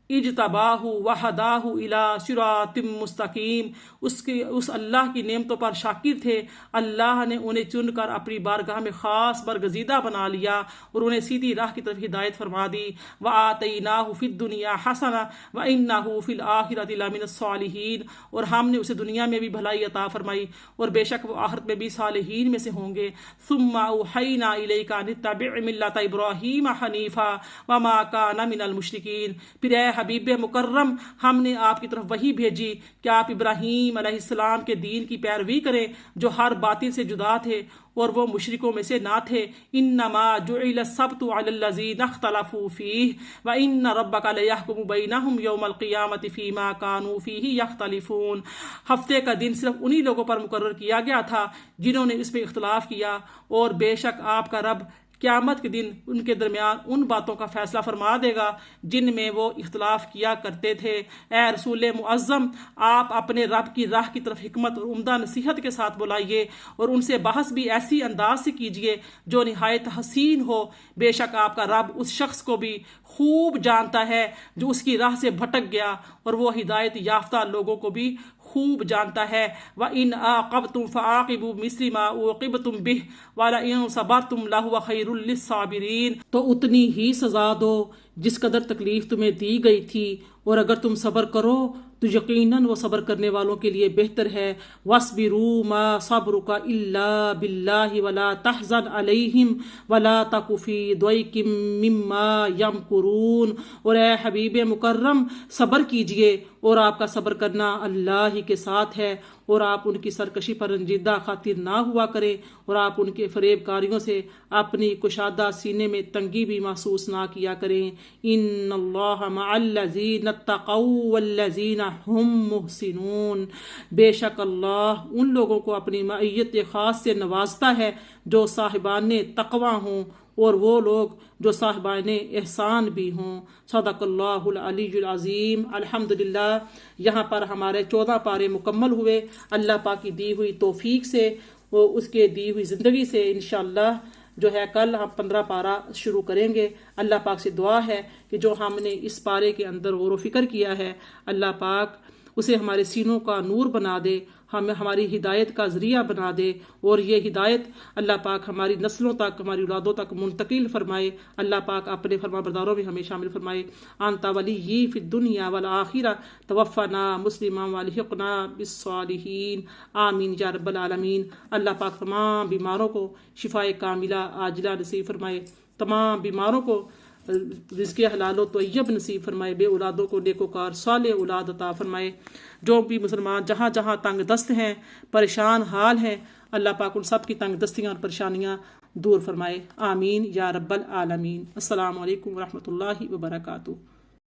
اجتباہ وہداہ الی صراط مستقیم۔ اس اللہ کی نعمتوں پر شاکر تھے، اللہ نے انہیں چن کر اپنی بارگاہ میں خاص برگزیدہ بنا لیا اور انہیں سیدھی راہ کی طرف ہدایت فرما دی۔ وآتیناہ فی الدنیا حسنہ وانہ فی الآخرۃ لمن الصالحین۔ اور ہم نے اسے دنیا میں بھی بھلائی عطا فرمائی اور بے شک وہ آخرت میں بھی صالحین میں سے ہوں گے۔ ثم اوحینا الیک ان اتبع ملۃ ابراہیم حنیفا وما کان من المشرکین۔ پھر اے حبیب مکرم ہم نے آپ کی طرف وحی بھیجی کہ آپ ابراہیم علیہ السلام کے دین کی پیروی کریں جو ہر باطل سے جدا تھے اور وہ مشرکوں میں سے نہ تھے۔ انما جعل السبت علی الذین اختلفوا فیہ وان ربک لیحکم بینہم یوم القیامۃ فیما کانوا فیہ یختلفون۔ ہفتے کا دن صرف انہی لوگوں پر مقرر کیا گیا تھا جنہوں نے اس میں اختلاف کیا، اور بے شک آپ کا رب قیامت کے دن ان کے درمیان ان باتوں کا فیصلہ فرما دے گا جن میں وہ اختلاف کیا کرتے تھے۔ اے رسول معظم، آپ اپنے رب کی راہ کی طرف حکمت اور عمدہ نصیحت کے ساتھ بلائیے اور ان سے بحث بھی ایسی انداز سے کیجیے جو نہایت حسین ہو۔ بے شک آپ کا رب اس شخص کو بھی خوب جانتا ہے جو اس کی راہ سے بھٹک گیا، اور وہ ہدایت یافتہ لوگوں کو بھی خوب جانتا ہے۔ وَإِنْ عَاقَبْتُمْ فَعَاقِبُوا مِثْلَ مَا عُوقِبْتُمْ بِهِ وَلَئِنْ صَبَرْتُمْ لَهُوَ خَيْرٌ لِلصَّابِرِينَ۔ تو اتنی ہی سزا دو جس قدر تکلیف تمہیں دی گئی تھی، اور اگر تم صبر کرو تو یقیناً وہ صبر کرنے والوں کے لیے بہتر ہے۔ وَاصْبِرُوا مَا صَبْرُكَ إِلَّا بِاللَّهِ وَلَا تَحْزَنْ عَلَيْهِمْ وَلَا تَكُ فِي ضَيْقٍ مِّمَّا يَمْكُرُونَ۔ اور اے حبیب مکرم، صبر کیجئے، اور آپ کا صبر کرنا اللہ ہی کے ساتھ ہے، اور آپ ان کی سرکشی پر رنجیدہ خاطر نہ ہوا کریں، اور آپ ان کے فریب کاریوں سے اپنی کشادہ سینے میں تنگی بھی محسوس نہ کیا کریں۔ ان اللہ مع الذین اتقوا والذین ہم محسنون۔ بے شک اللہ ان لوگوں کو اپنی معیت خاص سے نوازتا ہے جو صاحبان تقوی ہوں، اور وہ لوگ جو صاحبان احسان بھی ہوں۔ صدق اللہ العلی العظیم۔ الحمدللہ یہاں پر ہمارے 14 پارے مکمل ہوئے۔ اللہ پاک کی دی ہوئی توفیق سے، وہ اس کے دی ہوئی زندگی سے انشاءاللہ جو ہے کل ہم 15 پارہ شروع کریں گے۔ اللہ پاک سے دعا ہے کہ جو ہم نے اس پارے کے اندر غور و فکر کیا ہے، اللہ پاک اسے ہمارے سینوں کا نور بنا دے، ہماری ہدایت کا ذریعہ بنا دے، اور یہ ہدایت اللہ پاک ہماری نسلوں تک، ہماری اولادوں تک منتقل فرمائے۔ اللہ پاک اپنے فرما برداروں میں ہمیں شامل فرمائے۔ انت ولی فی الدنیا والآخرہ توفنا مسلما والحقنا بالصالحین، آمین یا رب العالمین۔ اللہ پاک تمام بیماروں کو شفائے کاملہ عاجلہ نصیب فرمائے، تمام بیماروں کو رزق حلال و طیب نصیب فرمائے، بے اولادوں کو نیکوکار صالح اولاد عطا فرمائے۔ جو بھی مسلمان جہاں جہاں تنگ دست ہیں، پریشان حال ہیں، اللہ پاک ان سب کی تنگ دستیاں اور پریشانیاں دور فرمائے، آمین یا رب العالمین۔ السلام علیکم ورحمۃ اللہ وبرکاتہ۔